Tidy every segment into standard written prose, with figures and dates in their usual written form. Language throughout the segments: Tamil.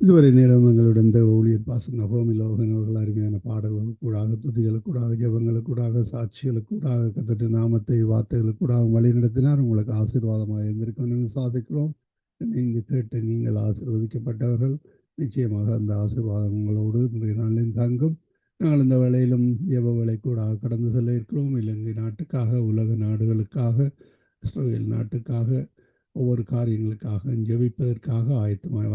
இதுவரை நேரம் எங்களுடன் இந்த ஊழியர் பாசன் அபோமிலோகன் அவர்கள் அருமையான பாடல்களுக்கூடாக, துதிகளுக்கூடாக, ஜெபங்களுக்கூடாக, சாட்சிகளுக்கூடாக, கர்த்தருடைய நாமத்தை வார்த்தைகளுக்கூடாக வழிநடத்தினார். உங்களுக்கு ஆசீர்வாதமாக இருந்திருக்கும் என்று சாதிக்கிறோம். இங்கு கேட்டு நீங்கள் ஆசீர்வதிக்கப்பட்டவர்கள். நிச்சயமாக அந்த ஆசீர்வாதம் உங்களோடு இன்றைய நாளில் தங்கும். நாங்கள் இந்த வேளையிலும் ஜெப வேளைக்கூடாக கடந்து செல்ல இருக்கிறோம். இலங்கை நாட்டுக்காக, உலக நாடுகளுக்காக, இஸ்ரேல் நாட்டுக்காக, ஒவ்வொரு காரியங்களுக்காக ஜெபிப்பதற்காக ஆயத்தமாய்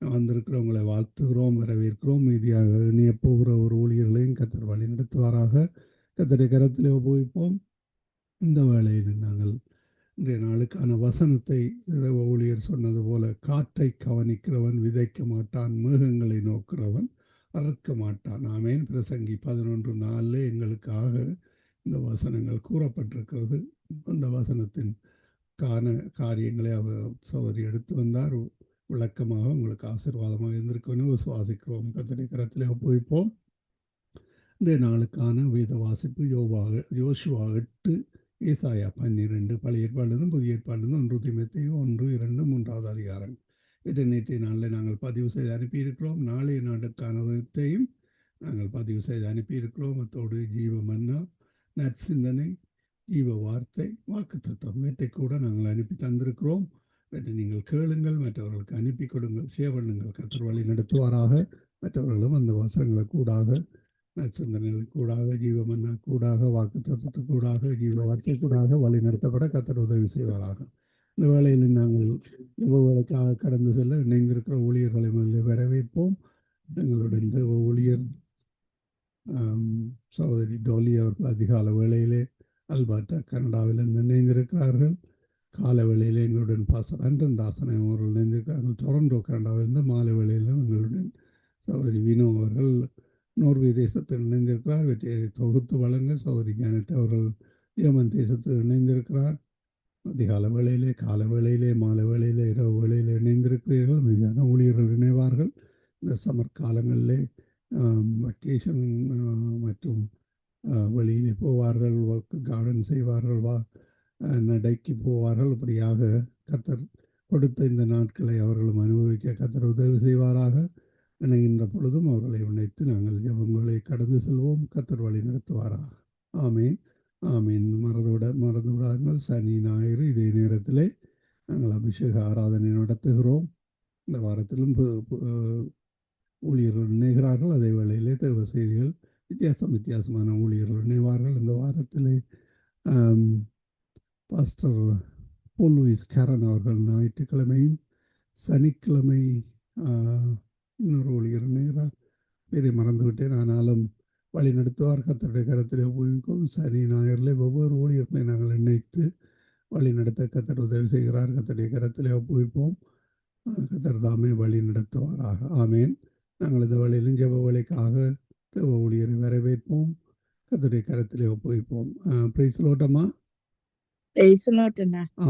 வந்திருக்கிறவங்களை வாழ்த்துகிறோம், வரவேற்கிறோம். மீதியாக இணைய போகிற ஒரு ஊழியர்களையும் கர்த்தர் வழி நடத்துவாராக. கர்த்தருடைய கரத்திலே ஒப்புவிப்போம். இந்த வேளையில் நாங்கள் இன்றைய நாளுக்கான வசனத்தை ஊழியர் சொன்னது போல, காற்றை கவனிக்கிறவன் விதைக்க மாட்டான், மேகங்களை நோக்கிறவன் அறுக்க மாட்டான். ஆமேன். பிரசங்கி 11:4 எங்களுக்காக இந்த வசனங்கள் கூறப்பட்டிருக்கிறது. அந்த வசனத்தின் காரியங்களை அவர் சகோதரி எடுத்து வந்தார். விளக்கமாக உங்களுக்கு ஆசீர்வாதமாக இருந்திருக்குன்னு விசுவாசிக்கிறோம். கர்த்தருடைய கரத்திலே ஒப்புவிப்போம். இந்த நாளுக்கான வேத வாசிப்பு யோசுவா 8, ஏசாயா 12, பழைய ஏற்பாடுலேருந்து புதிய ஏற்பாடுலேருந்து 1 தீமோத்தேயு 1, 2, 3வது அதிகாரம். இதை நேற்றைய நாளில் நாங்கள் பதிவு செய்து அனுப்பியிருக்கிறோம். நாளைய நாளுக்கானதையும் நாங்கள் பதிவு செய்து அனுப்பியிருக்கிறோம். அத்தோடு ஜீவ மன்னா, நற்சிந்தனை, ஜீவ வார்த்தை, வாக்குத்தத்தம் இவற்றை கூட நாங்கள் அனுப்பி தந்திருக்கிறோம். இவற்றை நீங்கள் கேளுங்கள், மற்றவர்களுக்கு அனுப்பி கொடுங்கள், ஷேர் பண்ணுங்கள். கர்த்தர் வழி நடத்துவாராக. மற்றவர்களும் அந்த வசனங்களை கூடாக, நற்சிந்தனைகள் கூடாக, ஜீவமன்னா கூடாக, வாக்குத்தத்தத்து கூடாக, ஜீவ வார்த்தை கூடாக வழி நடத்தப்பட கர்த்தர் உதவி செய்வாராக. இந்த வேளையில் நாங்கள் வேலைக்காக கடந்து செல்ல இணைந்திருக்கிற ஊழியர்களை முதலில் வரவேற்போம். எங்களுடைய இந்த ஊழியர் சகோதரி டோலி அவர்கள் அதிகால வேளையிலே அல்பர்டா கனடாவில் இணைந்திருக்கிறார்கள். கால வேளையில் எங்களுடன் பாஸ்டர் அண்டன் தாசன் அவர்கள் இணைந்திருக்கிறார்கள். டொரண்டோ கனடாவிலிருந்து மாலை வேளையிலும் எங்களுடன் சகோதரி வினோ அவர்கள் நோர்வே தேசத்தில் இணைந்திருக்கிறார். வெற்றியை தொகுத்து வழங்க சகோதரி ஜானட் அவர்கள் ஏமன் தேசத்தில் இணைந்திருக்கிறார். அதிகால வேளையிலே, கால வேளையிலே, மாலை வேளையிலே, இரவு வேளையிலே இணைந்திருக்கிறீர்கள். மீதான ஊழியர்கள் இணைவார்கள். இந்த சம்மர் காலங்களிலே வெக்கேஷன் மற்றும் வெளியிலே போவார்கள், கார்டன் செய்வார்கள், நடைக்கு போவார்கள். அப்படியாக கர்த்தர் கொடுத்த இந்த நாட்களை அவர்களும் அனுபவிக்க கர்த்தர் உதவி செய்வாராக. இணைகின்ற பொழுதும் அவர்களை இணைத்து நாங்கள் ஜெபங்களை கடந்து செல்வோம். கர்த்தர் வழி நடத்துவாராக. ஆமீன், ஆமீன். மறந்துவிடாமல் சனி ஞாயிறு இதே நேரத்திலே நாங்கள் அபிஷேக ஆராதனை நடத்துகிறோம். இந்த வாரத்திலும் ஊழியர்கள் இணைகிறார்கள். அதே வேளையிலே தேவ செய்திகள் வித்தியாசமான ஊழியர்கள் இணைவார்கள். இந்த வாரத்திலே பாஸ்டர் போல் லூயிஸ் கேரன் அவர்கள் ஞாயிற்றுக்கிழமையும், சனிக்கிழமை இன்னொரு ஊழியர் இணைகிறார். பேரை மறந்துவிட்டேன். ஆனாலும் வழி நடத்துவார். கர்த்தருடைய கரத்திலே ஒப்புவிக்கும். சனி ஞாயிறிலே ஒவ்வொரு ஊழியர்களை நாங்கள் இணைத்து வழி நடத்த கர்த்தர் உதவி செய்கிறார். கர்த்தருடைய கரத்திலே ஒப்புவிப்போம். கர்த்தர் தாமே வழி நடத்துவாராக. ஆமேன். நாங்கள் இந்த வழியிலும் ஜெப வேலைக்காக தேவ ஊழியரை வரவேற்போம். கர்த்தருடைய கரத்திலே ஒப்புவிப்போம். பிரைஸ் லோட்டமா.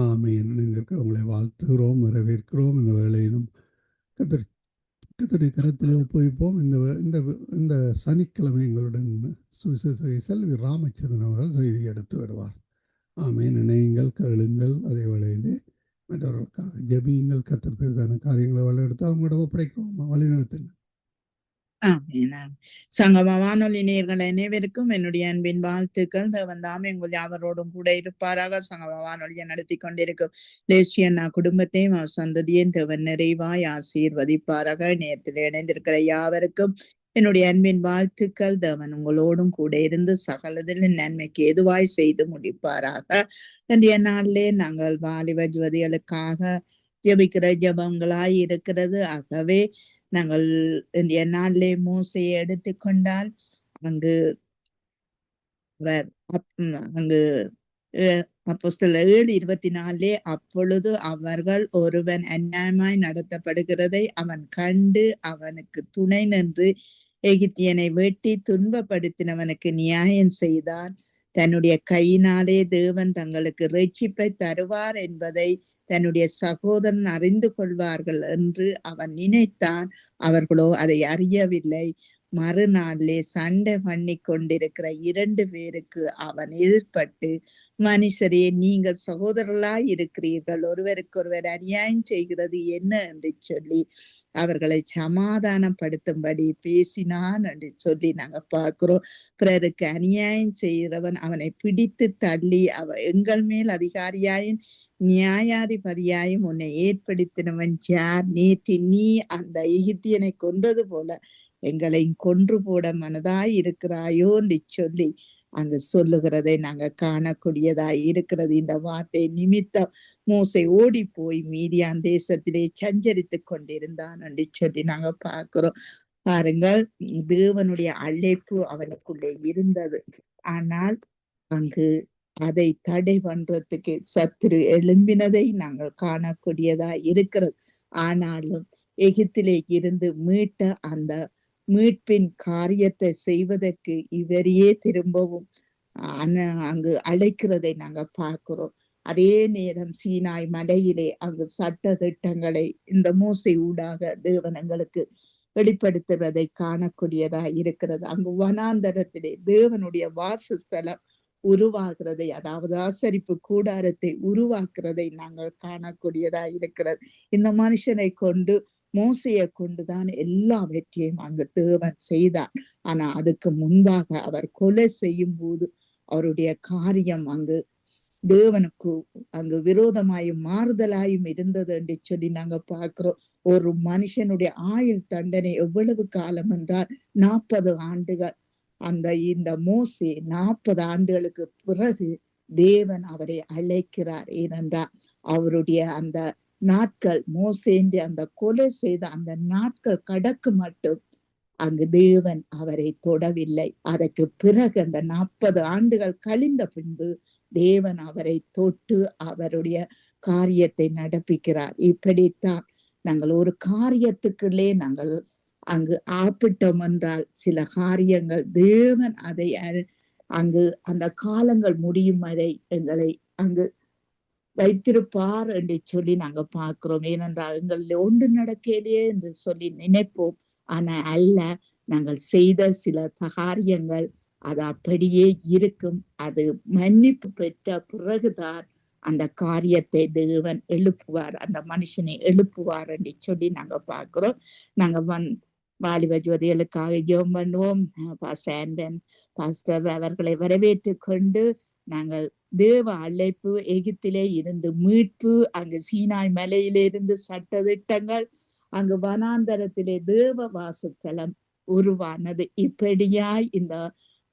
ஆமேன். இணைந்திருக்கிறவங்களை வாழ்த்துகிறோம், வரவேற்கிறோம். இந்த வேளையிலும் கர்த்தருடைய கரத்திலே ஒப்புவிப்போம். இந்த சனிக்கிழமை எங்களுடன் சுவிசேஷ செல்வி ராமச்சந்திரன் அவர்கள் செய்தி எடுத்து வருவார். ஆமேன். இணையுங்கள், கேளுங்கள். அதே வேளையிலே மற்றவர்களுக்காக ஜெபியுங்கள். கர்த்தர் பெரிதான காரியங்களை வழிநடத்த அவங்களோட ஒப்படைக்கிறோம். வழிநடத்துங்கள். சங்கம வானொலி நேயர்கள் அனைவருக்கும் என்னுடைய அன்பின் வாழ்த்துக்கள். தேவன் தாமே உங்கள் யாவரோடும் கூட இருப்பாராக. சங்கம வானொலியை நடத்தி கொண்டிருக்கும் லேசியண்ணா குடும்பத்தையும் அவர் சந்ததியும் தேவன் நிறைவாய் ஆசீர்வதிப்பாராக. நேரத்தில் இணைந்திருக்கிற யாவருக்கும் என்னுடைய அன்பின் வாழ்த்துக்கள். தேவன் உங்களோடும் கூட இருந்து சகலதில் நன்மைக்கு எதுவாய் செய்து முடிப்பாராக. இன்றைய நாளிலே நாங்கள் வாலிப ஜோதிகளுக்காக ஜெபிக்கிற ஜெபங்களாய் இருக்கிறது. ஆகவே நாங்கள் இன்றைய நாளிலே மோசையை எடுத்துக்கொண்டால் அங்கு அப்போஸ்தலர் 7:24 அப்பொழுது அவர்கள் ஒருவன் அநியாயமாய் நடத்தப்படுகிறதை அவன் கண்டு அவனுக்கு துணை நின்று எகிப்தியனை வெட்டி துன்பப்படுத்தினவனுக்கு நியாயம் செய்தான். தன்னுடைய கையினாலே தேவன் தங்களுக்கு ரட்சிப்பை தருவார் என்பதை தன்னுடைய சகோதரன் அறிந்து கொள்வார்கள் என்று அவன் நினைத்தான். அவர்களோ அதை அறியவில்லை. மறுநாளிலே சண்டை பண்ணி கொண்டிருக்கிற 2 பேருக்கு அவன் எதிர்பட்டு, மனுஷரே, நீங்கள் சகோதரர்களாய் இருக்கிறீர்கள், ஒருவருக்கு ஒருவர் அநியாயம் செய்கிறது என்ன என்று சொல்லி அவர்களை சமாதானப்படுத்தும்படி பேசினான் என்று சொல்லி நாங்க பார்க்கிறோம். பிறருக்கு அநியாயம் செய்கிறவன் அவனை பிடித்து தள்ளி எங்கள் மேல் அதிகாரியாயும் நியாயாதிபதியாயும் உன்னை ஏற்படுத்தினவன் யார்? நேற்று நீ அந்த எகிப்தியனை கொன்றது போல எங்களை கொன்று போட மனதாய் இருக்கிறாயோ என்று சொல்லி அங்கு சொல்லுகிறதை நாங்க காணக்கூடியதாய் இருக்கிறது. இந்த வார்த்தை நிமித்தம் மோசே ஓடி போய் மீதியான் தேசத்திலே சஞ்சரித்து கொண்டிருந்தான் என்று சொல்லி நாங்க பார்க்கிறோம். பாருங்கள், தேவனுடைய அழைப்பு அவனுக்குள்ளே இருந்தது. ஆனால் அங்கு அதை தடை பண்றதுக்கு சத்துரு எழும்பினதை நாங்கள் காணக்கூடியதா இருக்கிறது. ஆனாலும் எகிப்திலே இருந்து மீட்ட அந்த மீட்பின் காரியத்தை செய்வதற்கு இவரையே திரும்பவும் அங்கு அழைக்கிறதை நாங்க பார்க்கிறோம். அதே நேரம் சீனாய் மலையிலே அங்கு சட்ட திட்டங்களை இந்த மோசே ஊடாக தேவன் எங்களுக்கு வெளிப்படுத்துவதை காணக்கூடியதா இருக்கிறது. அங்கு வனாந்தரத்திலே தேவனுடைய வாசஸ்தலம் உருவாகிறதை, அதாவது ஆசரிப்பு கூடாரத்தை உருவாக்குறதை நாங்கள் காணக்கூடியதா இருக்கிறது. இந்த மனுஷனை கொண்டு மோசையை கொண்டுதான் எல்லாவற்றையும் அங்கு தேவன் செய்தார். ஆனா அதுக்கு முன்பாக அவர் கொலை செய்யும் போது அவருடைய காரியம் அங்கு தேவனுக்கு அங்கு விரோதமாயும் மாறுதலாயும் இருந்தது என்று சொல்லி நாங்க பார்க்கிறோம். ஒரு மனுஷனுடைய ஆயுள் தண்டனை எவ்வளவு காலம் என்றால் 40 ஆண்டுகள். இந்த மோசே 40 ஆண்டுகளுக்கு பிறகு தேவன் அவரை அழைக்கிறார். ஏனென்றால் அவருடைய அந்த நாட்கள், மோசேந்து அந்த கொலை செய்த அந்த நாட்கள் கடக்கு மட்டும் அங்கு தேவன் அவரை தொடவில்லை. அதற்கு பிறகு அந்த 40 ஆண்டுகள் கழிந்த பின்பு தேவன் அவரை தொட்டு அவருடைய காரியத்தை நடப்பிக்கிறார். இப்படித்தான் நாங்கள் ஒரு காரியத்துக்குள்ளே நாங்கள் அங்கு ஆப்பிட்டோம் என்றால் சில காரியங்கள் தேவன் அதை அங்கு அந்த காலங்கள் முடியும் வரை எங்களை அங்கு வைத்திருப்பார் என்று சொல்லி நாங்க பார்க்கிறோம். ஏனென்றால் எங்கள் ஒன்று நடக்கலையே என்று சொல்லி நினைப்போம். ஆனா அல்ல, நாங்கள் செய்த சில காரியங்கள் அது அப்படியே இருக்கும். அது மன்னிப்பு பெற்ற பிறகுதான் அந்த காரியத்தை தேவன் எழுப்புவார், அந்த மனுஷனை எழுப்புவார் என்று சொல்லி நாங்க பார்க்கிறோம். நாங்க வாலிப ஜோதிகளுக்காக ஜெபம் பண்ணுவோம். பாஸ்டர் ஆண்டன் பாஸ்டர் அவர்களை வரவேற்று கொண்டு நாங்கள் தேவ அழைப்பு, எகிப்திலே இருந்து மீட்பு, அங்கு சீனாய் மலையிலே இருந்து சட்ட திட்டங்கள், அங்கு வனாந்தரத்திலே தேவ வாசஸ்தலம் உருவானது. இப்படியாய் இந்த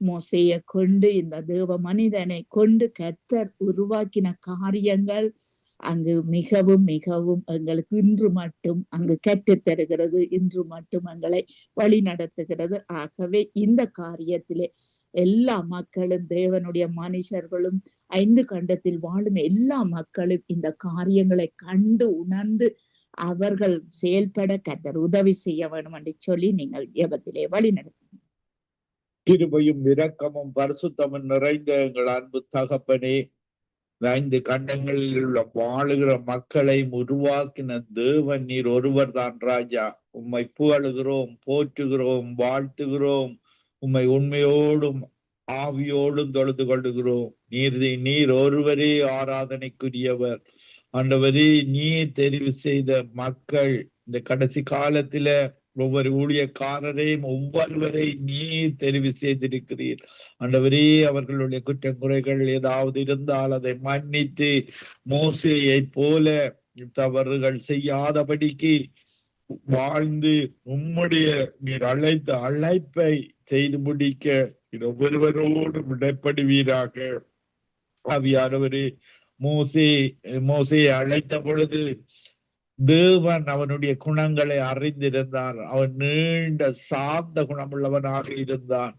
மோசையை கொண்டு, இந்த தேவ மனிதனை கொண்டு கர்த்தர் உருவாக்கின காரியங்கள் அங்கு மிகவும் மிகவும் எங்களுக்கு இன்று மட்டும் அங்கு கற்றுத் தருகிறது, இன்று மட்டும் எங்களை வழி நடத்துகிறது. ஆகவே இந்த காரியத்திலே எல்லா மக்களும், தேவனுடைய மனுஷர்களும், 5 கண்டத்தில் வாழும் எல்லா மக்களும் இந்த காரியங்களை கண்டு உணர்ந்து அவர்கள் செயல்பட கர்த்தர் உதவி செய்ய வேண்டும் என்று சொல்லி நீங்கள் ஜெபத்திலே வழி நடத்தும். கிருபையும் இரக்கமும் பரிசுத்தமும் நிறைந்த எங்கள் அன்பு தகப்பனே, 5 கண்டங்களில் உள்ள வாழுகிற மக்களை உருவாக்கின தேவன் நீர் ஒருவர் தான் ராஜா. உம்மை புகழுகிறோம், போற்றுகிறோம், வாழ்த்துகிறோம். உம்மை உண்மையோடும் ஆவியோடும் தொழுது கொள்ளுகிறோம். நீர் ஒருவரே ஆராதனைக்குரியவர். ஆண்டவரே, நீர் தெரிவு செய்த மக்கள் இந்த கடைசி காலத்தில ஒவ்வொரு ஊழியக்காரரையும் ஒவ்வொருவரை நீர் தெரிவு செய்திருக்கிறீர். ஆண்டவரே, அவர்களுடைய குற்றங்குறைகள் ஏதாவது இருந்தால் அதை மன்னித்து மோசேயை போல தவறுகள் செய்யாதபடிக்கு வாழ்ந்து உம்முடைய நீர் அழைத்த அழைப்பை செய்து முடிக்க ஒவ்வொருவரோடு விடப்படுவீராக. ஆவியானவரே, மோசேயை அழைத்த பொழுது தேவன் அவனுடைய குணங்களை அறிந்திருந்தார். அவன் நீண்ட சார்ந்த குணமுள்ளவனாக இருந்தான்.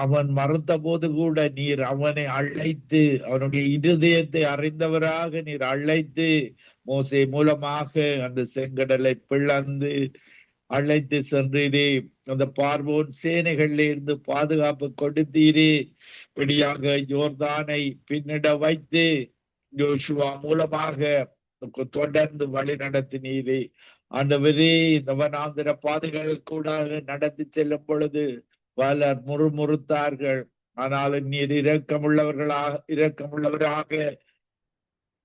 அவன் மறுத்த போது கூட நீர் அவனை அழைத்து, அவனுடைய இருதயத்தை அறிந்தவராக நீர் அழைத்து மோசே மூலமாக அந்த செங்கடலை பிளந்து அழைத்து சென்றீரே. அந்த பார்வோன் சேனைகளில் இருந்து பாதுகாப்பு கொடுத்தீரே. இப்படியாக யோர்தானை பின்னிட வைத்து யோசுவா மூலமாக தொடர்ந்து வழி நடத்தினீரே. ஆண்டவரே, இந்த வனாந்திர பாதைகள் கூட நடத்தி செல்லும் பொழுது பலர் முறுமுறுத்தார்கள். ஆனாலும் நீர் இரக்கமுள்ளவராக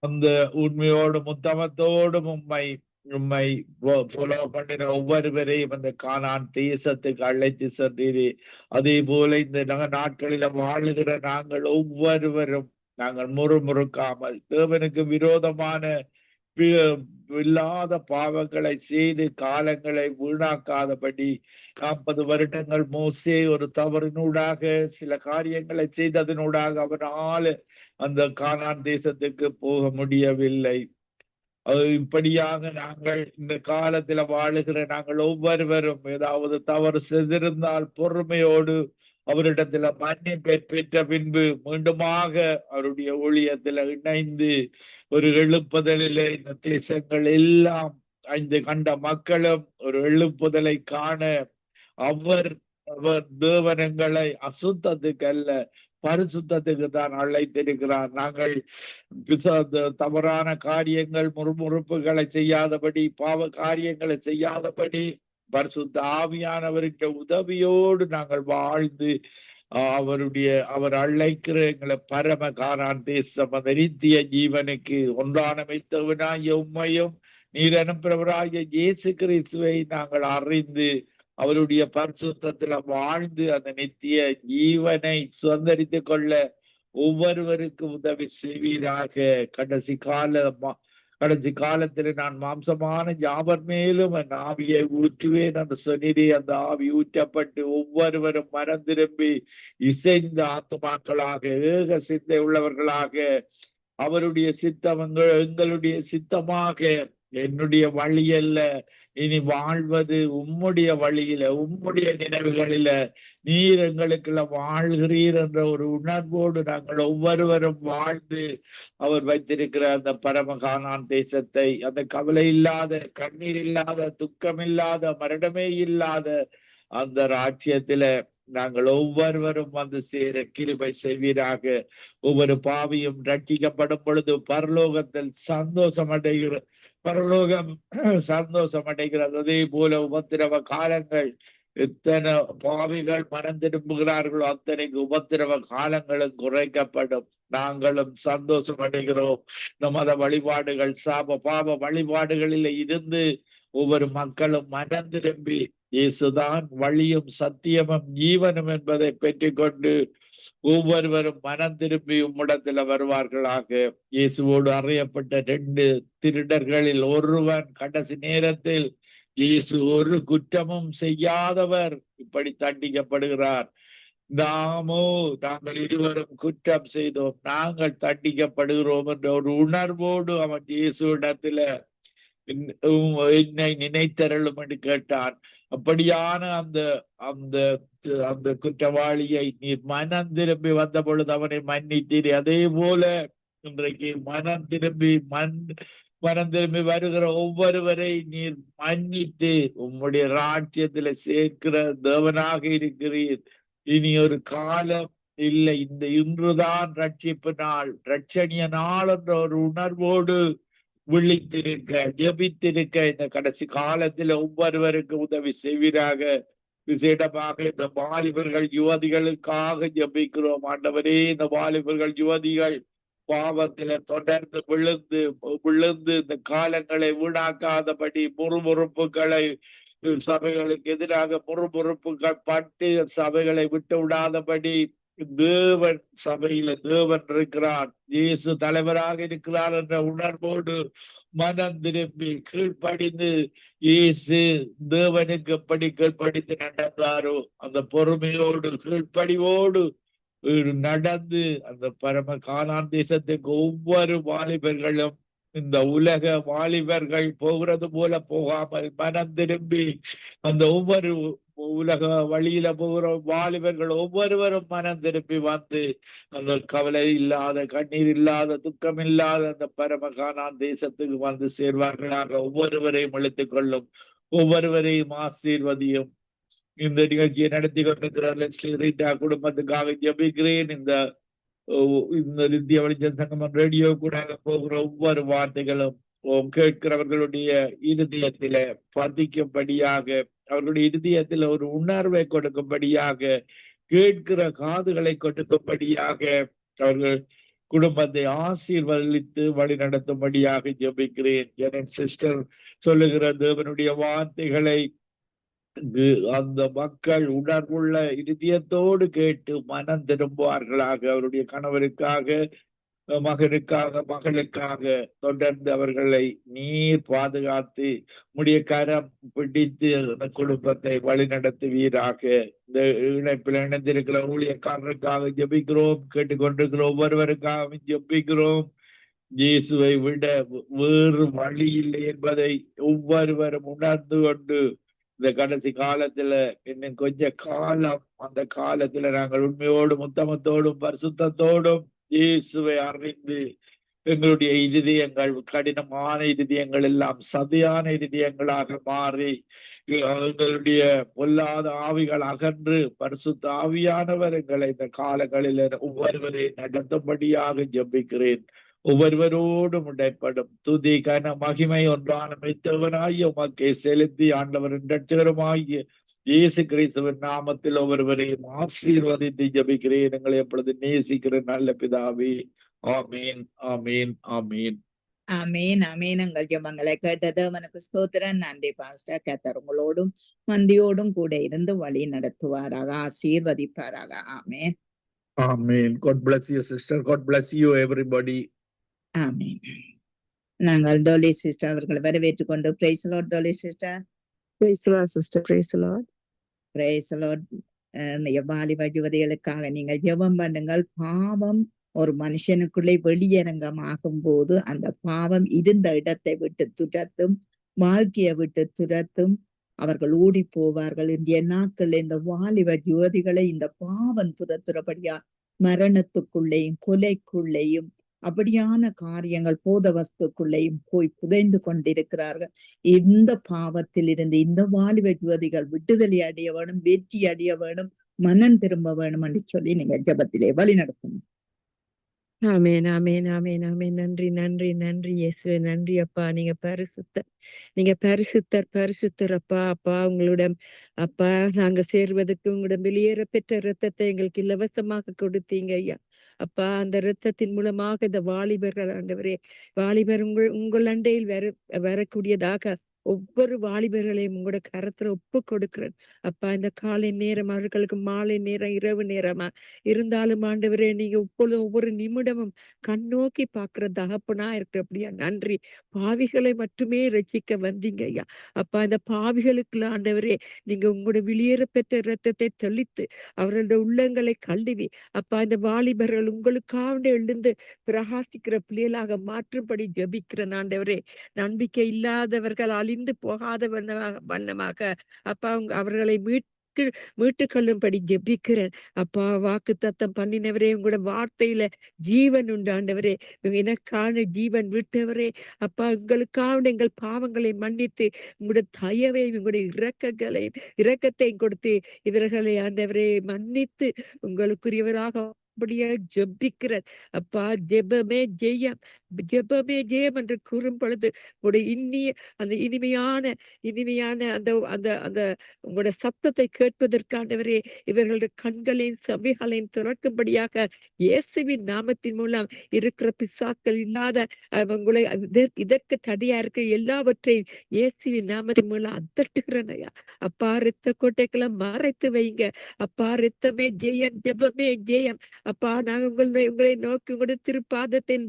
அந்த உண்மையோடும் உத்தமத்தோடும் உம்மை உம்மை ஃபாலோ பண்ணின ஒவ்வொருவரையும் அந்த கானான் தேசத்துக்கு அழைத்து சென்றீரே. அதே போல இந்த நாட்களில வாழுகிற நாங்கள் ஒவ்வொருவரும் நாங்கள் முறுமுறுக்காமல் தேவனுக்கு விரோதமான இல்லாத பாவங்களை செய்து காலங்களை வீணாக்காதபடி 40 வருடங்கள் மோசே ஒரு தவறினூடாக சில காரியங்களை செய்ததனூடாக அவனால் அந்த கானான் தேசத்துக்கு போக முடியவில்லை. அது இப்படியாக நாங்கள் இந்த காலத்துல வாழுகிற நாங்கள் ஒவ்வொருவரும் ஏதாவது தவறு செய்திருந்தால் பொறுமையோடு அவரிடத்துல மன்னிப்பை பெற்ற பின்பு மீண்டுமாக அவருடைய ஊழியத்துல இணைந்து ஒரு எழுப்புதலிலே இந்த தேசங்கள் எல்லாம் 5 கண்ட மக்களும் ஒரு எழுப்புதலை காண அவர் தேவனங்களை அசுத்தத்துக்கு அல்ல பரிசுத்தத்துக்கு தான் அழைத்திருக்கிறார். நாங்கள் தவறான காரியங்கள் முறுமுறுப்புகளை செய்யாதபடி பாவ காரியங்களை செய்யாதபடி பரிசுத்த ஆவியானவருடைய உதவியோடு நாங்கள் வாழ்ந்து அவர் அழைக்கிற எங்களை பரம கானான் தேசம் அந்த நித்திய ஜீவனுக்கு ஒன்றானமைத்தவனாகிய உம்மையும் நீர் அனுப்புறவராகிய இயேசு கிறிஸ்துவை நாங்கள் அறிந்து அவருடைய பரிசுத்தத்துல வாழ்ந்து அந்த நித்திய ஜீவனை சுதந்திரித்துக் கொள்ள ஒவ்வொருவருக்கும் உதவி செய்வீராக. கடைசி காலத்துல நான் மாம்சமான யாவர் மேலும் என் ஆவியை ஊற்றுவேன் என்று சொன்னீரே. அந்த ஆவி ஊற்றப்பட்டு ஒவ்வொருவரும் மனம் திரும்பி இசைந்த ஆத்துமாக்களாக ஏக சிந்தை உள்ளவர்களாக அவருடைய சித்தம் எங்களுடைய சித்தமாக என்னுடைய வழி அல்ல இனி வாழ்வது உம்முடைய வழியில உம்முடைய நினைவுகளில நீர் எங்களுக்குள்ள வாழ்கிறீர் என்ற ஒரு உணர்வோடு நாங்கள் ஒவ்வொருவரும் வாழ்ந்து அவர் வைத்திருக்கிற அந்த பரம கானான் தேசத்தை அந்த கவலை இல்லாத கண்ணீர் இல்லாத துக்கம் இல்லாத மரணமே இல்லாத அந்த ராஜ்யத்தில நாங்கள் ஒவ்வொருவரும் வந்து சேர கிருபை செய்வீராக. ஒவ்வொரு பாவியும் ரட்சிக்கப்படும் பொழுது பரலோகத்தில் சந்தோஷம் அடைகிறது. அதே போல உபத்திரவ காலங்கள் எத்தனை பாவிகள் மனம் திரும்புகிறார்களோ அத்தனைக்கு உபத்திரவ காலங்களும் குறைக்கப்படும். நாங்களும் சந்தோஷம் அடைகிறோம். இந்த மத வழிபாடுகள் பாவ வழிபாடுகளில் இருந்து ஒவ்வொரு மக்களும் மனம் திரும்பி இயேசுதான் வழியும் சத்தியமும் ஜீவனும் என்பதை பெற்றுக்கொண்டு ஒவ்வொருவரும் மனம் திரும்பி உம்மிடத்துல வருவார்களாக. இயேசுவோடு அறியப்பட்ட 2 திருடர்களில் ஒருவன் கடைசி நேரத்தில் இயேசு ஒரு குற்றமும் செய்யாதவர் இப்படி தண்டிக்கப்படுகிறார். நாங்கள் இருவரும் குற்றம் செய்தோம், நாங்கள் தண்டிக்கப்படுகிறோம் என்ற ஒரு உணர்வோடு அவன் இயேசுவிடத்துல என்னை நினைத்தருளும் என்று கேட்டான். அப்படியான அந்த அந்த அந்த குற்றவாளியை நீர் மனம் திரும்பி வந்த பொழுது அவனை மன்னித்தீர். அதே போல இன்றைக்கு மனம் திரும்பி வருகிற ஒவ்வொருவரை நீர் மன்னித்து உம்முடைய ராஜ்யத்துல சேர்க்கிற தேவனாக இருக்கிறீர். இனி ஒரு காலம் இல்லை, இந்த இன்றுதான் ரட்சிப்பு நாள், ரட்சணிய நாள் என்ற ஒரு உணர்வோடு விழித்திருக்க ஜெபித்திருக்க இந்த கடைசி காலத்துல ஒவ்வொருவருக்கு உதவி செய்வீராக. விசேடமாக இந்த வாலிபர்கள் யுவதிகளுக்காக ஜெபிக்கிறோம் ஆண்டவரே. இந்த வாலிபர்கள் யுவதிகள் பாவத்தில தொடர்ந்து விழுந்து இந்த காலங்களை வீணாக்காதபடி முறுமுறுப்புகளை சபைகளுக்கு எதிராக முறுமுறுப்புகள் பட்டு சபைகளை விட்டு விடாதபடி தேவன் சபையில தேவன் இருக்கிறார், இயேசு தலைவராக இருக்கிறார் என்ற உணர்வோடு மனம் திரும்பி கீழ்ப்படிந்து இயேசு தேவனுக்கு எப்படி கீழ்ப்படித்து நடந்தாரோ அந்த பொறுமையோடு கீழ்ப்படிவோடு நடந்து அந்த பரம கானான் தேசத்துக்கு ஒவ்வொரு வாலிபர்களும் இந்த உலக வாலிபர்கள் போகிறது போல போகாமல் மனம் திரும்பி அந்த ஒவ்வொரு உலக வழியில போகிற வாலிபர்கள் ஒவ்வொருவரும் மனம் திருப்பி வந்து அந்த கவலை இல்லாத கண்ணீர் இல்லாத துக்கம் இல்லாத அந்த பரம கானான் தேசத்துக்கு வந்து சேர்வார்களாக. ஒவ்வொருவரையும் அழைத்துக் கொள்ளும், ஒவ்வொருவரையும் ஆசீர்வதியும். இந்த நிகழ்ச்சியை நடத்தி கொண்டிருக்கிற குடும்பத்துக்காக ஜெபிக்கிறேன். இந்த இந்திய வெளிச்சம் சங்கமம் ரேடியோ கூட போகிற ஒவ்வொரு வார்த்தைகளும் கேட்கிறவர்களுடைய இருதயத்தில பதிக்கும்படியாக, அவர்களுடைய இருதயத்தில ஒரு உணர்வை கொடுக்கும்படியாக, கேட்கிற காதுகளை கொடுக்கும்படியாக, அவர்கள் குடும்பத்தை ஆசீர்வதித்து வழி நடத்தும்படியாக ஜெபிக்கிறேன். என் சிஸ்டர் சொல்லுகிற தேவனுடைய வார்த்தைகளை அந்த மக்கள் உணர்வுள்ள இருதயத்தோடு கேட்டு மனம் திரும்புவார்களாக. அவருடைய கணவருக்காக, மகனுக்காக, மகளுக்காக தொடர்ந்து அவர்களை நீர் பாதுகாத்து உம்முடைய கரம் பிடித்து அந்த குடும்பத்தை வழிநடத்துவீராக. இந்த இணைப்பில் இணைந்திருக்கிற ஊழியக்காரருக்காக ஜெபிக்கிறோம். கேட்டுக்கொண்டிருக்கிற ஒவ்வொருவருக்காக ஜெபிக்கிறோம். இயேசுவை விட வேறு வழி இல்லை என்பதை ஒவ்வொருவரும் உணர்ந்து கொண்டு இந்த கடைசி காலத்துல இன்னும் கொஞ்ச காலம், அந்த காலத்துல நாங்கள் உண்மையோடும் உத்தமத்தோடும் பரிசுத்தத்தோடும் இயேசுவை அறிந்து எங்களுடைய இருதயங்கள், கடினமான இருதயங்கள் எல்லாம் சதையான இருதயங்களாக மாறி எங்களுடைய பொல்லாத ஆவிகள் அகன்று பரிசுத்த ஆவியானவர் எங்களை இந்த காலங்களில் ஒவ்வொருவரையும் நடத்தும்படியாக ஜெபிக்கிறேன். ஒவ்வொருவரோடும் இடைப்படும் துதி கன மகிமை ஒன்றான மெய்த்தவனாகிய உமக்கை செலுத்தி ஆண்டவரின் இரட்சகருமாகிய இயேசு கிறிஸ்துவின் நாமத்தில் ஒவ்வொருவரையும் ஆசீர்வதித்து ஜெபிக்கிறேன். எங்களை எப்பொழுது நேசிக்கிற நல்ல பிதாவே. ஆமீன், ஆமீன், ஆமீன். ஆமேன் ஆமேன். எங்கள் ஜெபங்களை கேட்டது அவனுக்கு ஸ்தோத்திரம். நன்றி பாஸ்டர். கர்த்தர் உங்களோடும் மந்தியோடும் கூட இருந்து வழி நடத்துவாராக, ஆசீர்வதிப்பாராக. ஆமேன், ஆமீன். God bless you sister. God bless you everybody. ஆமேன். நாங்கள் டோலி சிஸ்டர் அவர்களை வரவேற்றுக் கொண்டு praise the Lord. Dolly sister. Praise the Lord, sister. Praise the Lord. Price the Lord. வாலிப யுவதிகளுக்காக நீங்கள் ஜெபம் பண்ணுங்கள். பாவம் ஒரு மனுஷனுக்குள்ளே வெளியரங்கமாகும் போது அந்த பாவம் இருந்த இடத்தை விட்டு துரத்தும், வாழ்க்கையை விட்டு துரத்தும், அவர்கள் ஓடி போவார்கள். இந்திய நாட்கள் இந்த வாலிப யுவதிகளை இந்த பாவம் துரத்துறபடியா மரணத்துக்குள்ளேயும் கொலைக்குள்ளேயும் அப்படியான காரியங்கள் போத வஸ்துக்குள்ளேயும் போய் புதைந்து கொண்டிருக்கிறார்கள். இந்த பாவத்தில் இருந்து இந்த வாலிப யுவதிகள் விடுதலை அடைய வேணும், வெற்றி அடைய வேணும், மனம் திரும்ப வேணும் என்று சொல்லி நீங்க ஜெபத்திலே வழி நடத்தணும். ஆமேன், ஆமேன், ஆமேன், ஆமேன். நன்றி, நன்றி, நன்றி இயேசுவே. நன்றி அப்பா. நீங்க பரிசுத்தர், நீங்க பரிசுத்தர், பரிசுத்தர் அப்பா. அப்பா உங்களிடம் அப்பா நாங்க சேர்வதற்கு உங்களிடம் வெளியேற பெற்ற இரத்தத்தை எங்களுக்கு இலவசமாக கொடுத்தீங்க ஐயா. அப்பா அந்த இரத்தத்தின் மூலமாக இந்த வாலிபர்கள் ஆண்டவரே, வாலிபர் உங்கள் அண்டையில் வரக்கூடியதாக ஒவ்வொரு வாலிபர்களையும் உங்களோட கரத்துல ஒப்பு கொடுக்கிறேன் அப்பா. இந்த காலை நேரம் அவர்களுக்கு மாலை நேரம், இரவு நேரமா இருந்தாலும் ஆண்டவரே, நீங்க இப்பொழுது ஒவ்வொரு நிமிடமும் கண்ணோக்கி பாக்குற தகப்பனா இருக்கிறபடியா நன்றி. பாவிகளை மட்டுமே ரட்சிக்க வந்தீங்க ஐயா. அப்பா இந்த பாவிகளுக்கு ஆண்டவரே நீங்க உங்களோட வெளியேற பெற்ற இரத்தத்தை தெளித்து அவர்களுடைய உள்ளங்களை கழுவி அப்பா இந்த வாலிபர்கள் உங்களுக்காக எழுந்து பிரகாசிக்கிற பிள்ளைகளாக மாற்றும்படி ஜெபிக்கிறேன் ஆண்டவரே. நம்பிக்கை இல்லாதவர்கள் அழிந்து போகாத வண்ணமாக அப்பா அவர்களை மீட்டு கொள்ளும்படி ஜெபிக்கிறேன் அப்பா. வாக்கு தத்தம் பண்ணினவரே, உங்களோட வார்த்தையில ஜீவன் உண்டு ஆண்டவரே. எனக்கான ஜீவன் விட்டவரே அப்பா, உங்களுக்காக எங்கள் பாவங்களை மன்னித்து உங்களோட தயவையும் உங்களுடைய இரக்கத்தையும் கொடுத்து இவர்களை ஆண்டவரே மன்னித்து உங்களுக்குரியவராக அப்படியே ஜெபிக்கிறேன் அப்பா. ஜெபமே ஜெயம், ஜெபமே ஜெயம் என்று கூறும் பொழுது உங்களுடைய அந்த இனிமையான அந்த அந்த அந்த உங்களோட சத்தத்தை கேட்பதற்காண்டவரே இவர்களுடைய கண்களையும் செவிகளையும் திறக்கும்படியாக இயேசுவின் நாமத்தின் மூலம் இருக்கிற பிசாக்கள் இல்லாத உங்களை இதற்கு தடையா இருக்க எல்லாவற்றையும் இயேசுவின் நாமத்தின் மூலம் அதட்டுகிறேன் ஐயா. அப்பா இரத்த கோட்டைக்கெல்லாம் மறைத்து வைங்க அப்பா. இரத்தமே ஜெயம், ஜெபமே ஜெயம் அப்பா. நாங்க உங்களை நோக்கி உங்களோட திருப்பாதத்தின்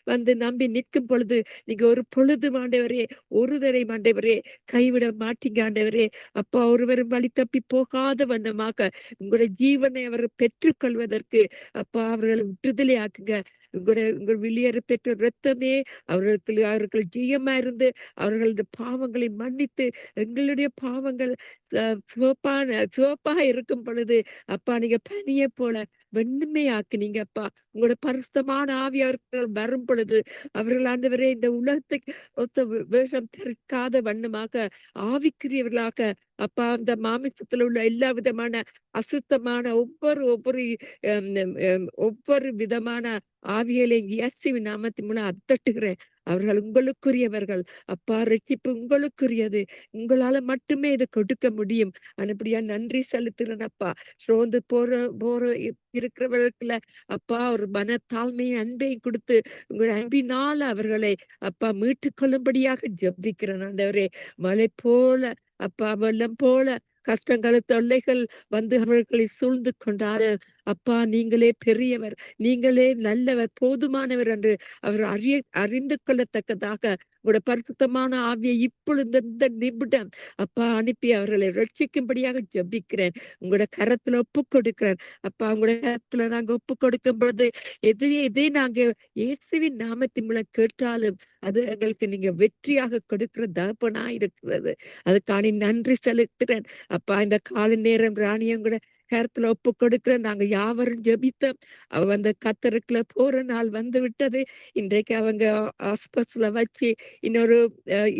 வந்து நம்பி நிற்கும் பொழுது நீங்க ஒரு பொழுது ஆண்டவரே, ஒரு தரை ஆண்டவரே கைவிட மாட்டீங்க ஆண்டவரே. அப்பா ஒருவரும் வழி தப்பி போகாத வண்ணமாக உங்களுடைய ஜீவனை அவர் பெற்றுக்கொள்வதற்கு அப்பா அவர்களை விடுதலை ஆக்குங்க. உங்கள் வெளியேற பெற்ற இரத்தமே அவர்கள் ஜெயமா இருந்து அவர்களது பாவங்களை மன்னித்து எங்களுடைய பாவங்கள் சிவப்பாக இருக்கும் பொழுது அப்பா நீங்க பனியை போல வெண்மையாக்குனீங்க அப்பா. உங்களோட பரிசுத்தமான ஆவி அவர்கள் வரும் பொழுது அவர்கள் ஆண்டவரே இந்த உலகத்தை ஒத்த வேஷம் தெரிக்காத வண்ணமாக ஆவிக்குரியவர்களாக அப்பா அந்த மாமிசத்துல உள்ள எல்லா விதமான அசுத்தமான ஒவ்வொரு விதமான ஆவியலை இயேசுவின் நாமத்தின் மூலம் அதட்டுகிறேன் அவர்கள் உங்களுக்குரியவர்கள். அப்பா, ரட்சிப்பு உங்களுக்குரியது. உங்களால மட்டுமே இதை கொடுக்க முடியும். அப்படியா நன்றி செலுத்துறேன் அப்பா. சோர்ந்து போற இருக்கிறவர்களுக்குள்ள அப்பா ஒரு மனத்தாழ்மையும் அன்பையும் கொடுத்து உங்கள் அன்பினால் அவர்களை அப்பா மீட்டுக் கொள்ளும்படியாக ஜெபிக்கிறேன் ஆண்டவரே. மலை போல அப்பா, வெள்ளம் போல கஷ்டங்கள் தொல்லைகள் வந்து அவர்களை சூழ்ந்து கொண்டாரு. அப்பா, நீங்களே பெரியவர், நீங்களே நல்லவர், போதுமானவர் என்று அவர் அறிந்து கொள்ளத்தக்கதாக உங்களோட பரிசுத்தமான ஆவியை இப்பொழுது இந்த நிமிடம் அப்பா அனுப்பி அவர்களை ரட்சிக்கும்படியாக ஜெபிக்கிறேன். உங்களோட கரத்துல ஒப்பு கொடுக்கிறேன் அப்பா. உங்களோட கரத்துல நாங்க ஒப்பு கொடுக்கும் பொழுது எதை நாங்க இயேசுவின் நாமத்தின் மூலம் கேட்டாலும் அது எங்களுக்கு நீங்க வெற்றியாக கொடுக்கிற தகப்பனா இருக்கிறது. அதுக்கான நன்றி செலுத்துறேன் அப்பா. இந்த காலை நேரம் ராணியும் கூட கருத்துல ஒப்பு கொடுக்கிறேன். நாங்க யாவரும் ஜெபித்தோம். அவ அந்த கத்தருக்குள்ள போற நாள் வந்து விட்டது. இன்றைக்கு அவங்க ஆஸ்பஸ்ல வச்சு இன்னொரு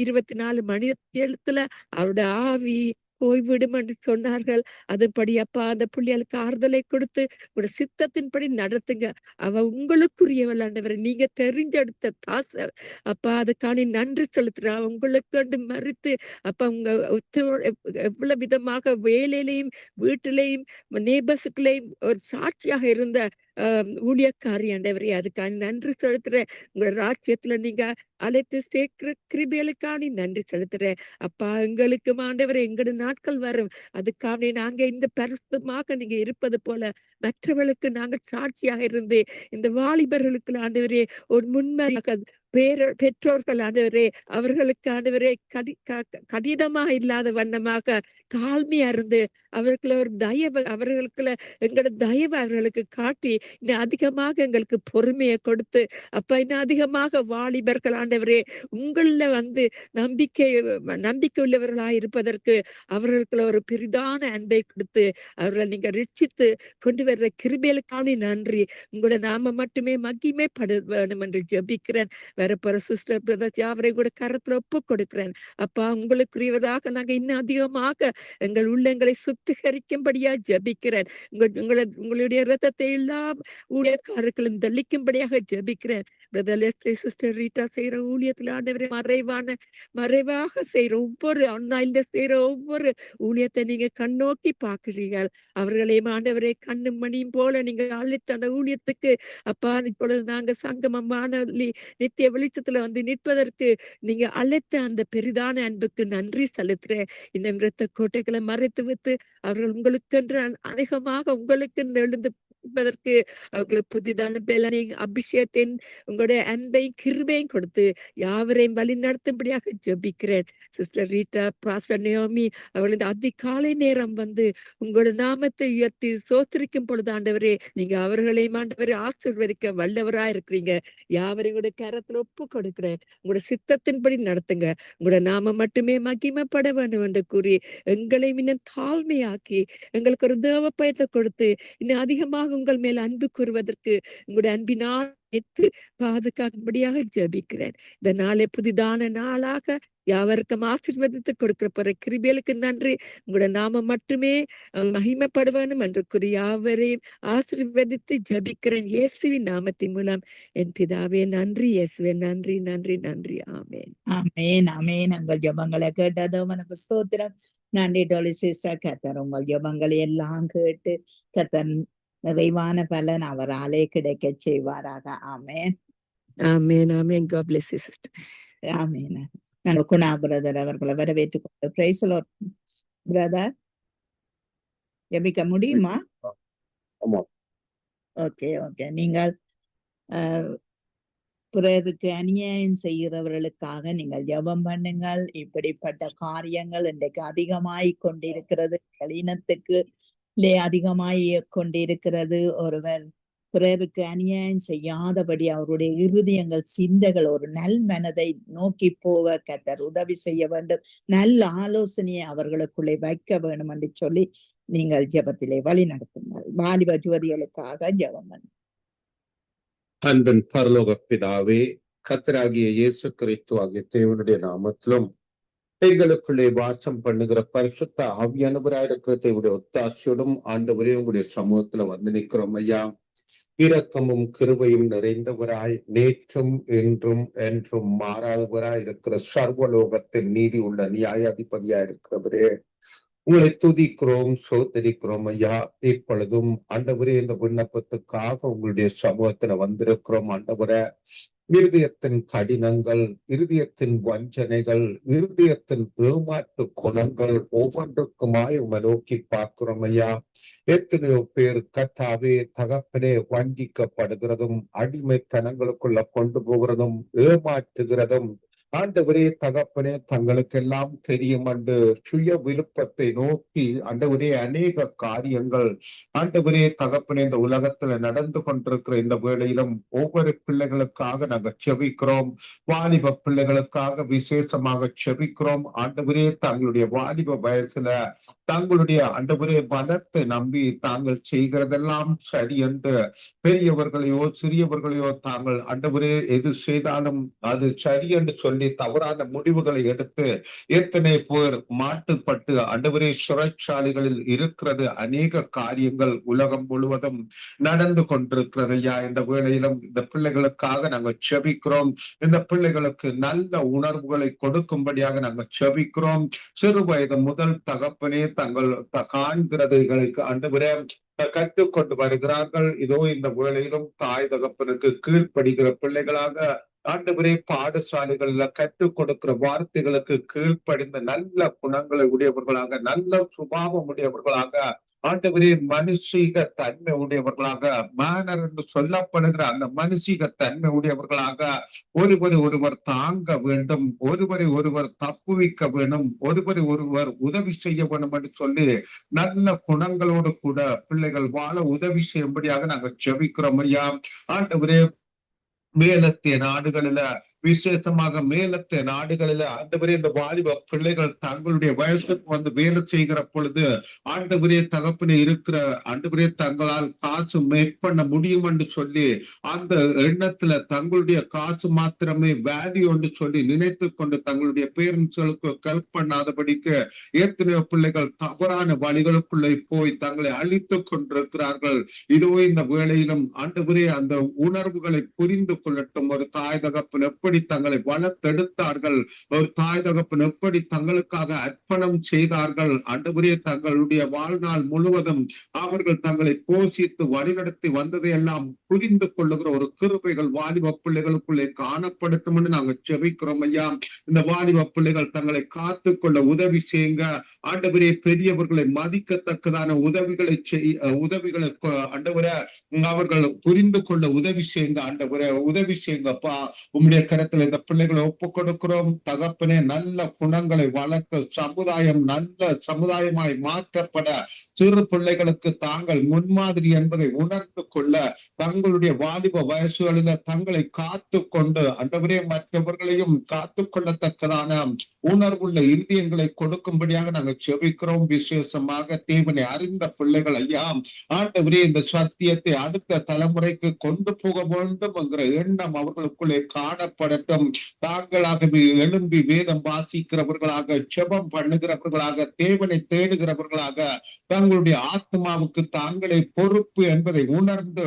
24 மணி நேரத்துல அவரோட ஆவி போய்விடும் என்று சொன்னார்கள். அதுபடி அப்பா அந்த பிள்ளைகளுக்கு ஆறுதலை கொடுத்து ஒரு சித்தத்தின்படி நடத்துங்க. அவ உங்களுக்குரியவள் ஆண்டவரை, நீங்க தெரிஞ்செடுத்த தாச அப்பா. அதுக்கான நன்றி செலுத்துறா. உங்களுக்கு மறுத்து அப்பா உங்க எவ்வளவு விதமாக வேலையிலையும் வீட்டிலையும் நேபர்ஸுக்குள்ளேயும் ஒரு சாட்சியாக இருந்த ஊழியக்காரி ஆண்டவரே, அதுக்கான நன்றி செலுத்துறேன். உங்க ராஜ்யத்துல நீங்க அழைத்து சேர்க்கிற கிருபைகளுக்கான நன்றி செலுத்துறேன் அப்பா. எங்களுக்கு ஆண்டவரே எங்களோட நாட்கள் வரும், அதுக்காக நாங்க இந்த பரிசுத்தமாக நீங்க இருப்பது போல மற்றவர்களுக்கு நாங்க சாட்சியாக இருந்து இந்த வாலிபர்களுக்கு ஆண்டவரே ஒரு முன்மாதிரியாக பெற்றோர்கள் ஆண்டவரே அவர்களுக்கு ஆண்டவரே கடினமா இல்லாத வண்ணமாக தாழ்மையா இருந்து அவர்களுக்கு ஒரு தயவு அவர்களுக்குள்ள எங்களோட தயவு அவர்களுக்கு காட்டி இன்னும் அதிகமாக எங்களுக்கு பொறுமையை கொடுத்து அப்ப இன்னும் அதிகமாக வாலிபர்கள் ஆண்டவரே உங்கள வந்து நம்பிக்கை உள்ளவர்களாய் இருப்பதற்கு அவர்களுக்குள்ள ஒரு பெரிதான அன்பை கொடுத்து அவர்களை நீங்க ரட்சித்து கொண்டு வர்ற கிருபைகளுக்கான நன்றி. உங்களோட நாம மட்டுமே மகிமைப்பட வேணும் என்று ஜெபிக்கிறேன். வேற சிஸ்டர் பிரதர்ஸ் யாவரை கூட கரத்துல ஒப்பு கொடுக்கிறேன் அப்பா. உங்களுக்குரியவதாக நாங்க இன்னும் அதிகமாக எங்கள் உள்ளங்களை சுத்திகரிக்கும்படியா ஜெபிக்கிறேன். உங்களுடைய ரத்தத்தை எல்லாம் ஊழியக்காரர்களும் தெளிக்கும்படியாக ஜெபிக்கிறேன். சிஸ்டர் ரீட்டா செய்யற ஊழியத்துல ஆண்டவரே மறைவாக செய்யற ஒவ்வொரு ஆன்லைன்ல செய்யற ஒவ்வொரு ஊழியத்தை நீங்க கண்ணோக்கி பாக்குறீர்கள். அவர்களையும் ஆண்டவரே கண்ணும் மணியும் போல நீங்க அழைத்த அந்த ஊழியத்துக்கு அப்பா இப்பொழுது நாங்க சங்கமம் வானொலி நித்திய வெளிச்சத்துல வந்து நிற்பதற்கு நீங்க அழைத்த அந்த பெரிதான அன்புக்கு நன்றி செலுத்துறேன். இன்னும் இரத்த கோட்டைகளை மறைத்து வைத்து அவர்கள் உங்களுக்கென்று அதிகமாக உங்களுக்கு எழுந்து அவர்களுக்கு புதிதான பலனையும் அபிஷேகத்தின் உங்களுடைய அன்பையும் கிருபையும் கொடுத்து யாவரையும் வழி நடத்தும்படியாக ஜெபிக்கிறேன். சிஸ்டர் ரீட்டா, பாஸ்டர் நயோமி அவர்கள் இந்த அதிகாலை நேரம் வந்து உங்களோட நாமத்தை உயர்த்தி சோத்திரிக்கும் பொழுது ஆண்டவரே நீங்க அவர்களையும் ஆண்டவரே ஆசீர்வதிக்க வல்லவரா இருக்கிறீங்க. யாவரையும் கூட கரத்துல ஒப்பு கொடுக்கிறேன். உங்களோட சித்தத்தின்படி நடத்துங்க. உங்களோட நாம மட்டுமே மகிமைப்பட வேண்டும் என்று கூறி எங்களை இன்னும் தாழ்மையாக்கி எங்களுக்கு ஒரு தேவ பயத்தை கொடுத்து இன்னும் அதிகமாக உங்கள் மேல் அன்பு கூறுவதற்கு உங்களுடைய அன்பினால் பாதுகாக்கும்படியாக ஜெபிக்கிறேன். இந்த நாளை புதிதான நாளாக யாவருக்கும் ஆசீர்வதித்து கொடுக்கிற போற கிருபைகளுக்கு நன்றி. உங்களோட நாம மட்டுமே மகிமைப்பட வேண்டும் என்று கூறி யாவரையும் ஆசீர்வதித்து ஜெபிக்கிறேன் இயேசுவின் நாமத்தின் மூலம். என் பிதாவே நன்றி. இயேசுவே நன்றி நன்றி நன்றி. ஆமேன் ஆமேன் ஆமேன். உங்கள் ஜெபங்களை கேட்டது உனக்கு ஸ்தோத்திரம். நன்றி டோலி சிஸ்டர். கர்த்தர் உங்கள் ஜெபங்களை எல்லாம் கேட்டு கர்த்தர் நிறைவான பலன் அவராலே கிடைக்க செய்வாராக. ஆமேன் ஆமேன் ஆமேன். God bless you sister. ஆமேன். நாங்கள் குணா பிரதர் அவர்களை வரவேற்றுக் கொண்டு பிரைஸ் தி லார்ட். பிரதர் ஜெபிக்க முடியுமா? Okay okay. நீங்கள் பிறருக்கு அநியாயம் செய்கிறவர்களுக்காக நீங்கள் ஜெபம் பண்ணுங்கள். இப்படிப்பட்ட காரியங்கள் இன்றைக்கு அதிகமாய் கொண்டிருக்கிறது. இனத்துக்கு அதிகமாய் கொண்டிருக்கிறது. ஒருவர் பிறருக்கு அநியாயம் செய்யாதபடி அவருடைய இருதயங்கள் சிந்தைகள் ஒரு நல் மனதை நோக்கி போக கர்த்தர் உதவி செய்ய வேண்டும். நல்ல ஆலோசனையை அவர்களுக்குள்ளே வைக்க வேண்டும் என்று சொல்லி நீங்கள் ஜெபத்திலே வழி நடத்துங்கள். வாலிப ஜோதிகளுக்காக ஜெபம் பண்ணுங்கள். அன்பின் பரலோக பிதாவே, கர்த்தராகிய இயேசு கிறிஸ்து ஆகிய தேவனுடைய நாமத்திலும் எங்களுக்குள்ளே வாசம் பண்ணுகிற பரிசுத்த ஆவியானவராயிருக்கிற தேவனுடைய ஒத்தாசையோடும் ஆண்டவரே உங்களுடைய சமூகத்துல வந்து நிற்கிறோம் ஐயா. இரக்கமும் கிருபையும் நிறைந்தவராய் நேற்றும் இன்றும் என்றும் மாறாதவராய் இருக்கிற சர்வலோகத்தில் நீதி உள்ள நியாயாதிபதியாய் இருக்கிறவரே, உங்களை துதிக்கிறோம், சோதரிக்கிறோம் ஐயா. இப்பொழுதும் ஆண்டவரே, இந்த விண்ணப்பத்துக்காக உங்களுடைய சமூகத்துல வந்திருக்கிறோம் ஆண்டவரே. இருதயத்தின் கடினங்கள், இருதயத்தின் வஞ்சனைகள், இருதயத்தின் ஏமாற்று குணங்கள் ஒவ்வொன்றுக்குமாய் உங்களை நோக்கி பார்க்கிறோம் ஐயா. எத்தனையோ பேர் கர்த்தாவே தகப்பனே வஞ்சிக்கப்படுகிறதும், அடிமைத்தனங்களுக்குள்ள கொண்டு போகிறதும், ஏமாற்றுகிறதும், ஆண்டவரே தகப்பனே தங்களுக்கெல்லாம் தெரியும் என்று சுய விருப்பத்தை நோக்கி ஆண்டவரே அநேக காரியங்கள் ஆண்டவரே தகப்பனே இந்த உலகத்துல நடந்து கொண்டிருக்கிற இந்த வேளையிலும் ஒவ்வொரு பிள்ளைகளுக்காக நாங்கள் செபிக்கிறோம். வாலிப பிள்ளைகளுக்காக விசேஷமாக செபிக்கிறோம். ஆண்டவரே தங்களுடைய வாலிப வயசுல தங்களுடைய ஆண்டவரே பலத்தை நம்பி தாங்கள் செய்கிறதெல்லாம் சரி என்று பெரியவர்களையோ சிறியவர்களையோ தாங்கள் ஆண்டவரே எது செய்தாலும் அது சரி என்று சொல்லி தவறான முடிவுகளை எடுத்து எத்தனை பேர் மாட்டுப்பட்டு ஆண்டவரே சிறைச்சாலைகளில் இருக்கிறது. அநேக காரியங்கள் உலகம் முழுவதும் நடந்து கொண்டிருக்கிறது ஐயா. இந்த வேளையிலும் இந்த பிள்ளைகளுக்காக நாங்கள் செபிக்கிறோம். இந்த பிள்ளைகளுக்கு நல்ல உணர்வுகளை கொடுக்கும்படியாக நாங்கள் செபிக்கிறோம். சிறு வயது முதல் தகப்பனே தங்கள் காண்கிறதைகளுக்கு ஆண்டவரே கற்றுக்கொண்டு வருகிறார்கள். இதோ இந்த வேளையிலும் தாய் தகப்பனுக்கு கீழ்ப்படுகிற பிள்ளைகளாக ஆண்டவரே பாடசாலைகள்ல கற்றுக் கொடுக்கிற வார்த்தைகளுக்கு கீழ்ப்படிந்த நல்ல குணங்களை உடையவர்களாக, நல்ல சுபாவம் உடையவர்களாக, ஆண்டவரே மனுஷீக தன்மை உடையவர்களாக, மேனர் என்று சொல்லப்படுகிற அந்த மனுஷீக தன்மை உடையவர்களாக ஒருவர் தாங்க வேண்டும், ஒருவர் தப்புவிக்க வேண்டும், ஒருவர் உதவி செய்ய வேண்டும் என்று சொல்லி நல்ல குணங்களோடு கூட பிள்ளைகள் வாழ உதவி செய்யும்படியாக நாங்கள் ஜெபிக்கிறோம் ஐயா. ஆண்டவரே மேலத்திய நாடுகளில, விசேஷமாக மேலத்திய நாடுகளில ஆண்டவரே இந்த வாலிப பிள்ளைகள் தங்களுடைய வயசுக்கு வந்து வேலை செய்கிற பொழுது ஆண்டவரே தகப்பனே இருக்கிற ஆண்டவரே தங்களால் காசு மேக் பண்ண முடியும் என்று சொல்லி அந்த எண்ணத்துல தங்களுடைய காசு மாத்திரமே வேல்யூ என்று சொல்லி நினைத்து கொண்டு தங்களுடைய பேரண்ட்ஸ்களுக்கு ஹெல்ப் பண்ணாதபடிக்கு எத்தனையோ பிள்ளைகள் தவறான வழிகளுக்குள்ளே போய் தங்களை அழித்துக் கொண்டிருக்கிறார்கள். இதோ இந்த வேளையிலும் ஆண்டவரே அந்த உணர்வுகளை புரிந்து கொள்ளட்டும். ஒரு தாய் தகப்பன் எப்படி தங்களை வளர்த்தெடுத்தார்கள், ஒரு தாய் தகப்பன் எப்படி தங்களுக்காக அர்ப்பணம் செய்தார்கள், ஆண்டவரே தங்களுடைய வாழ்நாள் முழுவதும் அவர்கள் தங்களை போஷித்து வழிநடத்தி வந்ததை எல்லாம் புரிந்து கொள்ளுகிற ஒரு கிருபைகள் வாலிப பிள்ளைகளுக்குள்ளே காணப்படுத்தும் என்று நாங்கள் ஜெபிக்கிறோம் ஐயா. இந்த வாலிப பிள்ளைகள் தங்களை காத்து கொள்ள உதவி செய்யுங்க ஆண்டவரே. பெரியவர்களை மதிக்கத்தக்கதான உதவிகளை ஆண்டவரே அவர்கள் புரிந்து கொள்ள உதவி செய்யுங்க ஆண்டவரே. உதவி செய்யுங்கப்பா. உம்முடைய கருத்துல இந்த பிள்ளைகளை ஒப்புக் கொடுக்கிறோம் தகப்பனே. நல்ல குணங்களை வளர்க்க சமுதாயம் நல்ல சமுதாயமாய் மாற்றப்பட சிறு பிள்ளைகளுக்கு தாங்கள் முன்மாதிரி என்பதை உணர்ந்து கொள்ள தங்களுடைய வாலிப வயசுகளில தங்களை காத்து கொண்டு ஆண்டவரே மற்றவர்களையும் காத்து கொள்ளத்தக்கதான உணர்வுள்ள இருதயங்களை கொடுக்கும்படியாக நாங்கள் செபிக்கிறோம். விசேஷமாக தேவனை அறிந்த பிள்ளைகள் ஐயா ஆண்டவரே இந்த சத்தியத்தை அடுத்த தலைமுறைக்கு கொண்டு போக வேண்டும் என்கிற எண்ணம் அவர்களுக்குள்ளே காணப்படட்டும். தாங்களாகவே எழும்பி வேதம் வாசிக்கிறவர்களாக, ஜெபம் பண்ணுகிறவர்களாக, தேவனை தேடுகிறவர்களாக, தங்களுடைய ஆத்மாவுக்கு தாங்களே பொறுப்பு என்பதை உணர்ந்து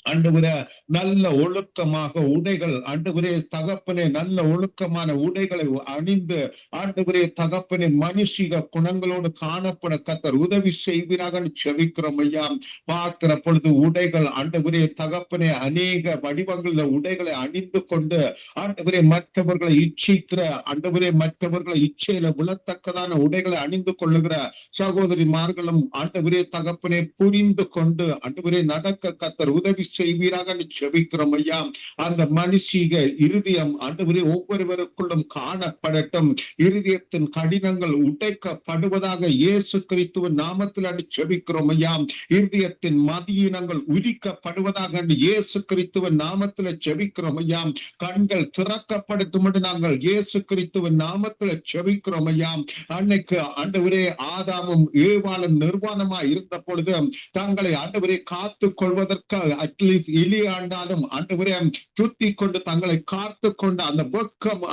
ஆண்டவரே நல்ல ஒழுக்கமாக உடைகள் ஆண்டவரே தகப்பனே நல்ல ஒழுக்கமான உடைகளை அணிந்து ஆண்டவரே தகப்பனே மனுஷிக குணங்களோடு காணப்பட கர்த்தர் உதவி செய்வீராக செபிக்கிறோம் ஐயா. பார்க்கிற பொழுது உடைகள் ஆண்டவரே தகப்பனே அநேக வடிவங்களில் உடைகளை அணிந்து கொண்டு ஆண்டவரே மற்றவர்களை இச்சிக்கிற ஆண்டவரே மற்றவர்களை இச்சையில விழத்தக்கதான உடைகளை அணிந்து கொள்ளுகிற சகோதரிமார்களும் ஆண்டவரே தகப்பனே புரிந்து கொண்டு ஆண்டவரே நடக்க கர்த்தர் உதவி செய்வீராக செபிக்கிறோம் ஐயா. அந்த மனுஷீக இருதயம் ஆண்டவரே ஒவ்வொருவருக்குள்ளும் காணப்படட்டும். இருதயத்தின் கடினங்கள் உடைக்கப்படுவதாக இயேசு கிறிஸ்துவின் நாமத்தில் செபிக்கிறோம் ஐயா. இருதயத்தின் மதியினங்கள் உரிக்கப்படுவதாக இயேசு கிறிஸ்துவின் நாமத்தில் செபிக்கிறோம் ஐயா. கண்கள் திறக்கப்படுத்தும் என்று நாங்கள் இயேசு கிறிஸ்துவின் நாமத்தில் செபிக்கிறோம் ஐயா. அன்னைக்கு ஆண்டவரே ஆதாமும் ஏவாளும் நிர்வாணமா இருந்த பொழுது தங்களை ஆண்டவரே காத்துக் கொள்வதற்கு அட்லீஸ்ட் இலியாண்டாலும் ஆண்டவரே சுத்தி கொண்டு தங்களை காத்து கொண்டு அந்த வெக்கம்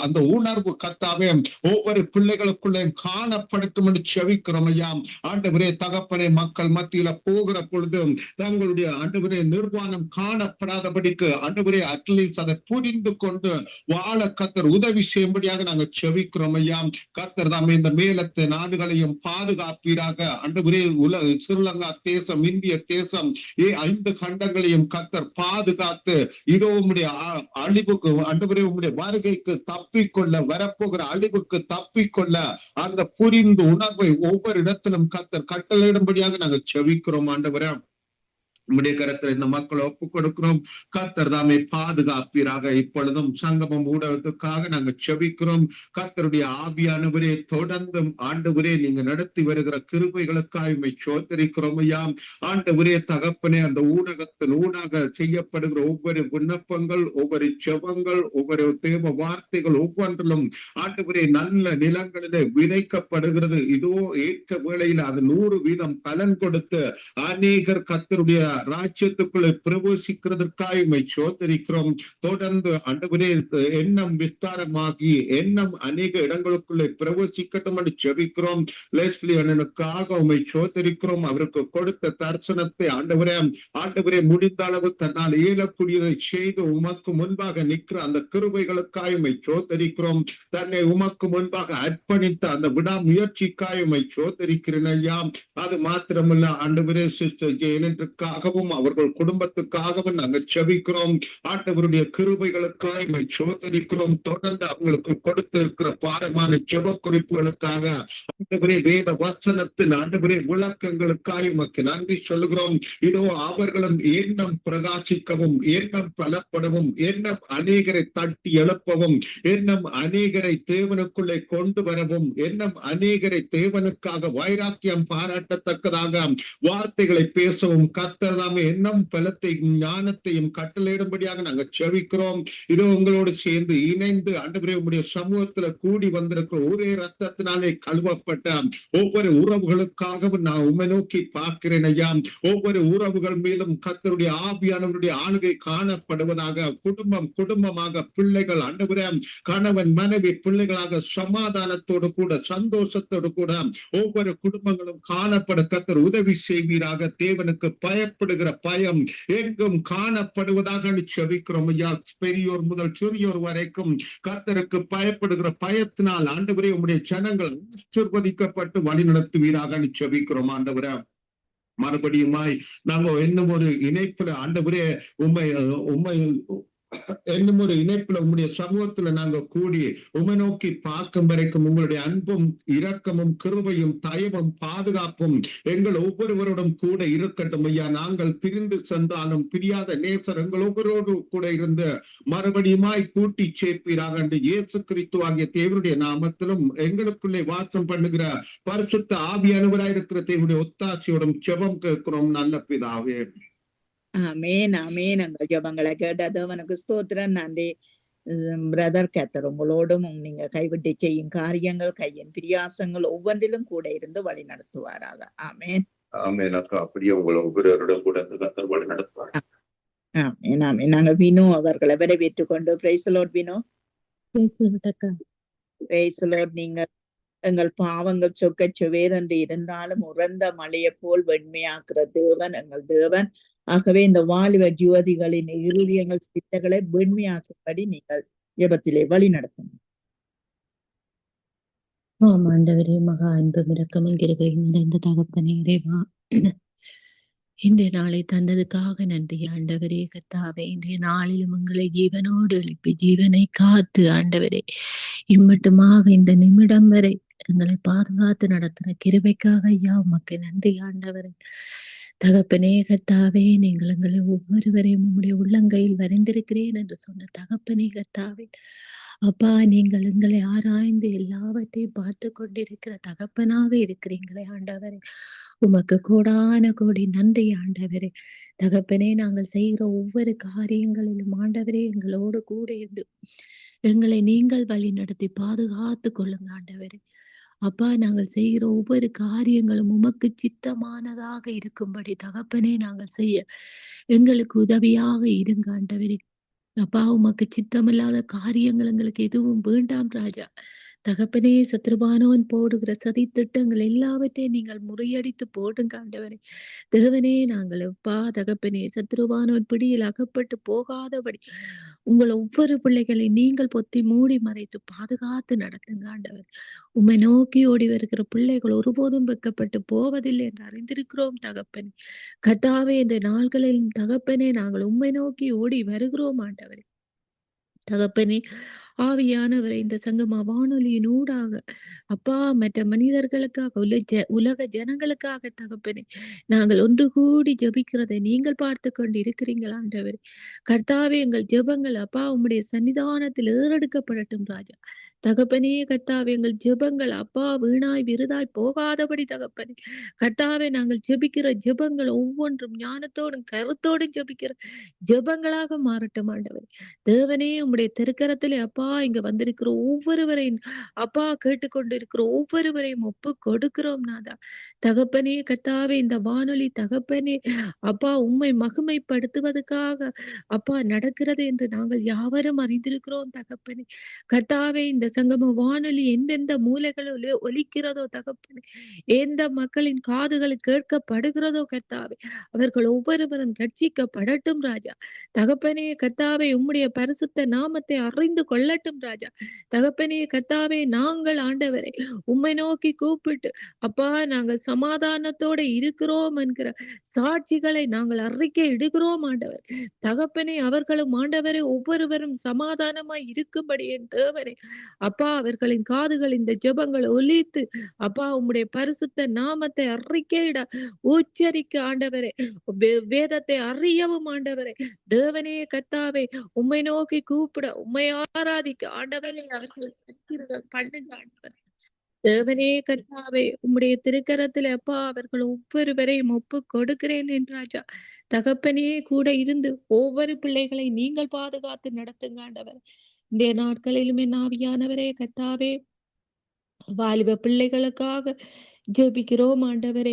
அந்த உணர்வு கர்த்தாவே ஒவ்வொரு பிள்ளைகளுக்குள்ளே காணப்படுத்தும் என்று செபிக்கிறோம் ஐயா. ஆண்டவரே தகப்பனே, மக்கள் மத்தியில போகிற பொழுது தங்களுடைய ஆண்டவரே நிர்வாணம் காணப்படாதபடிக்கு ஆண்டவரே அட்லீஸ்ட் அதை புரிந்து கொண்டு வாழ கர்த்தர் உதவி செய்யும்படியாக நாங்கள் செபிக்கிறோம் ஐயா. கர்த்தர் தாமே இந்த மேலத்து நாடுகளையும் பாதுகாப்பீராக. ஆண்டவரே ஸ்ரீலங்கா தேசம், இந்திய தேசம், 5 கண்டங்களையும் கர்த்தர் பாதுகாத்து இதோ உம்முடைய அழிவுக்கு ஆண்டவரே உம்முடைய வருகைக்கு தப்பிக்கொள்ள, வரப்போகிற அழிவுக்கு தப்பிக்கொள்ள அந்த புரிந்து உணர்வை ஒவ்வொரு இடத்திலும் கர்த்தர் கட்டளையிடும்படியாக நாங்கள் செபிக்கிறோம் ஆண்டவரே. உம்முடைய கரத்தில் இந்த மக்களை ஒப்பு கொடுக்கிறோம். கர்த்தர் தாமே பாதுகாப்பீராக. இப்பொழுதும் சங்கமம் ஊடகத்துக்காக நாங்கள் செபிக்கிறோம். கர்த்தருடைய ஆவியானவரே தொடர்ந்தும் ஆண்டவரே நீங்க நடத்தி வருகிற கிருபைகளுக்காக சோதரிக்கிறோம் ஐயா. ஆண்டவரே தகப்பனே, அந்த ஊடகத்தின் ஊடாக செய்யப்படுகிற ஒவ்வொரு விண்ணப்பங்கள், ஒவ்வொரு செபங்கள், ஒவ்வொரு தேவ வார்த்தைகள் ஒவ்வொன்றிலும் ஆண்டவரே நல்ல நிலங்களிலே விதைக்கப்படுகிறது. இதோ ஏற்ற வேளையில் அது 100% பலன் கொடுத்து அநேகர் கர்த்தருடைய ராஜ்யத்துக்குள்ளே பிரவேசிக்கிறதற்காக சோதரிக்கிறோம். தொடர்ந்து ஆண்டவரே எண்ணம் விஸ்தாரமாகி எண்ணம் அநேக இடங்களுக்குள்ளே பிரவேசிக்கட்டும் என்று ஜெபிக்கிறோம். லெஸ்லி அண்ணனுக்காக உம்மை சோதரிக்கிறோம். அவருக்கு கொடுத்த தரிசனத்தை ஆண்டவரே முடிந்த அளவு தன்னால் இயலக்கூடியதை செய்து உமக்கு முன்பாக நிற்கிற அந்த கிருபைகளுக்காக உம்மை சோதரிக்கிறோம். தன்னை உமக்கு முன்பாக அர்ப்பணித்த அந்த விடாமுயற்சிக்காக உம்மை சோதரிக்கிறேன் ஐயா. அது மாத்திரமல்ல ஆண்டவரே, சிஸ்டர் ஜெயலலிதாவுக்காகவும் அவர்கள் குடும்பத்துக்காகவும் நாங்கள் செபிக்கிறோம். ஆண்டவருடைய கிருபைகளுக்காக சோதரிக்கிறோம். தொடர்ந்து அவங்களுக்கு கொடுத்திருக்கிற பாரமான செப குறிப்புகளுக்காக ஆண்டவரே, வேத வசனத்தின் ஆண்டவரே விளக்கங்களுக்காக உமக்கு நன்றி சொல்லுகிறோம். இதோ அவர்களும் எண்ணம் பிரகாசிக்கவும், எண்ணம் பலப்படவும், எண்ணம் அநேகரை தட்டி எழுப்பவும், எண்ணம் அநேகரை தேவனுக்குள்ளே கொண்டு வரவும், எண்ணம் அநேகரை தேவனுக்காக வைராக்கியம் பாராட்டத்தக்கதாக வார்த்தைகளை பேசவும் கர்த்தர் தாமே எண்ணம் பலத்தையும் ஞானத்தையும் கட்டளையிடும்படியாக நாங்கள் செபிக்கிறோம். இதோ உங்களோடு சேர்ந்து இணைந்து ஆண்டவரே உம்முடைய சமூகத்துல கூடி வந்திருக்கிற ஒரே ரத்தத்தினாலே கழுவப்பட்ட ஒவ்வொரு உறவுகளுக்காகவும் நான் உம்மை நோக்கி பார்க்கிறேன் ஐயா. ஒவ்வொரு உறவுகள் மேலும் கர்த்தருடைய ஆவியானவருடைய ஆளுகை காணப்படுவதாக. குடும்பமாக பிள்ளைகள் ஆண்டவரே, கணவன் மனைவி பிள்ளைகளாக சமாதானத்தோடு கூட சந்தோஷத்தோடு கூட ஒவ்வொரு குடும்பங்களும் காணப்பட கர்த்தர் உதவி செய்வீராக. தேவனுக்கு பயப்படுகிற பயம் எங்கும் காணப்படுவதாக செபிக்கிறோம் ஐயா. பெரியோர் முதல் சிறியோர் வரைக்கும் கர்த்தருக்கு பயப்படுகிற பயத்தினால் ஆண்டவரே உம்முடைய ஜனங்கள் ஆசீர்வதிக்கப்பட்டு வழி நடத்துவீராக செபிக்கிறோம் ஆண்டவரே. மறுபடியுமாய் நாங்க இன்னும் ஒரு இணைப்புல ஆண்டவரே உம்மை என்னும் ஒரு இணைப்புல உங்களுடைய சமூகத்துல நாங்க கூடி உமை நோக்கி பார்க்கும் வரைக்கும் உங்களுடைய அன்பும் இரக்கமும் கிருபையும் தயவும் பாதுகாப்பும் எங்கள் ஒவ்வொருவரோடும் கூட இருக்கட்டும் ஐயா. நாங்கள் பிரிந்து சென்றாலும் பிரியாத நேசர் எங்கள் ஒவ்வொருவரோடு கூட இருந்து மறுபடியுமாய் கூட்டி சேர்ப்பீராக என்று இயேசு கிறிஸ்து ஆகிய தேவனுடைய நாமத்திலும் எங்களுக்குள்ளே வாசம் பண்ணுகிற பரிசுத்த ஆவியானவராயிருக்கிற தேவனுடைய ஒத்தாசையோடும் செபம் கேட்கிறோம் நல்ல பிதாவே. ஆமேன் ஆமேன். எங்கள் ஜபங்களை கேட்டதவனுக்கு ஸ்தோத்திரம். நன்றி பிரதர் கேத்தர். உங்களோடும் நீங்க கைவிட்டு செய்யும் காரியங்கள், கையின் பிரியாசங்கள் ஒவ்வொன்றிலும் கூட இருந்து வழி நடத்துவாராக. ஆமேன் ஆமேன் அக்கா. அப்படியே உங்களை ஒவ்வொருவருடன் கூட வழி நடத்துவார். ஆமேன் ஆமேன். நாங்க வினோ அவர்களை வரவேற்றுக் கொண்டு praise the Lord. Vino praise the Lord. நீங்க எங்கள் பாவங்கள் சொக்க சுவேர் என்று இருந்தாலும் உறந்த மலையை போல் வெண்மையாக்குற தேவன் எங்கள் தேவன். ஆகவே இந்த வாலிப ஜோதிகளின் இருதயங்கள் சித்தங்களை வெண்மையாக்கும்படி நீங்கள் ஜெபத்திலே வழி நடத்தும். ஆண்டவரே, மகா அன்பும் இரக்கமும் கிருபையும் நிறைந்த தகப்பனே இறைவா, இன்றைய நாளை தந்ததுக்காக நன்றி ஆண்டவரே. கர்த்தாவே, இன்றைய நாளிலும் உங்களை ஜீவனோடு எழுப்பி ஜீவனை காத்து ஆண்டவரே இம்மட்டுமாக இந்த நிமிடம் வரை எங்களை பாதுகாத்து நடத்துற கிருபைக்காக ஐயா உமக்கு நன்றி ஆண்டவரே. தகப்பனே கர்த்தாவே, நீங்கள் எங்களை ஒவ்வொருவரையும் உம்முடைய உள்ளங்கையில் வரைந்திருக்கிறேன் என்று சொன்ன தகப்பனே கர்த்தாவே, அப்பா நீங்கள் எங்களை ஆராய்ந்து எல்லாவற்றையும் பார்த்து கொண்டிருக்கிற தகப்பனாக இருக்கிறீங்களே ஆண்டவரே. உமக்கு கோடான கோடி நன்றி ஆண்டவரே. தகப்பனே, நாங்கள் செய்கிற ஒவ்வொரு காரியங்களிலும் ஆண்டவரே எங்களோடு கூட இருந்து எங்களை நீங்கள் வழி நடத்தி பாதுகாத்து கொள்ளுங்க ஆண்டவரே. அப்பா, நாங்கள் செய்கிற ஒவ்வொரு காரியங்களும் உமக்கு சித்தமானதாக இருக்கும்படி தகப்பனே நாங்கள் செய்ய எங்களுக்கு உதவியாக இருங்க ஆண்டவரே. அப்பா உமக்கு சித்தமில்லாத காரியங்கள் எங்களுக்கு எதுவும் வேண்டாம் ராஜா. தகப்பனே, சத்ருபானவன் போடுகிற சதி திட்டங்கள் எல்லாவற்றையும் நீங்கள் முறியடித்து போடுங்க ஆண்டவரே. தேவனே, நாங்கள் அப்பா தகப்பனே, சத்ருபானவன் பிடியில் அகப்பட்டு போகாதபடி உங்கள் ஒவ்வொரு பிள்ளைகளை நீங்கள் பொத்தி மூடி மறைத்து பாதுகாத்து நடத்துங்க ஆண்டவர். உம்மை நோக்கி ஓடி வருகிற பிள்ளைகள் ஒருபோதும் வெட்கப்பட்டு போவதில்லை என்று அறிந்திருக்கிறோம் தகப்பனே. கர்த்தாவே, இந்த நாள்களிலும் தகப்பனே, நாங்கள் உம்மை நோக்கி ஓடி வருகிறோம் ஆண்டவரே. தகப்பனே, ஆவியானவரை இந்த சங்கமா வானொலியின் ஊடாக அப்பா மற்ற மனிதர்களுக்காக உலக ஜனங்களுக்காக தகப்பனே, நாங்கள் ஒன்று கூடி ஜெபிக்கிறதை நீங்கள் பார்த்து கொண்டு இருக்கிறீங்கள் ஆண்டவரே. கர்த்தாவே, எங்கள் ஜெபங்கள் அப்பா உம்முடைய சன்னிதானத்தில் ஏறெடுக்கப்படட்டும் ராஜா. தகப்பனே கர்த்தாவே, எங்கள் ஜெபங்கள் அப்பா வீணாய் விருதாய் போகாதபடி தகப்பனே. கர்த்தாவே, நாங்கள் ஜெபிக்கிற ஜெபங்கள் ஒவ்வொன்றும் ஞானத்தோடும் கருத்தோடும் ஜெபிக்கிற ஜெபங்களாக மாறட்டும் ஆண்டவரே. தேவனே, உம்முடைய திருக்கரத்திலே அப்பா இங்க வந்திருக்கிற ஒவ்வொருவரையும் அப்பா கேட்டுக்கொண்டிருக்கிற ஒவ்வொருவரையும் ஒப்பு கொடுக்கிறோம் நாதா. தகப்பனே கர்த்தாவே, இந்த வானொலி தகப்பனே அப்பா உம்மை மகிமைப்படுத்துவதற்காக அப்பா நடக்கிறது என்று நாங்கள் யாவரும் அறிந்திருக்கிறோம் தகப்பனே. கர்த்தாவே, இந்த சங்கம வானொலி எந்தெந்த மூலைகளில் ஒலிக்கிறதோ தகப்பனே, எந்த மக்களின் காதுகள் கேட்கப்படுகிறதோ கர்த்தாவே, அவர்கள் ஒவ்வொருவரும் ரட்சிக்கப்படட்டும் ராஜா. தகப்பனே கர்த்தாவே, உம்முடைய பரிசுத்த நாமத்தை அறிந்து கொள்ளட்டும் ராஜா. தகப்பனே கர்த்தாவே, நாங்கள் ஆண்டவரை உம்மை நோக்கி கூப்பிட்டு அப்பா நாங்கள் சமாதானத்தோட இருக்கிறோம் என்கிற சாட்சிகளை நாங்கள் அறிக்கை இடுகிறோம் ஆண்டவர். தகப்பனே, அவர்களும் ஆண்டவரை ஒவ்வொருவரும் சமாதானமாய் இருக்கும்படி என் தேவனே அப்பா அவர்களின் காதுகள் இந்த ஜெபங்கள் ஒலித்து அப்பா உம்முடைய பரிசுத்த நாமத்தை அறிக்கையிட உச்சரிக்க ஆண்டவரே, வேதத்தை அறியவும் ஆண்டவரே. தேவனே கர்த்தாவே, உம்மை நோக்கி கூப்பிட உம்மை ஆராதிக்க ஆண்டவரே அவர்கள் பண்ணுங்க ஆண்டவர். தேவனே கர்த்தாவே, உம்முடைய திருக்கரத்துல அப்பா அவர்கள் ஒவ்வொருவரையும் ஒப்பு கொடுக்கிறேன் என்றாஜா. தகப்பனே கூட இருந்து ஒவ்வொரு பிள்ளைகளை நீங்கள் பாதுகாத்து நடத்துங்க ஆண்டவர். இந்த நாட்களிலுமே ஆவியானவரே கர்த்தாவே, வாலிப பிள்ளைகளுக்காக ஜெபிக்கிறோம் ஆண்டவரே.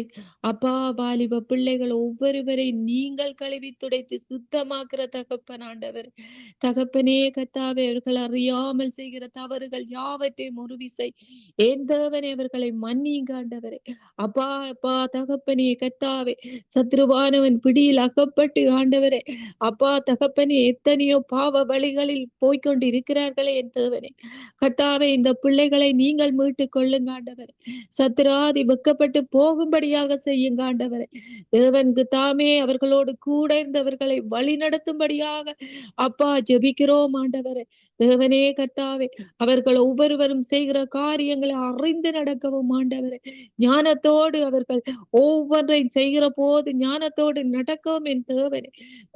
அப்பா வாலிப பிள்ளைகள் ஒவ்வொருவரை நீங்கள் கழுவி துடைத்து சுத்தமாக்குற தகப்பன் ஆண்டவர். தகப்பனே கர்த்தாவே, அவர்கள் அறியாமல் செய்கிற தவறுகள் யாவற்றையும் ஒரு விசை ஏந்தவனே அவர்களை மன்னிங்க ஆண்டவரே. அப்பா அப்பா தகப்பனே கர்த்தாவே, சத்ருவானவன் பிடியில் அகப்பட்டு ஆண்டவரே அப்பா தகப்பனே எத்தனையோ பாவ வழிகளில் போய்கொண்டு இருக்கிறார்களே என் தேவனே. கர்த்தாவே, இந்த பிள்ளைகளை நீங்கள் மீட்டுக் கொள்ளுங்க ஆண்டவரே. சத்ராதி வெக்கப்பட்டு போகும்படியாக செய்யுங்க ஆண்டவரே. தேவனுக்கு தாமே அவர்களோடு கூட இருந்தவர்களை வழி நடத்தும்படியாக அப்பா ஜெபிக்கிறோம் ஆண்டவரே. தேவனே கர்த்தாவே, அவர்கள் ஒவ்வொருவரும் செய்கிற காரியங்களை அறிந்து நடக்கவும் ஆண்டவரே. ஞானத்தோடு அவர்கள் ஒவ்வொன்றையும் செய்கிற போது ஞானத்தோடு நடக்கவும் என் தேவனே.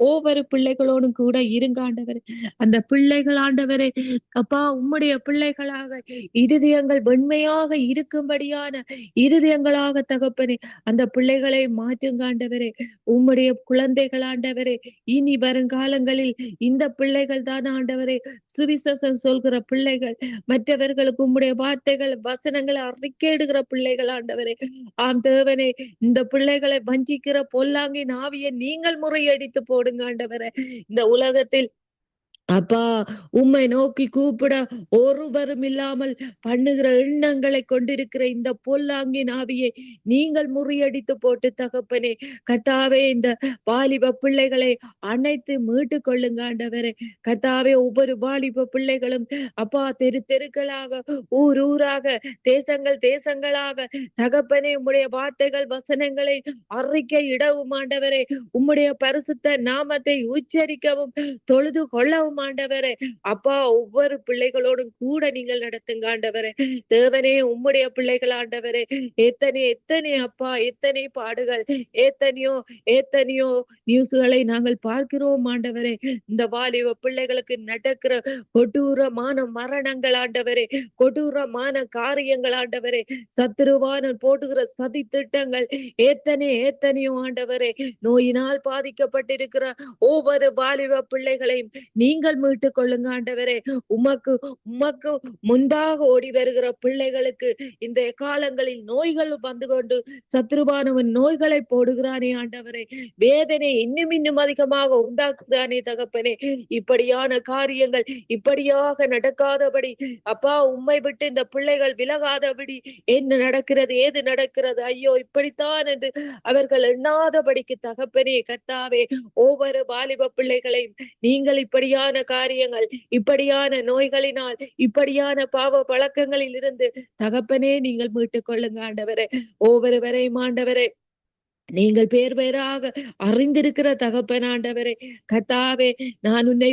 ஒவ்வொரு பிள்ளைகளோடும் கூட இருங்க ஆண்டவரே. அந்த பிள்ளைகள் ஆண்டவரே அப்பா உம்முடைய பிள்ளைகளாக இருதயங்கள் வெண்மையாக இருக்கும்படியான இருதயங்களாக தகப்பனே அந்த பிள்ளைகளை மாற்றுங்க ஆண்டவரே. உம்முடைய குழந்தைகள் ஆண்டவரே, இனி வருங்காலங்களில் இந்த பிள்ளைகள் தான் ஆண்டவரே சுவிசேஷம் சொல்கிற பிள்ளைகள், மற்றவர்களுக்கு உம்முடைய வார்த்தைகள் வசனங்களை அறிக்கையிடுகிற பிள்ளைகள் ஆண்டவரே. ஆம் தேவனே, இந்த பிள்ளைகளை வஞ்சிக்கிற பொல்லாங்கின் ஆவியை நீங்கள் முறையடித்து போடுங்க ஆண்டவரே. இந்த உலகத்தில் அப்பா உம்மை நோக்கி கூப்பிட ஒருவரும் இல்லாமல் பண்ணுகிற எண்ணங்களை கொண்டிருக்கிற இந்த பொல்லாங்கின் ஆவியை நீங்கள் முறியடித்து போட்டு தகப்பனே கர்த்தாவே, இந்த வாலிப பிள்ளைகளை அனைத்து மீட்டு கொள்ளுங்க ஆண்டவரே. கர்த்தாவே, ஒவ்வொரு வாலிப பிள்ளைகளும் அப்பா தெரு தெருக்களாக ஊர் ஊராக தேசங்கள் தேசங்களாக தகப்பனே உம்முடைய வார்த்தைகள் வசனங்களை அறிக்கை இடவும் ஆண்டவரே. உம்முடைய பரிசுத்த நாமத்தை உச்சரிக்கவும் தொழுது கொள்ளவும் ஆண்டவரே. அப்பா ஒவ்வொரு பிள்ளைகளோடும் கூட நீங்கள் நடத்துங்க ஆண்டவரே. தேவனே, உம்முடைய பிள்ளைகள் ஆண்டவரே எத்தனை எத்தனை அப்பா எத்தனை பாடுகள் எத்தனையோ நியூஸ்களை நாங்கள் பார்க்கிறோம் ஆண்டவரே. இந்த வாலிப பிள்ளைகளுக்கு நடக்கிற கொடூரமான மரணங்கள் ஆண்டவரே, கொடூரமான காரியங்கள் ஆண்டவரே, சத்துருவான போடுகிற சதி திட்டங்கள் எத்தனையோ ஆண்டவரே. நோயினால் பாதிக்கப்பட்டிருக்கிற ஒவ்வொரு வாலிப பிள்ளைகளையும் நீங்க நீங்கள் மீட்டுக் கொள்ளுங்க ஆண்டவரே. உமக்கு உமக்கு முன்பாக ஓடி வருகிற பிள்ளைகளுக்கு இந்த காலங்களில் நோய்கள் வந்து கொண்டு சத்ருபானவன் நோய்களை போடுகிறானே ஆண்டவரே. வேதனை இன்னும் அதிகமாக உண்டாக்குகிறானே தகப்பனே. இப்படியான காரியங்கள் இப்படியாக நடக்காதபடி அப்பா உம்மை விட்டு இந்த பிள்ளைகள் விலகாதபடி என்ன நடக்கிறது ஏது நடக்கிறது ஐயோ இப்படித்தான் என்று அவர்கள் எண்ணாதபடிக்கு தகப்பனே கர்த்தாவே ஒவ்வொரு வாலிப பிள்ளைகளையும் நீங்கள் இப்படியான காரியங்கள் இப்படியான நோய்களினால் இப்படியான பாவ பழக்கங்களில் இருந்து தகப்பனே நீங்கள் மீட்டுக் கொள்ளுங்க ஆண்டவரே. ஒவ்வொருவரையும் ஆண்டவரே நீங்கள் பேர் பேராக அறிந்திருக்கிற தகப்பன் ஆண்டவரே கர்த்தாவே, நான் உன்னை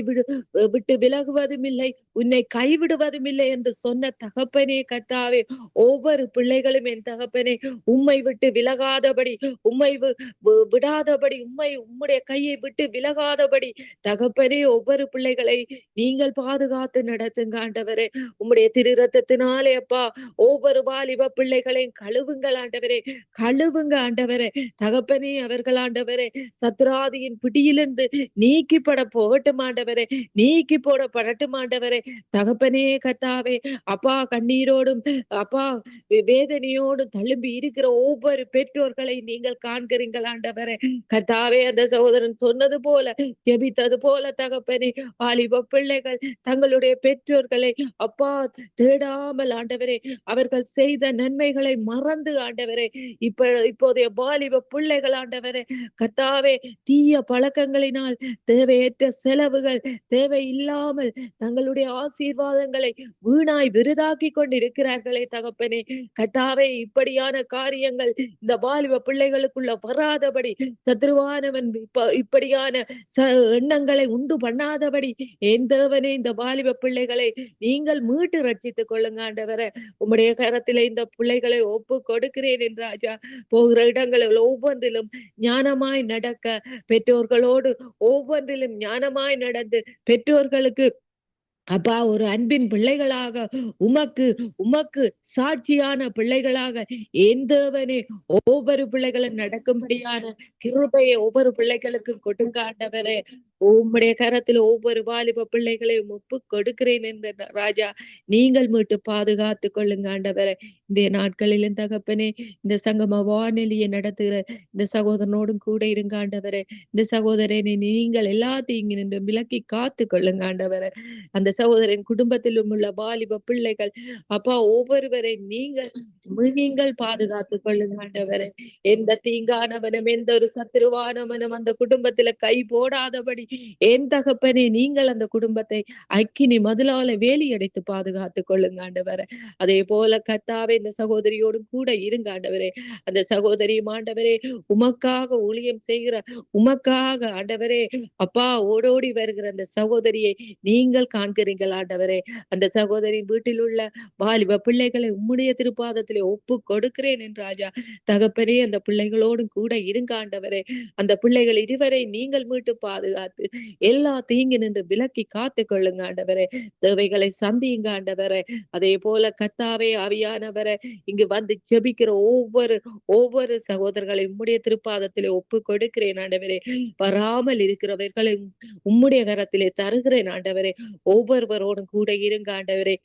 விட்டு விலகுவதும் இல்லை உன்னை கைவிடுவதும் இல்லை என்று சொன்ன தகப்பனே கர்த்தாவே, ஒவ்வொரு பிள்ளைகளும் என் தகப்பனே உம்மை விட்டு விலகாதபடி உம்மை விடாதபடி உம்முடைய கையை விட்டு விலகாதபடி தகப்பனே ஒவ்வொரு பிள்ளைகளை நீங்கள் பாதுகாத்து நடத்துங்க ஆண்டவரே. உம்முடைய திரு ரத்தத்தினாலே அப்பா ஒவ்வொரு வாலிப பிள்ளைகளையும் கழுவுங்கள் ஆண்டவரே, கழுவுங்க ஆண்டவரே. தகப்பனே அவர்கள் ஆண்டவரே சத்ராதியின் பிடியிலிருந்து நீக்கிப்பட போகட்டும் ஆண்டவரே, நீக்கி போடப்படட்டும் ஆண்டவரே. தகப்பனே கர்த்தாவே அப்பா கண்ணீரோடும் அப்பா வேதனையோடும் தழும்பி இருக்கிற ஒவ்வொரு பெற்றோர்களை நீங்கள் காண்கிறீர்கள் ஆண்டவரே கர்த்தாவே. அந்த சகோதரன் சொன்னது போல ஜெபித்தது போல தகப்பனே வாலிப பிள்ளைகள் தங்களுடைய பெற்றோர்களை அப்பா தேடாமல் ஆண்டவரே அவர்கள் செய்த நன்மைகளை மறந்து ஆண்டவரே இப்போதைய வாலிப பிள்ளைகள் ஆண்டவரே கர்த்தாவே தீய பழக்கங்களினால் தேவையற்ற செலவுகள் தேவையில்லாமல் தங்களுடைய ஆசீர்வாதங்களை வீணாய் விருதாக்கி கொண்டிருக்கிறார்களே தகப்பனே கர்த்தாவே. இப்படியான காரியங்கள் இந்த வாலிப பிள்ளைகளுக்குள்ள வராதபடி சத்ருவானவன் இப்படியான எண்ணங்களை உண்டு பண்ணாதபடி என் தேவனே இந்த வாலிப பிள்ளைகளை நீங்கள் மீட்டு ரட்சித்துக் கொள்ளுங்க ஆண்டவரே. உம்முடைய கரத்திலே இந்த பிள்ளைகளை ஒப்பு கொடுக்கிறேன் என் ராஜா. போகிற இடங்களில் ஒவ்வொன்றிலும் ஞானமாய் நடக்க பெற்றோர்களோடு ஒவ்வொன்றிலும் ஞானமாய் நடந்து பெற்றோர்களுக்கு அப்பா ஒரு அன்பின் பிள்ளைகளாக உமக்கு சாட்சியான பிள்ளைகளாக எந்தவனே ஒவ்வொரு பிள்ளைகளும் நடக்கும்படியான கிருபையை ஒவ்வொரு பிள்ளைகளுக்கும் கொடுங்க ஆண்டவரே. உம்முடைய கரத்தில் ஒவ்வொரு வாலிப பிள்ளைகளையும் ஒப்பு கொடுக்கிறேன் என்ற ராஜா நீங்கள் மீட்டு பாதுகாத்து கொள்ளுங்க ஆண்டவரே. இந்த நாட்களிலும் தகப்பனே இந்த சங்கம வானொலியை நடத்துகிற இந்த சகோதரனோடும் கூட இருங்க ஆண்டவரே. இந்த சகோதரனை நீங்கள் எல்லாத்தையும் நின்று விலக்கி காத்து கொள்ளுங்க ஆண்டவரே. அந்த சகோதரன் குடும்பத்திலும் உள்ள வாலிப பிள்ளைகள் அப்பா ஒவ்வொருவரை நீங்கள் பாதுகாத்துக் கொள்ளுங்க ஆண்டவரே. எந்த தீங்கானவனும் எந்த ஒரு சத்துருவானவனும் அந்த குடும்பத்துல கை போடாதபடி என் தகப்பனே நீங்கள் அந்த குடும்பத்தை அக்கினி மதுளால வேலி அடைத்து பாதுகாத்துக் கொள்ளுங்க ஆண்டவரே. அதே போல கர்த்தாவே இந்த சகோதரியோடும் கூட இருங்க ஆண்டவரே. அந்த சகோதரியும் ஆண்டவரே உமக்காக ஊழியம் செய்கிற உமக்காக ஆண்டவரே அப்பா ஓடோடி வருகிற அந்த சகோதரியை நீங்கள் காண்கிறீர்கள் ஆண்டவரே. அந்த சகோதரின் வீட்டில் உள்ள வாலிப பிள்ளைகளை உம்முடைய திருப்பாதத்திலே ஒப்பு கொடுக்கிறேன் என் ராஜா. தகப்பனே அந்த பிள்ளைகளோடும் கூட இருங்க ஆண்டவரே. அந்த பிள்ளைகள் இதுவரை நீங்கள் மீட்டு பாதுகாத்து எல்லா தீங்கு நின்று விலக்கி காத்து கொள்ளுங்க ஆண்டவரே. தேவைகளை சந்தியுங்க ஆண்டவரே. அதே போல கர்த்தாவே ஆவியானவரே இங்கு வந்து ஜெபிக்கிற ஒவ்வொரு சகோதரர்களை உம்முடைய திருப்பாதத்திலே ஒப்பு கொடுக்கிறேன் ஆண்டவரே. வராமல் இருக்கிறவர்களை உம்முடைய கரத்திலே தருகிறேன் ஆண்டவரே. ஒவ்வொருவரோடும் கூட இருங்க ஆண்டவரே.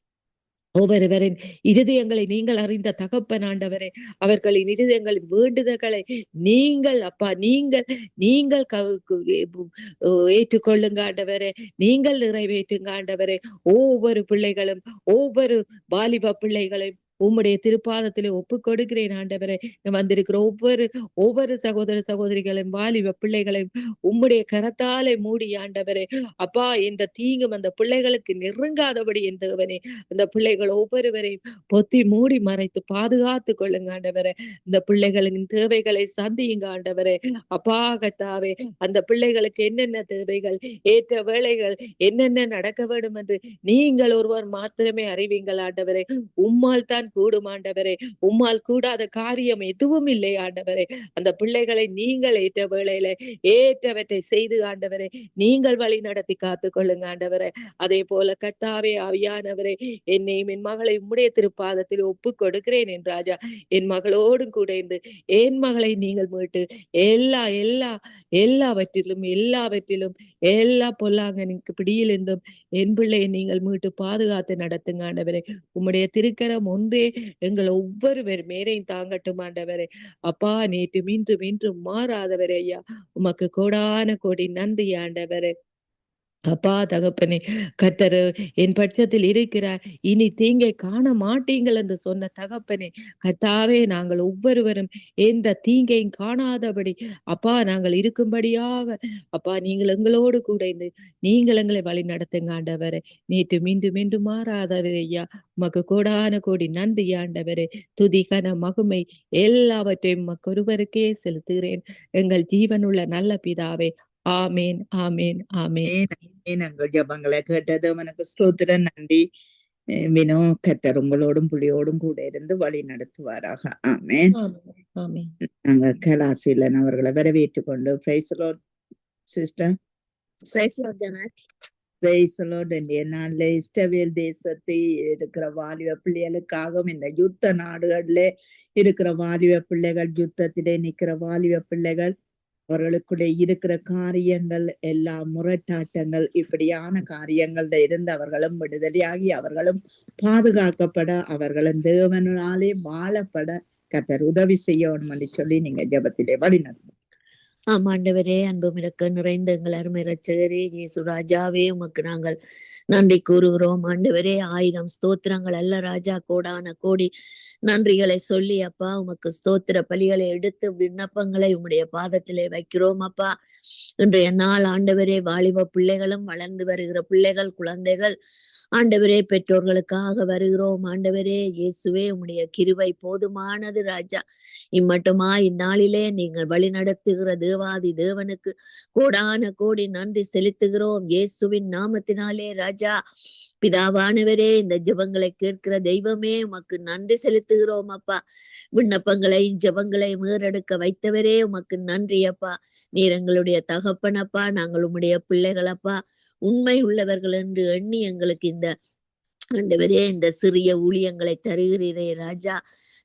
ஒவ்வொருவரின் இருதயங்களை நீங்கள் அறிந்த தகப்பன் ஆண்டவரே. அவர்களின் இருதயங்களின் வேண்டுதல்களை நீங்கள் அப்பா நீங்கள் ஏற்றுக்கொள்ளுங்க ஆண்டவரே. நீங்கள் நிறைவேற்றுங்க ஆண்டவரே. ஒவ்வொரு பிள்ளைகளும் ஒவ்வொரு வாலிப பிள்ளைகளையும் உம்முடைய திருப்பாதத்திலே ஒப்பு கொடுக்கிறேன் ஆண்டவரே. வந்திருக்கிற ஒவ்வொரு சகோதர சகோதரிகளையும் வாலிப பிள்ளைகளையும் உம்முடைய கரத்தாலே மூடி ஆண்டவரே அப்பா இந்த தீங்கும் அந்த பிள்ளைகளுக்கு நெருங்காதபடி என் தேவனே அந்த பிள்ளைகள் ஒவ்வொருவரையும் பொத்தி மூடி மறைத்து பாதுகாத்து கொள்ளுங்க ஆண்டவரே. இந்த பிள்ளைகளின் தேவைகளை சந்தியுங்க ஆண்டவரே. அப்பா கர்த்தாவே அந்த பிள்ளைகளுக்கு என்னென்ன தேவைகள் ஏற்ற வேளைகள் என்னென்ன நடக்க வேண்டும் என்று நீங்கள் ஒருவர் மாத்திரமே அறிவீங்கள் ஆண்டவரே. உம்மால் தான் தான் கூடும் ஆண்டவரே. உம்மால் கூடாத காரியம் எதுவும் இல்லை ஆண்டவரே. அந்த பிள்ளைகளை நீங்கள் ஏற்ற வேளையில ஏற்றவற்றை செய்து ஆண்டவரே நீங்கள் வழி நடத்தி காத்துக் கொள்ளுங்க ஆண்டவரே. அதே போல கர்த்தாவே ஆவியானவரே, என்னையும் என் மகளை உம்முடைய திருப்பாதத்தில் ஒப்பு கொடுக்கிறேன் என் ராஜா. என் மகளோடும் கூட இருந்து என் மகளை நீங்கள் மீட்டு எல்லாவற்றிலும் எல்லா பொல்லாங்கனுக்கு பிடியிலிருந்தும் என் பிள்ளையை நீங்கள் மீட்டு பாதுகாத்து நடத்துங்க ஆண்டவரே. உம்முடைய திருக்கரம் ஒன்றே எங்கள் ஒவ்வொருவர் மேரையும் தாங்கட்டும் ஆண்டவரே. அப்பா, நேற்று மீண்டும் மாறாதவரே ஐயா, உமக்கு கோடான கோடி நன்றி ஆண்டவரே. அப்பா தகப்பனே, கர்த்தர் என் பட்சத்தில் இருக்கிறார், இனி தீங்கை காண மாட்டீங்கள் என்று சொன்ன தகப்பனே, கர்த்தாவே நாங்கள் ஒவ்வொருவரும் எந்த தீங்கையும் காணாதபடி அப்பா நாங்கள் இருக்கும்படியாக அப்பா நீங்கள் எங்களோடு கூட இருந்து நீங்கள் எங்களை வழி நடத்துங்க ஆண்டவரே. நேற்று மீண்டும் மாறாதவரே ஐயா, உமக்கு கோடான கோடி நன்றி ஆண்டவரே. துதி கன மகிமை எல்லாவற்றையும் உமக்கு ஒருவருக்கே செலுத்துகிறேன் எங்கள் ஜீவனுள்ள நல்ல பிதாவே. ஆமேன், ஆமேன், ஆமேன். எங்கள் ஜபங்களை கேட்டது உனக்கு ஸ்தோத்திரம், நன்றி. வினோ, கர்த்தர் உங்களோடும் புள்ளியோடும் கூட இருந்து வழி நடத்துவாராக. ஆமேன். நாங்கள் கலாசீலன் அவர்களை வரவேற்றுக் கொண்டு praise the Lord sister. Price the Lord Janet. Price the Lord. நாள்ல இஸ்ரவேல் தேசத்தை இருக்கிற வாலிப பிள்ளைகளுக்காகவும் இந்த யுத்த நாடுகள்ல இருக்கிற வாலிப பிள்ளைகள், யுத்தத்திலே நிற்கிற வாலிப பிள்ளைகள், அவர்களுக்குள்ளே இருக்கிற காரியங்கள் எல்லாம் முரட்டாட்டங்கள், இப்படியான காரியங்கள்ல இருந்து அவர்களும் விடுதலையாகி அவர்களும் பாதுகாக்கப்பட அவர்களும் தேவனாலே வாழப்பட கர்த்தர் உதவி செய்யணும் என்று சொல்லி நீங்க ஜெபத்திலே வழி நடத்தும். ஆமாண்டவரே, அன்பும் இறக்க நிறைந்த எங்கள் அருமை இரட்சகரே இயேசு ராஜாவே, உமக்கு நாங்கள் நன்றி கூறுகிறோம் ஆண்டவரே. 1000 ஸ்தோத்திரங்கள் அல்ல ராஜா, கோடான கோடி நன்றிகளை சொல்லி அப்பா உமக்கு ஸ்தோத்திர பலிகளை எடுத்து விண்ணப்பங்களை உம்முடைய பாதத்திலே வைக்கிறோம் அப்பா. இன்றைய நாள் ஆண்டவரே, வாலிப பிள்ளைகளும் வளர்ந்து வருகிற பிள்ளைகள், குழந்தைகள் ஆண்டவரே, பெற்றோர்களுக்காக வருகிறோம் ஆண்டவரே. இயேசுவே, உம்முடைய கிருபை போதுமானது ராஜா. இம்மட்டுமா இந்நாளிலே நீங்கள் வழி நடத்துகிற தேவாதி தேவனுக்கு கோடான கோடி நன்றி செலுத்துகிறோம் இயேசுவின் நாமத்தினாலே ராஜா. பிதாவானவரே, இந்த ஜெபங்களை கேட்கிற தெய்வமே, உமக்கு நன்றி செலுத்துகிறோம் அப்பா. விண்ணப்பங்களை ஜெபங்களை மேறெடுக்க வைத்தவரே, உமக்கு நன்றி அப்பா. நீர் எங்களுடைய தகப்பனப்பா, நாங்கள் உம்முடைய பிள்ளைகள் அப்பா. உண்மை உள்ளவர்கள் என்று எண்ணி எங்களுக்கு இந்த ஆண்டவரே இந்த சிறிய ஊழியங்களை தருகிறீரே ராஜா.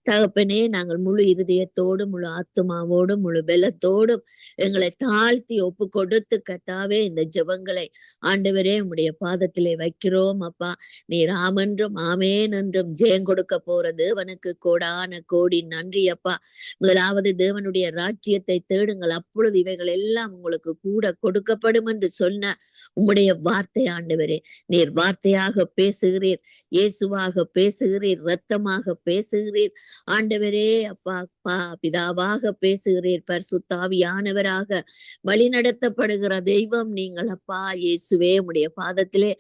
தகப்பனே, நாங்கள் முழு இருதயத்தோடும் முழு ஆத்துமாவோடும் முழு பலத்தோடும் எங்களை தாழ்த்தி ஒப்பு கொடுத்து கர்த்தாவே இந்த ஜெபங்களை ஆண்டவரே உம்முடைய பாதத்திலே வைக்கிறோம் அப்பா. நீர் ஆமென்றும் ஆமேன் என்றும் ஜெயம் கொடுக்க போற தேவனுக்கு கோடான கோடி நன்றி அப்பா. முதலாவது தேவனுடைய ராஜ்யத்தை தேடுங்கள், அப்பொழுது இவைகள் எல்லாம் உங்களுக்கு கூட கொடுக்கப்படும் என்று சொன்ன உம்முடைய வார்த்தை ஆண்டவரே. நீர் வார்த்தையாக பேசுகிறீர், இயேசுவாக பேசுகிறீர், இரத்தமாக பேசுகிறீர் ஆண்டவரே அப்பா. பிதாவாக பேசுகிறீர், பரிசுத்த ஆவியானவராக வழி நடத்தப்படுகிற தெய்வம் நீங்கள் அப்பா. இயேசுவே, உம்முடைய பாதத்திலே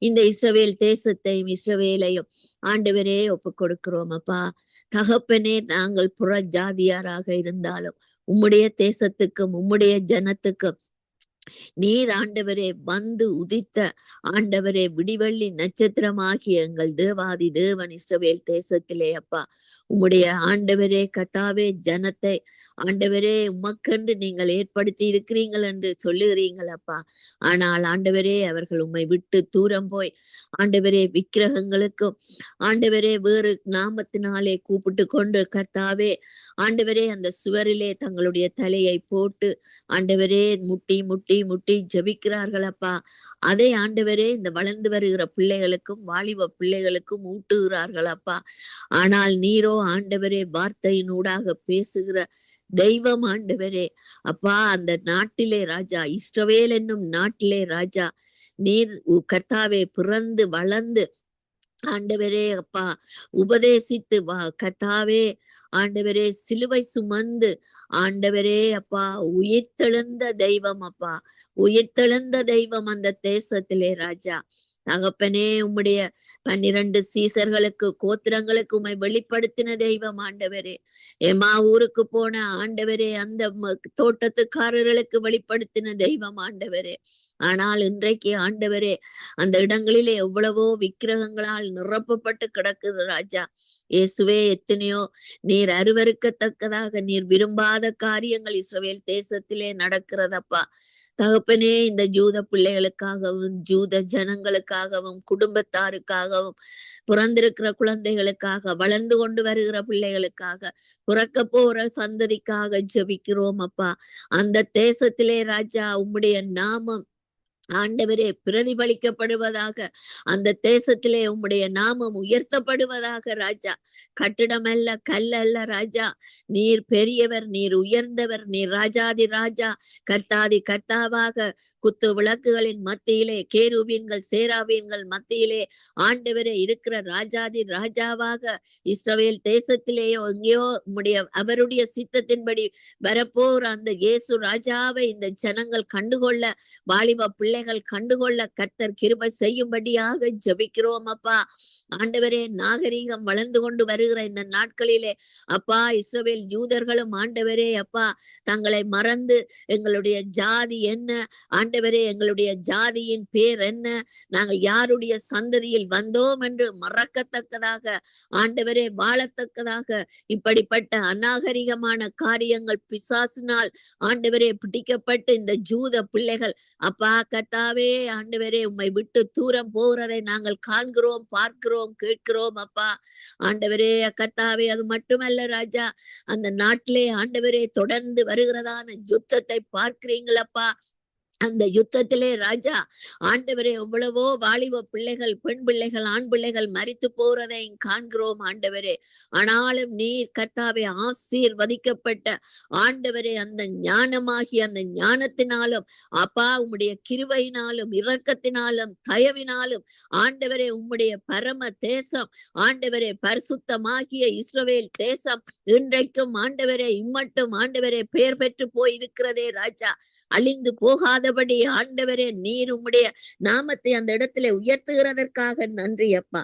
இந்த இஸ்ரவேல் தேசத்தையும் இஸ்ரவேலையும் ஆண்டவரே ஒப்பு கொடுக்கிறோம் அப்பா. தகப்பனே, நாங்கள் புற ஜாதியாராக இருந்தாலும் உம்முடைய தேசத்துக்கும் உம்முடைய ஜனத்துக்கும் நீர் ஆண்டவரே வந்து உதித்த ஆண்டவரே விடிவெள்ளி நட்சத்திரமாகிய எங்கள் தேவாதி தேவன் இஸ்ரவேல் தேசத்திலே அப்பா. உம்முடைய ஆண்டவரே கர்த்தாவே ஜனத்தை ஆண்டவரே உமக்கென்று நீங்கள் ஏற்படுத்தி இருக்கிறீங்கள் என்று சொல்லுகிறீங்கள் அப்பா. ஆனால் ஆண்டவரே, அவர்கள் உம்மை விட்டு தூரம் போய் ஆண்டவரே விக்கிரகங்களுக்கும் ஆண்டவரே வேறு நாமத்தினாலே கூப்பிட்டு கொண்டு கர்த்தாவே ஆண்டவரே அந்த சுவரிலே தங்களுடைய தலையை போட்டு ஆண்டவரே முட்டி முட்டி முட்டி ஜெபிக்கிறார்கள் அப்பா. அதை ஆண்டவரே இந்த வளர்ந்து வருகிற பிள்ளைகளுக்கும் வாலிப பிள்ளைகளுக்கும் ஊட்டுகிறார்கள் அப்பா. ஆனால் நீரோ ஆண்டவரே வார்த்தையினூடாக பேசுகிற தெய்வம் ஆண்டவரே அப்பா. அந்த நாட்டிலே ராஜா, இஸ்ரவேல் என்னும் நாட்டிலே ராஜா, நீர் கர்த்தாவே பிறந்து வளர்ந்து ஆண்டவரே அப்பா உபதேசித்து கர்த்தாவே ஆண்டவரே சிலுவை சுமந்து ஆண்டவரே அப்பா உயிர்த்தெழுந்த தெய்வம் அப்பா. உயிர்த்தெழுந்த தெய்வம் அந்த தேசத்திலே ராஜா. தகப்பனே, உம்முடைய 12 சீசர்களுக்கு கோத்திரங்களுக்கு உம்மை வெளிப்படுத்தின தெய்வம் ஆண்டவரே. எமா ஊருக்கு போன ஆண்டவரே அந்த தோட்டத்துக்காரர்களுக்கு வெளிப்படுத்தின தெய்வம் ஆண்டவரே. ஆனால் இன்றைக்கு ஆண்டவரே அந்த இடங்களிலே எவ்வளவோ விக்கிரகங்களால் நிரப்பப்பட்டு கிடக்குது ராஜா. இயேசுவே, எத்தனையோ நீர் அருவருக்கத்தக்கதாக நீர் விரும்பாத காரியங்கள் இஸ்ரவேல் தேசத்திலே நடக்கிறதப்பா. தகப்பனே, இந்த ஜூத பிள்ளைகளுக்காகவும் ஜூத ஜனங்களுக்காகவும் குடும்பத்தாருக்காகவும் பிறந்திருக்கிற குழந்தைகளுக்காக வளர்ந்து கொண்டு வருகிற பிள்ளைகளுக்காக பிறக்க போற சந்ததிக்காக ஜெபிக்கிறோம் அப்பா. அந்த தேசத்திலே ராஜா உம்முடைய நாமம் ஆண்டவரே பிரதிபலிக்கப்படுவதாக, அந்த தேசத்திலே உம்முடைய நாமம் உயர்த்தப்படுவதாக ராஜா. கட்டிடம் அல்ல, கல்லல்ல ராஜா, நீர் பெரியவர், நீர் உயர்ந்தவர், நீர் ராஜாதி ராஜா, கர்த்தாதி கர்த்தாவாக குத்து விளக்குகளின் மத்தியிலே கேருபீன்கள் சேராபீன்கள் மத்தியிலே ஆண்டவரே இருக்கிற ராஜாதி ராஜாவாக இஸ்ரவேல் தேசத்திலேயோ எங்கேயோ உம்முடைய அவருடைய சித்தத்தின்படி வரப்போற அந்த இயேசு ராஜாவை இந்த ஜனங்கள் கண்டுகொள்ள, வாலிப பிள்ளைகள் கண்டுகொள்ள கர்த்தர் கிருபை செய்யும்படியாக ஜெபிக்கிறோம் அப்பா. ஆண்டவரே, நாகரீகம் வளர்ந்து கொண்டு வருகிற இந்த நாட்களிலே அப்பா, இஸ்ரவேல் யூதர்களும் ஆண்டவரே அப்பா தங்களை மறந்து எங்களுடைய ஜாதி என்ன, ஆண்டவரே எங்களுடைய ஜாதியின் பேர் என்ன, நாங்கள் யாருடைய சந்ததியில் வந்தோம் என்று மறக்கத்தக்கதாக, ஆண்டவரே வாழத்தக்கதாக இப்படிப்பட்ட அநாகரிகமான காரியங்கள் பிசாசினால் ஆண்டவரே பிடிக்கப்பட்டு இந்த ஜூத பிள்ளைகள் அப்பா கர்த்தாவே ஆண்டவரே உம்மை விட்டு தூரம் போகிறதை நாங்கள் காண்கிறோம், பார்க்கிறோம், கேட்கிறோம் அப்பா. ஆண்டவரே கர்த்தாவே, அது மட்டுமல்ல ராஜா, அந்த நாட்டிலே ஆண்டவரே தொடர்ந்து வருகிறதான யுத்தத்தை பார்க்கிறீங்களப்பா. அந்த யுத்தத்திலே ராஜா ஆண்டவரே எவ்வளவோ வாலிப பிள்ளைகள், பெண் பிள்ளைகள், ஆண் பிள்ளைகள் மரித்து போறதை காண்கிறோம் ஆண்டவரே. ஆனாலும் நீர் கர்த்தாவே ஆசீர்வதிக்கப்பட்ட ஆண்டவரே அந்த ஞானமாகி அந்த ஞானத்தினாலும் அப்பா உம்முடைய கிருபையினாலும் இரக்கத்தினாலும் தயவினாலும் ஆண்டவரே உம்முடைய பரம தேசம் ஆண்டவரே பரிசுத்தமாகிய இஸ்ரவேல் தேசம் இன்றைக்கும் ஆண்டவரே இம்மட்டும் ஆண்டவரே பெயர் பெற்று போயிருக்கிறதே ராஜா. அழிந்து போகாதபடி ஆண்டவரே நீர் உம்முடைய நாமத்தை அந்த இடத்துல உயர்த்துகிறதற்காக நன்றி அப்பா.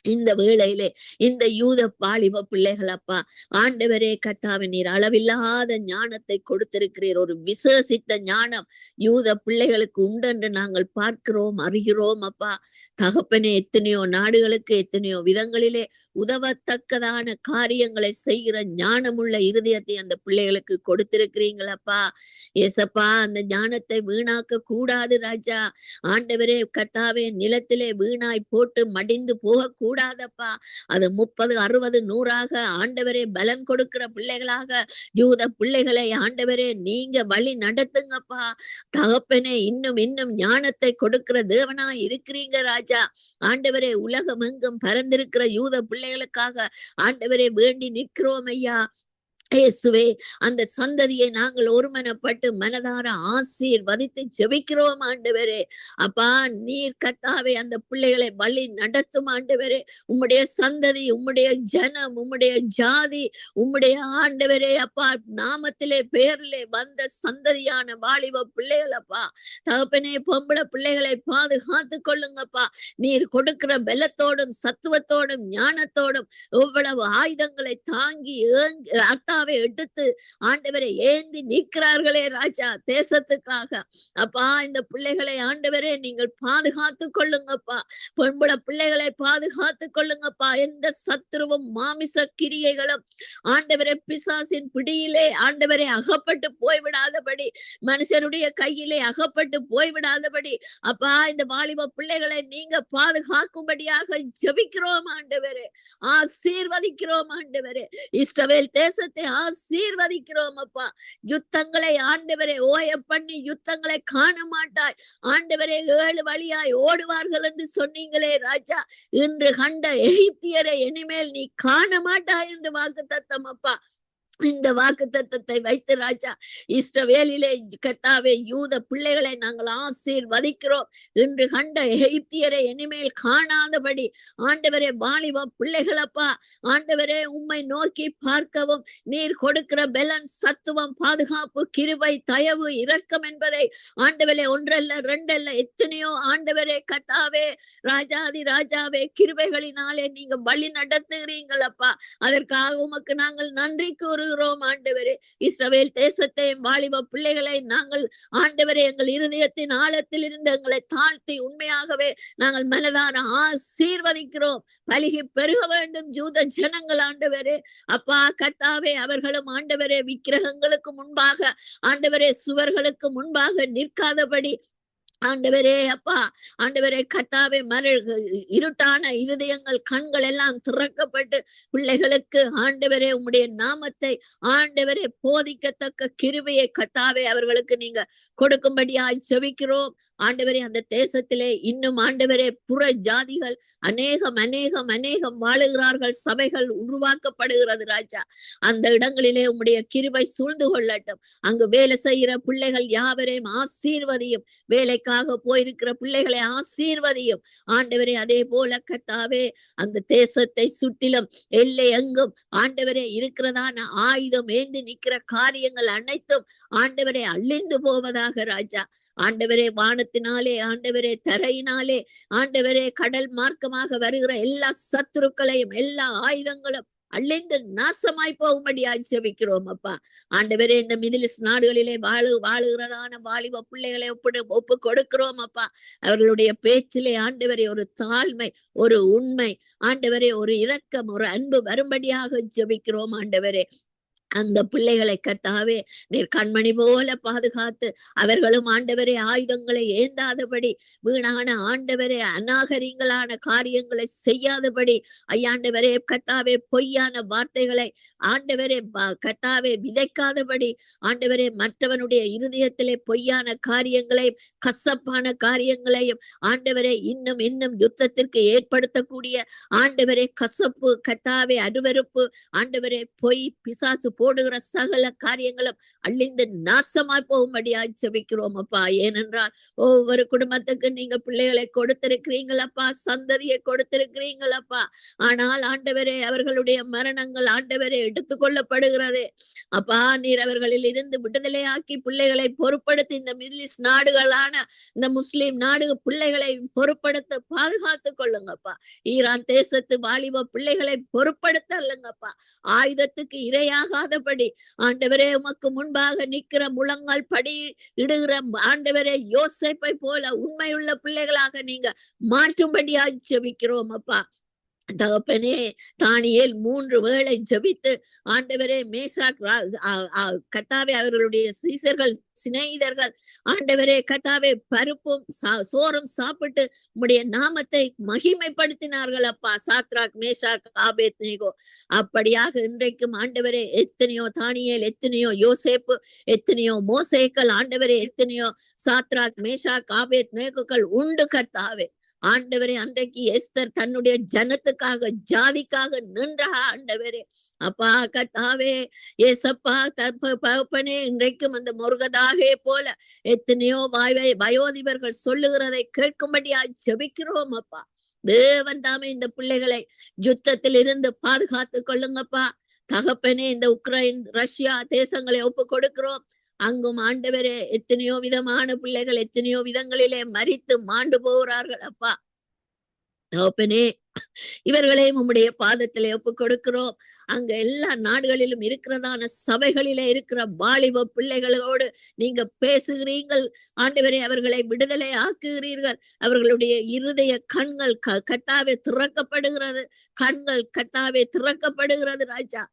இந்த வேளையிலே இந்த யூத வாலிப பிள்ளைகள் அப்பா ஆண்டவரே கர்த்தாவே நீர் அளவில்லாத ஞானத்தை கொடுத்திருக்கிறீர். ஒரு விசேஷித்த ஞானம் யூத பிள்ளைகளுக்கு உண்டென்று நாங்கள் பார்க்கிறோம், அறிகிறோம் அப்பா. தகப்பனே, எத்தனையோ நாடுகளுக்கு எத்தனையோ விதங்களிலே உதவத்தக்கதான காரியங்களை செய்கிற ஞானமுள்ள இருதயத்தை அந்த பிள்ளைகளுக்கு கொடுத்திருக்கிறீங்களப்பா. ஏசப்பா, அந்த ஞானத்தை வீணாக்க கூடாது ராஜா. ஆண்டவரே கர்த்தாவே, நிலத்திலே வீணாய் போட்டு மடிந்து போக கூடாதப்பா. அது 30, 60, 100 ஆண்டவரே பலன் கொடுக்கிற பிள்ளைகளாக யூத பிள்ளைகளை ஆண்டவரே நீங்க வழி நடத்துங்கப்பா. தகப்பனே, இன்னும் இன்னும் ஞானத்தை கொடுக்கிற தேவனா இருக்கிறீங்க ராஜா. ஆண்டவரே, உலகம் எங்கும் பறந்திருக்கிற யூத பிள்ளைகளுக்காக ஆண்டவரே வேண்டி நிற்கிறோம் ஐயா. இயேசுவே, அந்த சந்ததியை நாங்கள் ஒருமனப்பட்டு மனதார ஆசீர்வதித்து ஜெபிக்கிறோம் ஆண்டவரே. அப்பா நீர் கர்த்தாவே அந்த பிள்ளைகளை வழி நடத்தும் ஆண்டவரே. உம்முடைய சந்ததி, உம்முடைய ஜனம், உம்முடைய ஜாதி, உம்முடைய ஆண்டவரே அப்பா நாமத்திலே பெயரிலே வந்த சந்ததியான வாலிப பிள்ளைகள் அப்பா தகப்பனே, பொம்பளை பிள்ளைகளை பாதுகாத்து கொள்ளுங்கப்பா. நீர் கொடுக்கிற பலத்தோடும் சத்துவத்தோடும் ஞானத்தோடும் எவ்வளவு ஆயுதங்களை தாங்கி எடுத்து ஆண்டவரை ஏந்தி நிற்கிறார்களே ராஜா தேசத்துக்காக. அப்பா இந்த பிள்ளைகளை ஆண்டவரே நீங்கள் பாதுகாத்து கொள்ளுங்கப்பா. பொன்புல பிள்ளைகளை பாதுகாத்து கொள்ளுங்கப்பா. எந்த சத்துருவும் மாமிச கிரியைகளும் ஆண்டவரே பிசாசின் பிடியிலே ஆண்டவரை அகப்பட்டு போய்விடாதபடி, மனுஷருடைய கையிலே அகப்பட்டு போய்விடாதபடி அப்பா இந்த வாலிப பிள்ளைகளை நீங்க பாதுகாக்கும்படியாக ஜெபிக்கிறோம் ஆண்டவரே. ஆசீர்வதிக்கிறோம் ஆண்டவரே. இஸ்ரவேல் தேசத்தை ஆசீர்வதிக்கிறோம் அப்பா. யுத்தங்களை ஆண்டவரே ஓய பண்ணி யுத்தங்களை காண மாட்டாய் ஆண்டவரே. 7 வழியாய் ஓடுவார்கள் என்று சொன்னீங்களே ராஜா. இன்று கண்ட எகிப்தியரை இனிமேல் நீ காண மாட்டாய் என்று வாக்குத்தத்தம் அப்பா. இந்த வாக்குத்தத்தத்தை வைத்து ராஜா இஸ்ரவேலிலே கர்த்தாவே யூத பிள்ளைகளை நாங்கள் ஆசீர்வதிக்கிறோம். இன்று கண்ட எகிப்தியரை இனிமேல் காணாதபடி ஆண்டவரே வாலிப பிள்ளைகளப்பா ஆண்டவரே உம்மை நோக்கி பார்க்கவும் நீர் கொடுக்கிற பலன், சத்துவம், பாதுகாப்பு, கிருபை, தயவு, இரக்கம் என்பதை ஆண்டவரே ஒன்றல்ல ரெண்டல்ல எத்தனையோ ஆண்டவரே கர்த்தாவே ராஜாதி ராஜாவே கிருபைகளினாலே நீங்க வழி நடத்துகிறீங்களப்பா. அதற்காக உமக்கு நாங்கள் நன்றி கூறு கூறுகிறோம் ஆண்டவரே. இஸ்ரவேல் தேசத்தையும் வாலிப பிள்ளைகளை நாங்கள் ஆண்டவரே எங்கள் இருதயத்தின் ஆழத்தில் இருந்து எங்களை தாழ்த்தி உண்மையாகவே நாங்கள் மனதார ஆசீர்வதிக்கிறோம். பலிகி பெருக வேண்டும் ஜூத ஜனங்கள் ஆண்டவரே. அப்பா கர்த்தாவே, அவர்களும் ஆண்டவரே விக்கிரகங்களுக்கு முன்பாக ஆண்டவரே சுவர்களுக்கு முன்பாக நிற்காதபடி ஆண்டவரே அப்பா, ஆண்டவரே கர்த்தாவே, இருட்டான இருதயங்கள் கண்கள் எல்லாம் திறக்கப்பட்டு பிள்ளைகளுக்கு ஆண்டவரே உம்முடைய நாமத்தை ஆண்டவரே போதிக்கத்தக்க கிருபையை கர்த்தாவே அவர்களுக்கு நீங்க கொடுக்கும்படியாய் செபிக்கிறோம் ஆண்டவரே. அந்த தேசத்திலே இன்னும் ஆண்டவரே புற ஜாதிகள் அநேகம் வாழுகிறார்கள். சபைகள் உருவாக்கப்படுகிறது ராஜா. அந்த இடங்களிலே உம்முடைய கிருபை சூழ்ந்து கொள்ளட்டும். அங்கு வேலை செய்கிற பிள்ளைகள் யாவரையும் ஆசீர்வதியும். வேலைக்காக போயிருக்கிற பிள்ளைகளை ஆசீர்வதியும் ஆண்டவரே. அதே போல கர்த்தாவே, அந்த தேசத்தை சுற்றிலும் எல்லை எங்கும் ஆண்டவரே இருக்கிறதான ஆயுதம் ஏந்தி நிற்கிற காரியங்கள் அனைத்தும் ஆண்டவரே அழிந்து போவதாக ராஜா. ஆண்டவரே, வானத்தினாலே ஆண்டவரே, தரையினாலே ஆண்டவரே, கடல் மார்க்கமாக வருகிற எல்லா சத்துருக்களையும் எல்லா ஆயுதங்களும் அழிந்து நாசமாய் போகும்படியாய் செபிக்கிறோம் அப்பா. ஆண்டவரே, இந்த மிடில் ஈஸ்ட் நாடுகளிலே வாழுகிறதான வாலிப பிள்ளைகளை ஒப்பு கொடுக்கிறோம் அப்பா. அவர்களுடைய பேச்சிலே ஆண்டவரே ஒரு தாழ்மை, ஒரு உண்மை ஆண்டவரே, ஒரு இரக்கம், ஒரு அன்பு வரும்படியாக ஜெபிக்கிறோம் ஆண்டவரே. அந்த பிள்ளைகளை கர்த்தாவே நீர் கண்மணி போல பாதுகாத்து அவர்களும் ஆண்டவரே ஆயுதங்களை ஏந்தாதபடி வீணான ஆண்டவரே அநாகரிகங்களான காரியங்களை செய்யாதபடி ஐயாண்டவரே கர்த்தாவே பொய்யான வார்த்தைகளை ஆண்டவரே கர்த்தாவே விதைக்காதபடி ஆண்டவரே மற்றவனுடைய இருதயத்திலே பொய்யான காரியங்களையும் கசப்பான காரியங்களையும் ஆண்டவரே இன்னும் யுத்தத்திற்கு ஏற்படுத்தக்கூடிய ஆண்டவரே கசப்பு கர்த்தாவே அருவருப்பு ஆண்டவரே பொய் பிசாசு போடுகிற சகல காரியங்களும் அழிந்து நாசமாய் போகும்படியாய் செபிக்கிறோம் அப்பா. ஏனென்றால் ஒவ்வொரு குடும்பத்துக்கு நீங்க பிள்ளைகளை கொடுத்திருக்கிறீங்களப்பா, சந்ததியை கொடுத்திருக்கிறீங்களப்பா. ஆனால் ஆண்டவரே அவர்களுடைய மரணங்கள் ஆண்டவரே எடுத்துக்கொள்ளப்படுகிறது அப்பா. நீர் அவர்களில் இருந்து விடுதலையாக்கி பிள்ளைகளை பொறுப்படுத்தி இந்த மிடில் ஈஸ்ட் நாடுகளான இந்த முஸ்லிம் நாடு பிள்ளைகளை பொறுப்படுத்த பாதுகாத்துக் கொள்ளுங்கப்பா. ஈரான் தேசத்து வாலிப பிள்ளைகளை பொறுப்படுத்தல்லுங்கப்பா. ஆயுதத்துக்கு இரையாகாதபடி ஆண்டவரே உமக்கு முன்பாக நிற்கிற முழங்கால் படி இடுகிற ஆண்டவரே யோசேப்பை போல உண்மையுள்ள பிள்ளைகளாக நீங்க மாற்றும்படியாய் ஜெபிக்கிறோம் அப்பா. தகப்பனே, தானியேல் 3 வேளை ஜபித்து ஆண்டவரே மேஷாக் கர்த்தாவே அவர்களுடைய சீசர்கள் சிநேகிதர்கள் ஆண்டவரே கர்த்தாவே பருப்பும் சோறும் சாப்பிட்டு உம்முடைய நாமத்தை மகிமைப்படுத்தினார்கள் அப்பா. Shadrach Meshach Abednego. அப்படியாக இன்றைக்கும் ஆண்டவரே எத்தனையோ தானியேல், எத்தனையோ யோசேப்பு, எத்தனையோ மோசேக்கள் ஆண்டவரே, எத்தனையோ சாத்ராக் மேஷாக் ஆபேத்நேகோக்கள் உண்டு கர்த்தாவே. ஆண்டவரே, அன்றைக்கு எஸ்தர் தன்னுடைய ஜனத்துக்காக ஜாதிக்காக நின்ற ஆண்டவரே அப்பா கர்த்தாவே ஏசப்பா தகப்பனே, இன்றைக்கும் அந்த முருகதாகே போல எத்தனையோ வயோதிபர்கள் சொல்லுகிறதை கேட்கும்படியாய் ஜெபிக்கிறோம் அப்பா. தேவன் தாமே இந்த பிள்ளைகளை யுத்தத்தில் இருந்து பாதுகாத்து கொள்ளுங்கப்பா. தகப்பனே, இந்த உக்ரைன் ரஷ்யா தேசங்களை ஒப்பு கொடுக்கிறோம். அங்கும் ஆண்டவரே எத்தனையோ விதமான பிள்ளைகள் எத்தனையோ விதங்களிலே மரித்து மாண்டு போகிறார்கள் அப்பா. தகப்பனே, இவர்களையும் உம்முடைய பாதத்திலே ஒப்பு கொடுக்கிறோம். அங்க எல்லா நாடுகளிலும் இருக்கிறதான சபைகளிலே இருக்கிற வாலிப பிள்ளைகளோடு நீங்க பேசுகிறீர்கள் ஆண்டவரே. அவர்களை விடுதலை ஆக்குகிறீர்கள். அவர்களுடைய இருதய கண்கள் கர்த்தாவே திறக்கப்படுகிறது. கண்கள் கர்த்தாவே திறக்கப்படுகிறது ராஜா.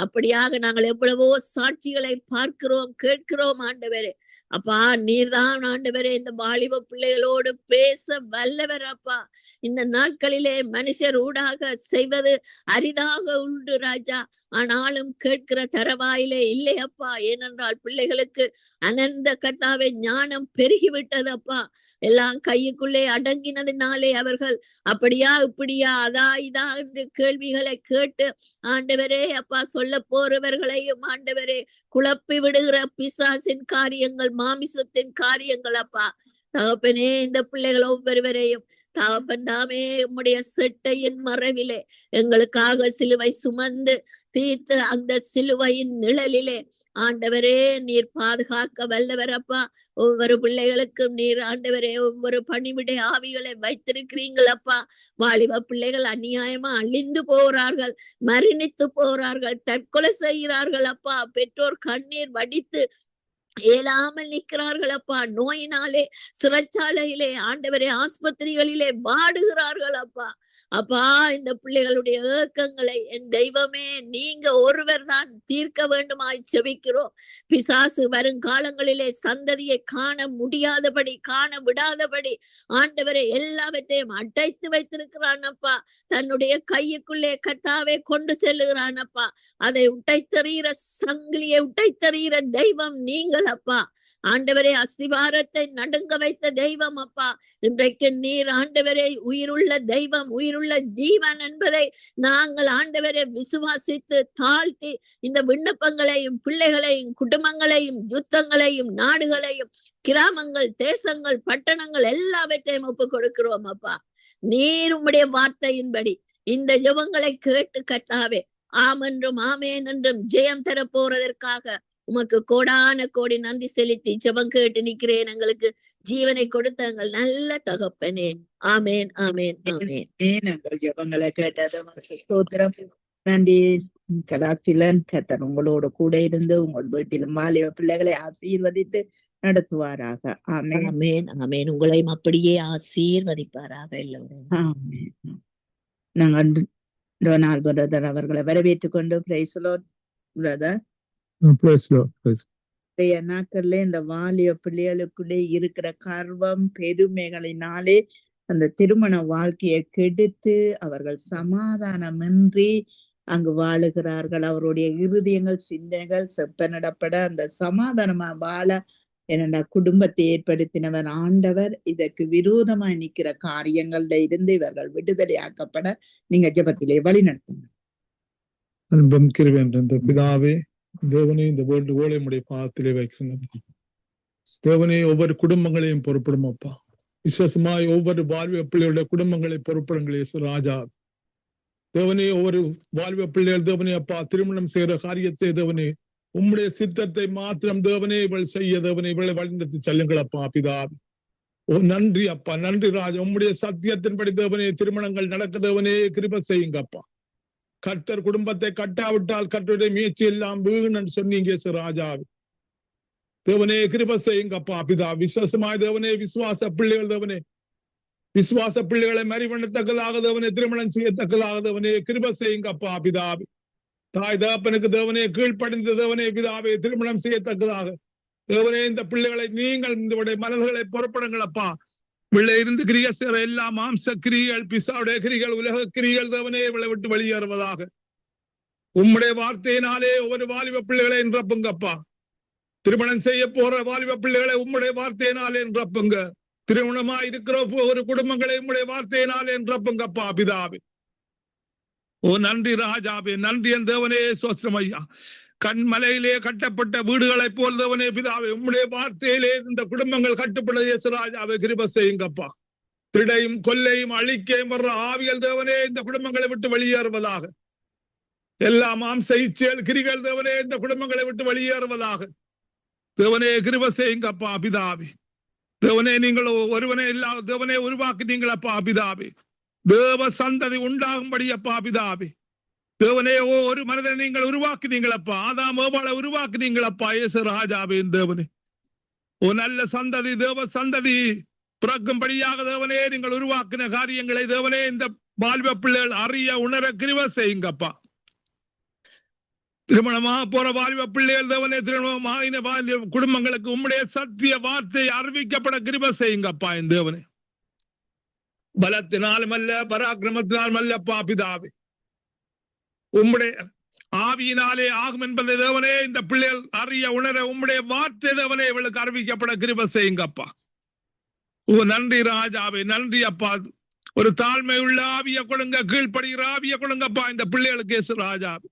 அப்படியாக நாங்கள் எவ்வளவோ சாட்சிகளை பார்க்கிறோம், கேட்கிறோம் ஆண்டவரே. அப்பா, நீர்தான் ஆண்டவரே இந்த வாலிப பிள்ளைகளோடு பேச வல்லவர் அப்பா. இந்த நாட்களிலே மனுஷர் ஊடாக செய்வது அரிதாக உண்டு ராஜா. ஆனாலும் கேட்கிற தரவாயிலே இல்லை அப்பா. ஏனென்றால் பிள்ளைகளுக்கு அனந்த கர்த்தாவே ஞானம் பெருகிவிட்டது அப்பா. எல்லாம் கையுக்குள்ளே அடங்கினதினாலே அவர்கள் அப்படியா இப்படியா அதா இதா என்று கேள்விகளை கேட்டு ஆண்டவரே அப்பா சொல்ல போறவர்களையும் ஆண்டவரே குழப்பி விடுகிற பிசாசின் காரியங்கள், மாமிசத்தின் காரியங்கள் அப்பா. தகப்பனே, இந்த பிள்ளைகள் ஒவ்வொருவரையும் தகப்பன் தாமே உம்முடைய செட்டையின் மறைவிலே எங்களுக்காக சிலுவை சுமந்து தீர்த்து அந்த சிலுவையின் நிழலிலே ஆண்டவரே நீர் பாதுகாக்க வல்லவரப்பா. ஒவ்வொரு பிள்ளைகளுக்கும் நீர் ஆண்டவரே ஒவ்வொரு பணிவிடை ஆவிகளை வைத்திருக்கிறீங்களப்பா. வாலிப பிள்ளைகள் அநியாயமா அழிந்து போகிறார்கள், மரணித்து போகிறார்கள், தற்கொலை செய்கிறார்கள் அப்பா. பெற்றோர் கண்ணீர் வடித்து இயலாமல் நிற்கிறார்கள் அப்பா. நோயினாலே சிறைச்சாலையிலே ஆண்டவரே ஆஸ்பத்திரிகளிலே வாடுகிறார்கள் அப்பா. அப்பா இந்த பிள்ளைகளுடைய ஏக்கங்களை என் தெய்வமே நீங்க ஒருவர் தான் தீர்க்க வேண்டுமாய் செபிக்கிறோம். பிசாசு வருங்காலங்களிலே சந்ததியை காண முடியாதபடி, காண விடாதபடி ஆண்டவரை எல்லாவற்றையும் அடைத்து வைத்திருக்கிறான் அப்பா. தன்னுடைய கையுக்குள்ளே கர்த்தாவே கொண்டு செல்லுகிறான் அப்பா. அதை உடைத்தறிகிற சங்கிலியை உடைத்தறிகிற தெய்வம் நீங்கள் அப்பா. ஆண்டவரே அஸ்திவாரத்தை நடுங்க வைத்த தெய்வம் அப்பா. இன்றைக்கு நீர் ஆண்டவரே உயிருள்ள தெய்வம், உயிருள்ள ஜீவன் என்பதை நாங்கள் ஆண்டவரை விசுவாசித்து தாழ்த்தி இந்த விண்ணப்பங்களையும் பிள்ளைகளையும் குடும்பங்களையும் யுத்தங்களையும் நாடுகளையும் கிராமங்கள் தேசங்கள் பட்டணங்கள் எல்லாவற்றையும் ஒப்பு கொடுக்கிறோம் அப்பா. நீர் உம்முடைய வார்த்தையின்படி இந்த ஜெபங்களை கேட்டு கர்த்தாவே ஆம் என்றும் ஆமேன் என்றும் ஜெயம் தர போறதற்காக உமக்கு கோடான கோடி நன்றி செலுத்தி ஜெபம் கேட்டு நிக்கிறேன். எங்களுக்கு ஜீவனை கொடுத்த எங்கள் நல்ல தகப்பனே. ஆமேன் ஆமேன் ஆமேன். எங்கள் ஜெபங்களை கேட்டது ஸ்தோத்திரம். நன்றி கலாச்சிலன் கர்த்தர் உங்களோட கூட இருந்து உங்கள் வீட்டிலும் வாலிப பிள்ளைகளை ஆசீர்வதித்து நடத்துவாராக. ஆமேன் ஆமேன் ஆமேன். உங்களையும் அப்படியே ஆசீர்வதிப்பாராக எல்லோரும். ஆமேன். நாங்கள் டொனால்ட் பிரதர் அவர்களை வரவேற்றுக் கொண்டு பிரைஸ் தி லார்ட் பிரதர். நாட்கள்ல இந்த வாலிய பிள்ளைகளுக்குள்ளே இருக்கிற கர்வம் பெருமைகளினாலே அந்த திருமண வாழ்க்கையை கெடுத்து அவர்கள் சமாதானமின்றி அங்கு வாழுகிறார்கள். அவருடைய இருதயங்கள் சிந்தைகள் செப்பனிடப்பட அந்த சமாதானமா வாழ என்னடா குடும்பத்தை ஏற்படுத்தினவர் ஆண்டவர். இதற்கு விரோதமாய் நிற்கிற காரியங்கள்ல இருந்து இவர்கள் விடுதலையாக்கப்பட நீங்க ஜெபத்திலே வழி நடத்துங்க. அன்பும் கிருபையும் நிறைந்த பிதாவே, தேவனே இந்த வேண்டுகோளை உம்முடைய பாதத்திலே வைக்கிறோம். தேவனே ஒவ்வொரு குடும்பங்களையும் பொறுப்படும் அப்பா. விசேஷமாய் ஒவ்வொரு வாலிப பிள்ளைகளுடைய குடும்பங்களை பொறுப்படுங்களே ராஜா. தேவனே ஒவ்வொரு வாலிப பிள்ளைகள் தேவனே அப்பா திருமணம் செய்கிற காரியத்தை தேவனே உம்முடைய சித்தத்தை மாத்திரம் தேவனே இவள் செய்ய தேவனே இவளை வழிநடத்தி செல்லுங்கள் அப்பா பிதாவே. ஓ நன்றி அப்பா, நன்றி ராஜா. உம்முடைய சத்தியத்தின்படி தேவனே திருமணங்கள் நடக்க தேவனே கிருபை செய்யுங்க அப்பா. கர்த்தர் குடும்பத்தை கட்டாவிட்டால் கர்த்தருடைய முயற்சி எல்லாம் வீண் சொன்னீங்க ராஜாவே. தேவனே கிருபை செய்யுங்கப்பா பிதா. விசுவாசமாய் தேவனே விசுவாச பிள்ளைகள் தேவனே விசுவாச பிள்ளைகளை மறிவண்ணத்தக்கதாக தேவனே திருமணம் செய்யத்தக்கதாக தேவனே கிருபை செய்யுங்கப்பா பிதாவே. தாய் தகப்பனுக்கு தேவனே கீழ்ப்படிந்த தேவனே பிதாவே திருமணம் செய்யத்தக்கதாக தேவனே இந்த பிள்ளைகளை நீங்கள் இந்த மனதுகளை பொறுப்படுங்களப்பா. பிள்ளை இருந்து கிரியை செய்கிற எல்லா மாம்ச கிரிகள் பிசாவுடைய கிரிகள் உலக கிரிகள் தேவனே இவளை விட்டு வெளியேறுவதாக. உம்முடைய வார்த்தையினாலே ஒவ்வொரு வாலிப பிள்ளைகளை நிரப்புங்கப்பா. திருமணம் செய்ய போற வாலிப பிள்ளைகளை உம்முடைய வார்த்தையினாலே நிரப்புங்க. திருமணமா இருக்கிற ஒரு குடும்பங்களை உம்முடைய வார்த்தையினாலே நிரப்புங்கப்பா பிதாவே. ஓ நன்றி ராஜாவே, நன்றி என் தேவனே சோஸ்திரம் ஐயா. கண்மலையிலே கட்டப்பட்ட வீடுகளை போல் தேவனே பிதாவே உம்முடைய வார்த்தையிலே இந்த குடும்பங்கள் கட்டுப்பட ராஜாவே கிருபை செய்யுங்கப்பா. திருடையும் கொல்லையும் அழிக்கையும் வர்ற ஆவிகள் தேவனே இந்த குடும்பங்களை விட்டு வெளியேறுவதாக. எல்லா மாம்ச இச்சைகள் கிரிகள் தேவனே இந்த குடும்பங்களை விட்டு வெளியேறுவதாக. தேவனே கிருபை செய்யுங்கப்பா பிதாவே. தேவனே நீங்கள் ஒருவனே இல்லா தேவனே உருவாக்குனீங்களப்பா பிதாவே. தேவ சந்ததி உண்டாகும்படி அப்பா பிதாவே. தேவனே ஒரு மனிதனை நீங்கள் உருவாக்குனீங்களப்பா. ஆதாம் ஏவாளை உருவாக்குனீங்களப்பா இயேசு ராஜாவே தேவனே. ஓ நல்ல சந்ததி தேவ சந்ததி பிறக்கும்படியாக தேவனே நீங்கள் உருவாக்கின காரியங்களை தேவனே இந்த வாலிப பிள்ளைகள் அறிய உணர கிருபை செய்யுங்கப்பா. திருமணமாக போற வாலிப பிள்ளைகள் தேவனே திருமணமாக குடும்பங்களுக்கு உம்முடைய சத்திய வார்த்தை அறிவிக்கப்பட கிருபை செய்யுங்கப்பா என் தேவனே. பலத்தினாலும் அல்ல பராக்கிரமத்தினாலும் அல்லப்பா பிதாவே. உம்முடைய ஆவியினாலே ஆகும் என்பதை தேவனே இந்த பிள்ளைகள் அறிய உணர உம்முடைய வார்த்தை தேவனே இவளுக்கு அறிவிக்கப்பட கிருபை செய்யுங்கப்பா. ஓ நன்றி ராஜாவே, நன்றி அப்பா. ஒரு தாழ்மை உள்ள ஆவிய கொடுங்க, கீழ்ப்படுகிற ஆவிய கொடுங்கப்பா இந்த பிள்ளைகளுக்கு இயேசு ராஜாவே.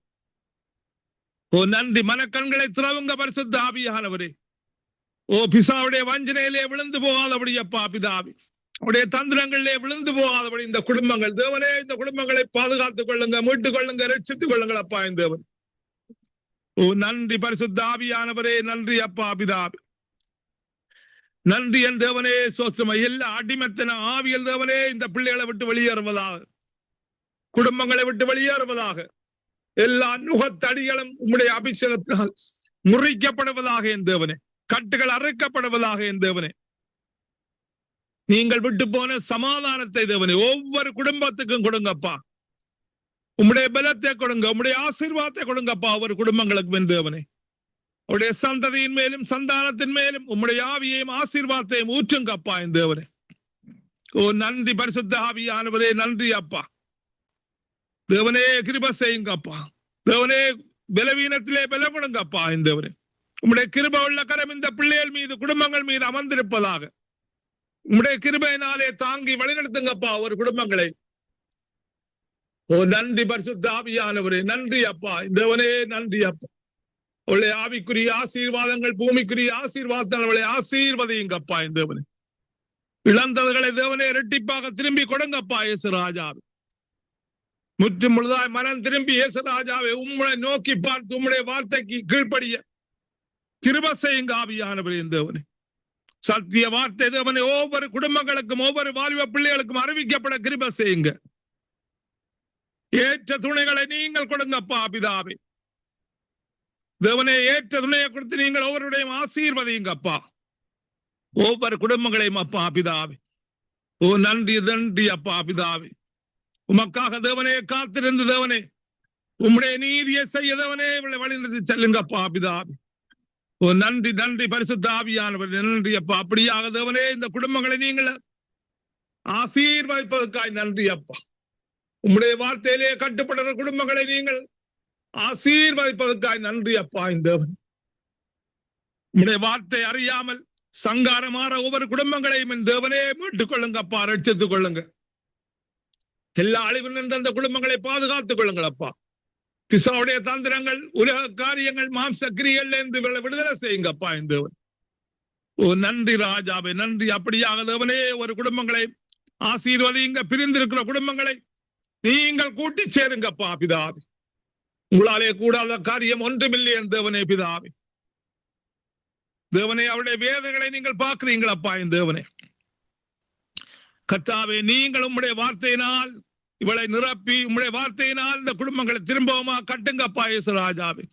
ஓ நன்றி. மனக்கண்களை திறவுங்க பரிசுத்த ஆவியானவரே. ஓ பிசாவுடைய வஞ்சனையிலே விழுந்து போகாதபடி அப்பா பிதாவே. அவருடைய தந்திரங்களிலே விழுந்து போகாதபடி இந்த குடும்பங்கள் தேவனே இந்த குடும்பங்களை பாதுகாத்துக் கொள்ளுங்க, மீட்டுக் கொள்ளுங்க, ரட்சித்துக் கொள்ளுங்கள் அப்பா இந்த தேவன். ஓ நன்றி பரிசுத்த ஆவியானவரே, நன்றி அப்பா பிதாவே. நன்றி என் தேவனே, சோஸ்திரமா. எல்லா அடிமத்தன ஆவியல் தேவனே இந்த பிள்ளைகளை விட்டு வெளியேறுவதாக, குடும்பங்களை விட்டு வெளியேறுவதாக, எல்லா நுகத்தடிகளும் உம்முடைய அபிஷேகத்தினால் முறிக்கப்படுவதாக என் தேவனே, கட்டுகள் அறுக்கப்படுவதாக என் தேவனே. நீங்கள் விட்டு போன சமாதானத்தை தேவனே ஒவ்வொரு குடும்பத்துக்கும் கொடுங்கப்பா. உம்முடைய பலத்தை கொடுங்க, உம்முடைய ஆசீர்வாதத்தை கொடுங்கப்பா ஒவ்வொரு குடும்பங்களுக்கும் என் தேவனே. உடைய சந்ததியின் மேலும் சந்தானத்தின் மேலும் உம்முடைய ஆவியையும் ஆசீர்வாதத்தையும் ஊற்றுங்கப்பா என் தேவனே. ஓ நன்றி பரிசுத்த ஆவியானவரே, நன்றி அப்பா. தேவனே கிருபை செய்யுங்கப்பா. தேவனே பலவீனத்திலே பலம் கொடுங்கப்பா என் தேவனே. உம்முடைய கிருபை உள்ள கரம் இந்த பிள்ளைகள் மீது, குடும்பங்கள் மீது அமர்ந்திருப்பதாக. உம்முடைய கிருபையினாலே தாங்கி வழிநடத்துங்கப்பா ஒரு குடும்பங்களை. ஓ நன்றி பரிசுத்த ஆவியானவரே, நன்றி அப்பா தேவனே, நன்றி அப்பா. அவளுடைய ஆவிக்குரிய ஆசீர்வாதங்கள், பூமிக்குரிய ஆசீர்வாதங்கள் அவளை ஆசீர்வதியுங்கப்பா என் தேவனே. இழந்தவர்களை தேவனே இரட்டிப்பாக திரும்பி கொடுங்கப்பா இயேசு ராஜாவே. முற்று முழுதாய் மனம் திரும்பி இயேசு ராஜாவே உம்முடைய நோக்கி பார்த்து உம்முடைய வார்த்தைக்கு கீழ்ப்படிய கிருபை செய்யுங்க ஆவியானவரே என் தேவனே. சத்திய வார்த்தை தேவனே ஒவ்வொரு குடும்பங்களுக்கும் ஒவ்வொரு வாலிப பிள்ளைகளுக்கும் அறிவிக்கப்பட கிருபை செய்யுங்க. ஏற்ற துணைகளை நீங்கள் கொடுங்கப்பா பிதாவே. தேவனே ஏற்ற துணையை கொடுத்து நீங்கள் ஒவ்வொருடையும் ஆசீர்வதியுங்கப்பா ஒவ்வொரு குடும்பங்களையும் அப்பா பிதாவே. ஓ நன்றி நன்றி அப்பா பிதாவே. உமக்காக தேவனே காத்திருந்து தேவனே உம்முடைய நீதியை செய்ய தேவனே வழிநடத்தி செல்லுங்கப்பா பிதாவே. ஓ நன்றி நன்றி பரிசுத்த ஆவியானவர், நன்றி அப்பா. அப்படியாக தேவனே இந்த குடும்பங்களை நீங்கள் ஆசீர்வதிப்பதற்காய் நன்றி அப்பா. உம்முடைய வார்த்தையிலே கட்டுப்படுற குடும்பங்களை நீங்கள் ஆசீர்வதிப்பதற்காய் நன்றி அப்பா என் தேவன். உம்முடைய வார்த்தை அறியாமல் சங்காரமாற ஒவ்வொரு குடும்பங்களையும் என் தேவனே மீட்டுக் கொள்ளுங்கப்பா, ரட்சித்துக் கொள்ளுங்க. எல்லா அழிவு நின்ற அந்த குடும்பங்களை பாதுகாத்துக் கொள்ளுங்கள் அப்பா. பிசாவுடைய தந்திரங்கள், உலக காரியங்கள், மாம்ச கிரியைகள் இருந்து விடுதலை செய்யுங்கப்பா என் தேவன். ஓ நன்றி ராஜாவே, நன்றி. அப்படியாக தேவனே ஒரு குடும்பங்களை ஆசீர்வதிங்க. பிரிந்திருக்கிற குடும்பங்களை நீங்கள் கூட்டி சேருங்கப்பா பிதாவே. உங்களாலே கூடாத காரியம் ஒன்றுமில்லை என் தேவனே பிதாவே. தேவனே அவருடைய வேதனைகளை நீங்கள் பார்க்கிறீங்களப்பா என் தேவனே. கர்த்தாவே நீங்கள் உம்முடைய வார்த்தையினால் இவளை நிரப்பி உம்முடைய வார்த்தையினால் இந்த குடும்பங்களை திரும்பவுமா கட்டுங்கப்பா இயேசு ராஜாவே.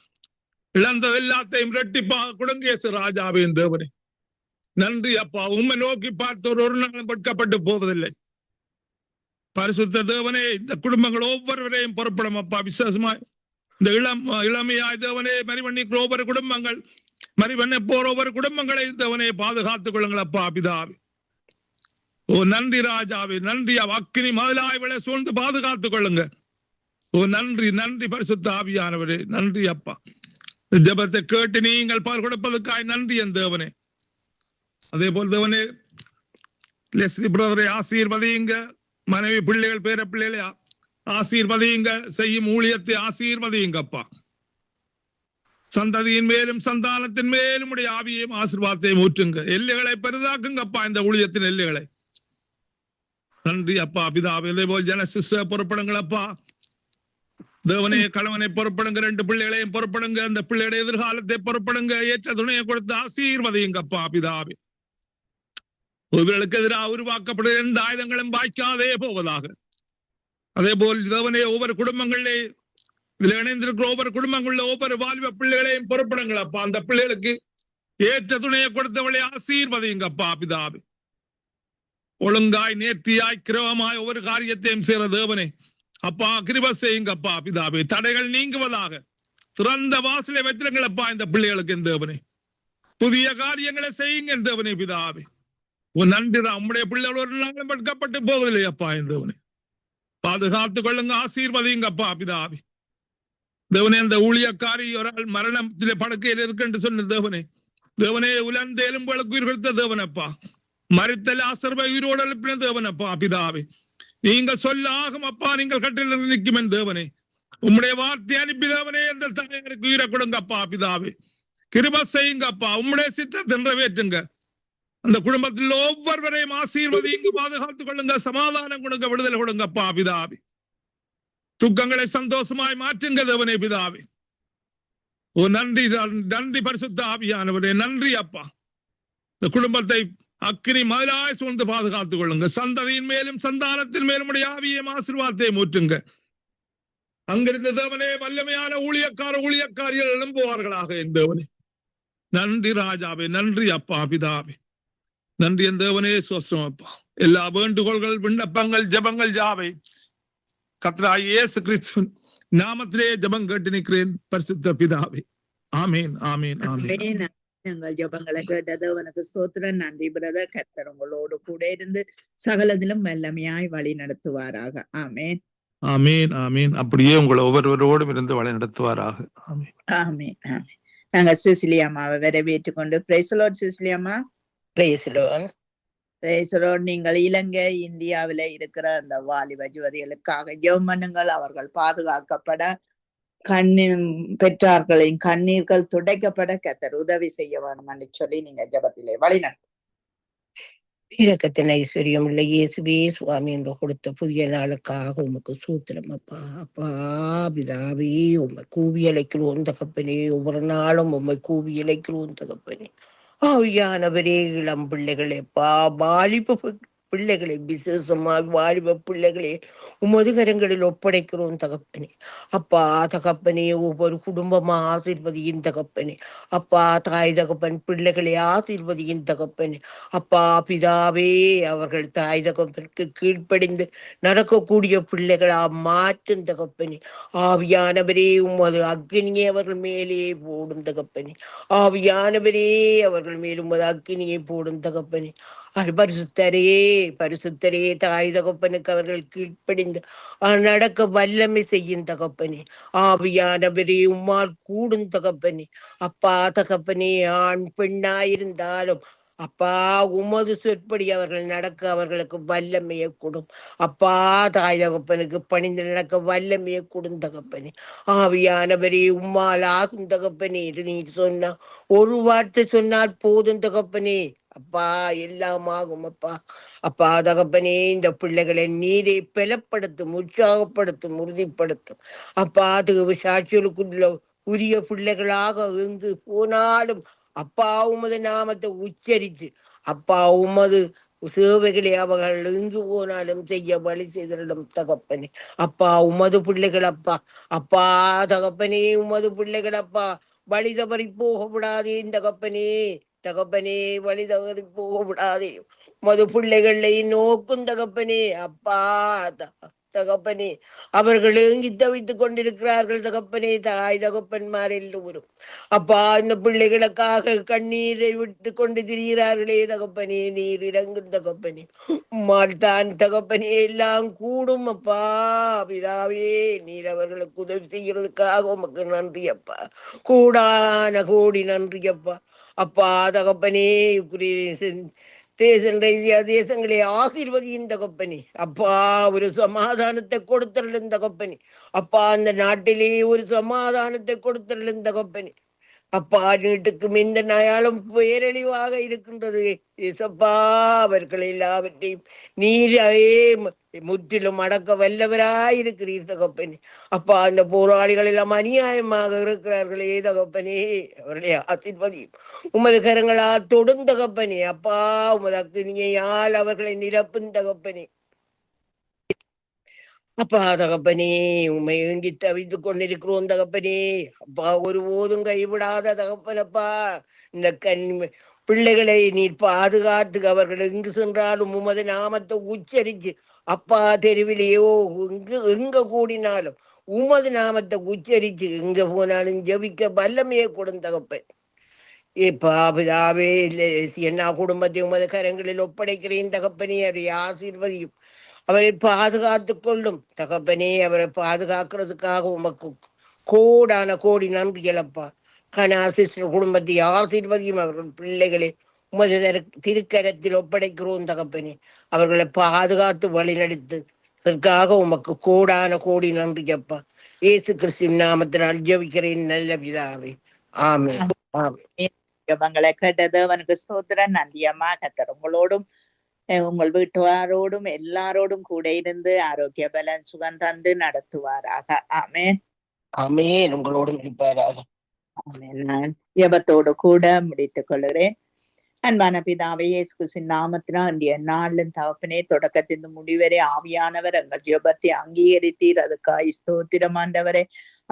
இழந்தது எல்லாத்தையும் இரட்டிப்பாக கொடுங்க இயேசு ராஜாவே என் தேவனே. நன்றி அப்பா. உம்மை நோக்கி பார்த்தோர் ஒரு நாளும் வெட்கப்பட்டு போவதில்லை. பரிசுத்த தேவனே இந்த குடும்பங்கள் ஒவ்வொருவரையும் பொறுப்படும் அப்பா. விசேஷமாய் இந்த இளமையாய் தேவனே மறிவண்ணிக்கிற ஒவ்வொரு குடும்பங்கள், மறிவண்ண போற ஒவ்வொரு குடும்பங்களை தேவனே பாதுகாத்துக் கொள்ளுங்கள் அப்பா பிதாவே. ஓ நன்றி ராஜாவே, நன்றி. அக்கினி மதிலாய்களை சூழ்ந்து பாதுகாத்துக் கொள்ளுங்க. ஓ நன்றி நன்றி பரிசுத்த ஆவியானவரே, நன்றி அப்பா. ஜெபத்தை கேட்டு நீங்கள் பால் கொடுப்பதற்காய் நன்றி என் தேவனே. அதே போல் தேவனே லெஸ்லி பிரதரை ஆசீர்வதியுங்க. மனைவி பிள்ளைகள் பேர பிள்ளைகளை ஆசீர்வதியுங்க. செய்யும் ஊழியத்தை ஆசீர்வதியுங்கப்பா. சந்ததியின் மேலும் சந்தானத்தின் மேலும் உடைய ஆவியையும் ஆசீர்வாதத்தையும் ஊற்றுங்க. எல்லைகளை பெரிதாக்குங்கப்பா இந்த ஊழியத்தின் எல்லைகளை. நன்றி அப்பா பிதாவே. இதே போல் ஜன சிஸ்ட பொறுப்படுங்களப்பா. தேவனே கணவனை பொறுப்படுங்க, 2 பிள்ளைகளையும் பொறுப்படுங்க, அந்த பிள்ளைகளுடைய எதிர்காலத்தை பொறுப்படுங்க. ஏற்ற துணையை கொடுத்து ஆசீர்வதியுங்கப்பா பிதாவே. இவர்களுக்கு எதிராக உருவாக்கப்படுகிற எந்த ஆயுதங்களும் வாய்க்காதே போவதாக. அதே போல் தேவனே ஒவ்வொரு குடும்பங்களிலே இதுல இணைந்திருக்கிற ஒவ்வொரு குடும்பங்களில் ஒவ்வொரு வாலிப பிள்ளைகளையும் பொறுப்படுங்களப்பா. அந்த பிள்ளைகளுக்கு ஏற்ற துணையை கொடுத்தவளை ஆசீர்வதியுங்கப்பா பிதாவே. ஒழுங்காய் நேர்த்தியாய் கிரவமாய் ஒவ்வொரு காரியத்தையும் செய்கிற தேவனே அப்பா கிருபை செய்யுங்கப்பா பிதாவே. தடைகள் நீங்குவதாக. திறந்த வாசலை வைத்திருங்களப்பா இந்த பிள்ளைகளுக்கு என் தேவனே. புதிய காரியங்களை செய்யுங்க என் தேவனே பிதாவே. உன் நன்றிதான். உம்முடைய பிள்ளைகள் ஒரு நாளும் வெட்கப்பட்டு போவதில்லை அப்பா என் தேவனே. பாதுகாத்துக் கொள்ளுங்க, ஆசீர்வதிங்கப்பா பிதாவே. தேவனே அந்த ஊழியக்காரி ஒரு ஆள் மரணத்திலே படுக்கையில் இருக்கு சொன்ன தேவனே, தேவனே உலர்ந்த எலும்புகளுக்கு உயிர் கொடுத்த தேவனப்பா. மரித்தல் ஆசர்வை உயிரோடு எழுப்பின தேவனப்பா பிதாவே. நீங்கள் சொல்ல ஆகும் அப்பா, நீங்கள் கட்டில் நிற்கும் என் தேவனே. உம்முடைய வார்த்தை அனுப்பி தேவனே என்ற தலைவருக்கு உயிரை கொடுங்கப்பா பிதாவே. கிருபை செய்யுங்கப்பா. உம்முடைய சித்தத்தை நிறைவேற்றுங்க. அந்த குடும்பத்தில் ஒவ்வொருவரையும் ஆசீர்வதிங்க, பாதுகாத்துக் கொள்ளுங்க, சமாதானம் கொடுங்க, விடுதலை கொடுங்கப்பா பிதாவே. துக்கங்களை சந்தோஷமாய் மாற்றுங்க தேவனே பிதாவே. ஓ நன்றி நன்றி பரிசுத்த ஆவியானவரே, நன்றி அப்பா. இந்த குடும்பத்தை அக்கினி மதிலாய் சூழ்ந்து பாதுகாத்துக் கொள்ளுங்க. சந்ததியின் மேலும் சந்தானத்தின் மேலும் உடைய ஆவியையும் ஆசீர்வாதத்தை மூற்றுங்க. அங்கிருந்த தேவனே வல்லமையான ஊழியக்காரிகள் எழும்புவார்களாக. என் தேவனே நன்றி ராஜாவே, நன்றி அப்பா பிதாவே, நன்றி என் தேவனே சோஸ்திரம் அப்பா. எல்லா வேண்டுகோள்கள் விண்ணப்பங்கள் ஜபங்கள் யாவை கர்த்தராகிய இயேசு கிறிஸ்துவின் நாமத்திலே ஜபம் கேட்டு நிற்கிறேன் பரிசுத்த பிதாவே. ஆமீன் ஆமீன் ஆமீன். எங்கள் ஜபங்களை கேட்டது உனக்கு ஸ்தோத்திரம். நன்றி பிரதர். கர்த்தர் உங்களோடு கூட இருந்து சகலதிலும் வல்லமையாய் வழி நடத்துவாராக. ஆமேன் ஆமீன் ஆமீன். அப்படியே உங்களை ஒவ்வொருவரோடும் இருந்து வழி நடத்துவாராக. ஆமீன் ஆமீன் ஆமீன். நாங்க சிசிலியம்மாவை வரவேற்றுக் கொண்டு praise the Lord. Ceciliamma praise the Lord. Praise the Lord. நீங்கள் இலங்கை இந்தியாவில இருக்கிற அந்த வாலிப யுவதிகளுக்காக ஜெபம் பண்ணுங்கள். அவர்கள் பாதுகாக்கப்பட, பெற்றார்களின் கண்ணீர்கள் துடைக்கப்பட கர்த்தர் உதவி செய்ய வேணும் என்று சொல்லி நீங்க ஜபத்திலே வழிநடத்து. இரக்கத்தின் ஐஸ்வர்யம் உள்ள இயேசுவே சுவாமி என்று கொடுத்த புதிய நாளுக்காக உமக்கு சூத்திரம் அப்பா. அப்பா பிதாவே, உம்மை கூவி அழைக்கிறோம் தகப்பனே. ஒவ்வொரு நாளும் உம்மை கூவி அழைக்கிறோம் தகப்பனே. ஆவியானவரே, இளம் பிள்ளைகளேப்பா, வாலிப பிள்ளைகளை, விசேஷமாக வாலிப பிள்ளைகளே உமது கரங்களில் ஒப்படைக்கிறோம் தகப்பனே. அப்பா தகப்பனே, ஒவ்வொரு குடும்பமா ஆசீர்வதியின் தகப்பனே. அப்பா தாய் தகப்பன் பிள்ளைகளை ஆசீர்வதியின் தகப்பனே. அப்பா பிதாவே, அவர்கள் தாய் தகப்பனுக்கு கீழ்ப்படிந்து நடக்கக்கூடிய பிள்ளைகளா மாற்றும் தகப்பனே. ஆவியானவரே, உமது அக்னியை அவர்கள் மேலே போடும் தகப்பனே. ஆவியானவரே, அவர்கள் மேல் உமது அக்னியை போடும் தகப்பனே. பரிசுத்தரே பரிசுத்தரே, தாய் தகப்பனுக்கு அவர்கள் கீழ்ப்படிந்து நடக்க வல்லமை செய்யும் தகப்பனே. ஆவியானவரே, உம்மால் கூடும் தகப்பனே. அப்பா தகப்பனே, ஆண் பெண்ணாயிருந்தாலும் அப்பா உமது சொற்படி அவர்கள் நடக்க அவர்களுக்கு வல்லமையை கொடும். அப்பா தாய் தகப்பனுக்கு பணிந்து நடக்க வல்லமையை கொடும் தகப்பனே. ஆவியானவரே, உம்மால் ஆகும் தகப்பனே. நீ சொன்னா ஒரு வார்த்தை சொன்னால் போதும் தகப்பனே. அப்பா எல்லாம் ஆகும் அப்பா. அப்பா தகப்பனே, இந்த பிள்ளைகளை நீரை பலப்படுத்தும், உற்சாகப்படுத்தும், உறுதிப்படுத்தும். அப்பா அது சாட்சிகளுக்குள்ள உரிய பிள்ளைகளாக எங்கு போனாலும் அப்பா உமது நாமத்தை உச்சரித்து அப்பா உமது சேவைகளை அவர்கள் எங்கு போனாலும் செய்ய வழி செய்திடும் தகப்பனே. அப்பா உமது பிள்ளைகள் அப்பா. அப்பா தகப்பனே, உமது பிள்ளைகள் அப்பா வழி தவறி போக விடாதே தகப்பனே. தகப்பனே, வழி தவறி போக விடாதே. உமது பிள்ளைகளை நோக்கும் தகப்பனே. அப்பா தகப்பனே, அவர்கள் ஏங்கி தவித்துக் கொண்டிருக்கிறார்கள் தகப்பனே. தாய் தகப்பன்மார் எல்லோரும் அப்பா இந்த பிள்ளைகளுக்காக கண்ணீரை விட்டு கொண்டு திரிகிறார்களே தகப்பனே. நீர் இறங்கும் தகப்பனே. உம்மால் தான் தகப்பனே எல்லாம் கூடும் அப்பா. பிதாவே, நீர் அவர்களுக்கு உதவி செய்யறதுக்காக உமக்கு நன்றி அப்பா. கூடான கோடி நன்றி அப்பா. அப்பா தகப்பனே, தேசங்களை ஆசீர்வதியின் தகப்பனே. அப்பா ஒரு சமாதானத்தை கொடுத்தருளும் தகப்பனே. அப்பா அந்த நாட்டிலே ஒரு சமாதானத்தை கொடுத்தருளும் தகப்பனே. அப்பா நீட்டுக்கும் இந்த நாளும் பேரழிவாக இருக்கின்றது ஏசப்பா. அவர்கள் எல்லாவற்றையும் நீரே முற்றிலும் அடக்க வல்லவராயிருக்கிறீர் தகப்பனே. அப்பா அந்த போராளிகள் எல்லாம் அநியாயமாக இருக்கிறார்களே தகப்பனே. அவர்களை ஆசீர்வதியும் உமது கரங்களால் தொடும் தகப்பனே. அப்பா உமது அக்னியால் அவர்களை நிரப்பும் தகப்பனே. அப்பா தகப்பனே, உண்மை ஏங்கி தவித்துக் கொண்டிருக்கிறோம் தகப்பனே. அப்பா ஒருபோதும் கைவிடாத தகப்பனப்பா. இந்த பிள்ளைகளை நீர் பாதுகாத்து அவர்கள் எங்கு சென்றாலும் உமது நாமத்தை உச்சரிச்சு அப்பா தெருவிலேயோ எங்க கூடினாலும் உமது நாமத்தை உச்சரிச்சு எங்க போனாலும் ஜபிக்க வல்லமையை கொடும் தகப்பன். பிதாவே, என்ன குடும்பத்தை உமது கரங்களில் ஒப்படைக்கிறேன் தகப்பனே. அவரை ஆசீர்வதியும், அவரை பாதுகாத்துக் கொள்ளும் தகப்பனே. அவரை பாதுகாக்கிறதுக்காக உமக்கு கோடான கோடி நன்றிகள் அப்பா. கனாசிஸ்டர் குடும்பத்தை ஆசீர்வதியும், அவர்கள் பிள்ளைகளை உமது திருக்கரத்தில் ஒப்படைக்கிறோம் தகப்பனே. அவர்களை பாதுகாத்து வழிநடத்து அதற்காக உமக்கு கோடான கோடி நன்றி அப்பா. இயேசு கிறிஸ்துவின் நாமத்தினால் ஜெபிக்கிறேன் நல்ல பிதாவே. ஆமென். ஜெபங்களை கேட்டது அவனுக்கு ஸ்தோத்திரம். நன்றி அம்மா. கர்த்தர் உங்களோடும் உங்கள் வீட்டுவாரோடும் எல்லாரோடும் கூட இருந்து ஆரோக்கிய பலன் சுகம் தந்து நடத்துவாராக. ஆமென் ஆமென். உங்களோடும் இருப்பாராக. ஆமென். நான் ஜெபத்தோடு கூட முடித்துக் கொள்கிறேன். அன்பான பிதாவே, இயேசு கிறிஸ்துவின் நாமத்தினால் இன்றைய நாளின் தகப்பனே, தொடக்கத்திலிருந்து முடிவரை ஆவியானவர் எங்கள் ஜெபத்தை அங்கீகரித்தீர். அதுக்காய் ஸ்தோத்திரம் ஆண்டவரே.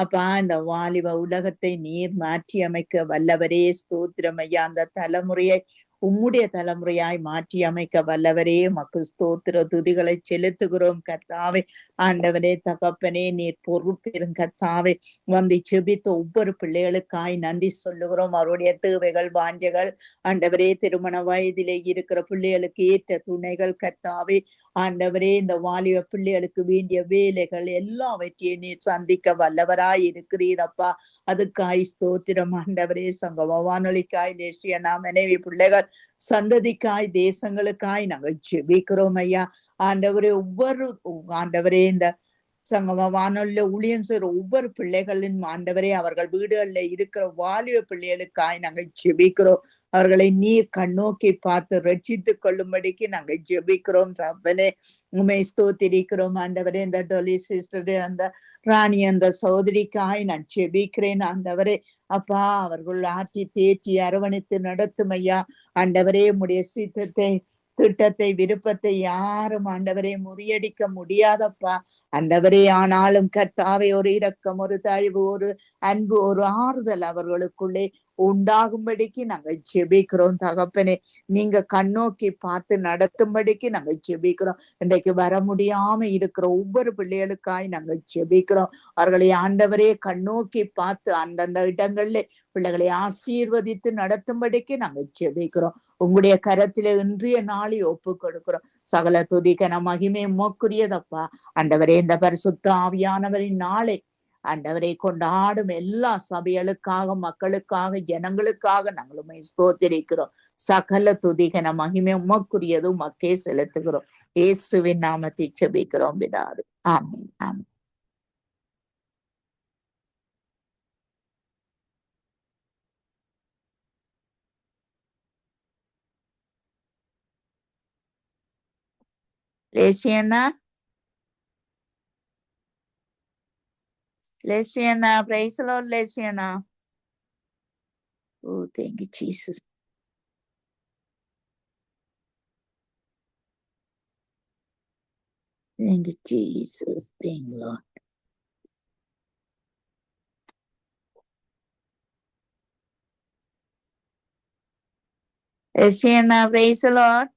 அப்பா, இந்த வாலிப உலகத்தை நீர் மாற்றி அமைக்க வல்லவரே, ஸ்தோத்திரம் ஐயா. அந்த தலைமுறையை உம்முடைய தலைமுறையாய் மாற்றி அமைக்க வல்லவரே, உமக்கு ஸ்தோத்திர துதிகளை செலுத்துகிறோம் கர்த்தாவே. ஆண்டவரே தகப்பனே, நீர் பொறுப்பெறும் கர்த்தாவே. வந்து செபித்த ஒவ்வொரு பிள்ளைகளுக்காய் நன்றி சொல்லுகிறோம். அவருடைய தேவைகள் வாஞ்சைகள் ஆண்டவரே, திருமண வயதிலே இருக்கிற பிள்ளைகளுக்கு ஏற்ற துணைகள் கர்த்தாவே. ஆண்டவரே, இந்த வாலிப பிள்ளைகளுக்கு வேண்டிய வேலைகள் எல்லாவற்றையும் நீர் சந்திக்க வல்லவராய் இருக்கிறீரப்பா. அதுக்காய் ஸ்தோத்திரம் ஆண்டவரே. சங்கம வானொலிக்காய், தேசிய மனைவி பிள்ளைகள் சந்ததிக்காய், தேசங்களுக்காய் நாங்கள் ஜெபிக்கிறோம் ஐயா. ஆண்டவரே, ஒவ்வொரு ஆண்டவரே இந்த சங்கம வானொலியில ஊழியம் செய்கிற ஒவ்வொரு பிள்ளைகளின் ஆண்டவரே, அவர்கள் வீடுகள்ல இருக்கிற வாலிப பிள்ளைகளுக்காய் நாங்கள் ஜெபிக்கிறோம். அவர்களை நீர் கண்ணோக்கி பார்த்து ரட்சித்துக் கொள்ளும்படிக்கு நாங்கள் ஜெபிக்கிறோம். ரப்பனே, உண்மை ஸ்தோத்திரிக்கிறோம் ஆண்டவரே. இந்த டொலி சிஸ்டர், அந்த ராணி, அந்த சகோதரிக்காய் நான் ஜெபிக்கிறேன் ஆண்டவரே. அப்பா, அவர்கள் ஆற்றி தேற்றி அரவணைத்து நடத்தும் ஐயா. ஆண்டவரே, உம்முடைய சித்தத்தை, திட்டத்தை, விருப்பத்தை யாரும் ஆண்டவரே முறியடிக்க முடியாதப்பா ஆண்டவரே. ஆனாலும் கர்த்தாவே, ஒரு இரக்கம், ஒரு தயவு, ஒரு அன்பு, ஒரு ஆறுதல் அவர்களுக்குள்ளே உண்டாகும்படிக்கு நாங்கள் ஜெபிக்கிறோம் தகப்பனே. நீங்க கண்ணோக்கி பார்த்து நடத்தும்படிக்கு நாங்கள் ஜெபிக்கிறோம். இன்றைக்கு வர முடியாம இருக்கிற ஒவ்வொரு பிள்ளைகளுக்காய் நாங்கள் ஜெபிக்கிறோம். அவர்களை ஆண்டவரே கண்ணோக்கி பார்த்து அந்தந்த இடங்கள்ல பிள்ளைகளை ஆசீர்வதித்து நடத்தும்படிக்கு நாங்கள் ஜெபிக்கிறோம். உங்களுடைய கரத்திலே இன்றைய நாளை ஒப்பு கொடுக்கிறோம். சகல துதிக்கன மகிமை உமக்குரியதப்பா. ஆண்டவரே, இந்த பரிசுத்த ஆவியானவரின் நாளை ஆண்டவரை கொண்டாடும் எல்லா சபைகளுக்காக, மக்களுக்காக, ஜனங்களுக்காக நாங்கள் உம்மை ஸ்தோத்திரிக்கிறோம். சகல துதிகன மகிமை உமக்குரியது, உமக்கே செலுத்துகிறோம். இயேசுவின் நாமத்தை ஜெபிக்கிறோம் பிதாவே. ஆமென், ஆமென். Lesianna, Lesianna, praise the Lord Lesianna. Oh, thank you, Jesus. Thank you, Jesus. Thank you, Lord. Lesianna, praise the Lord.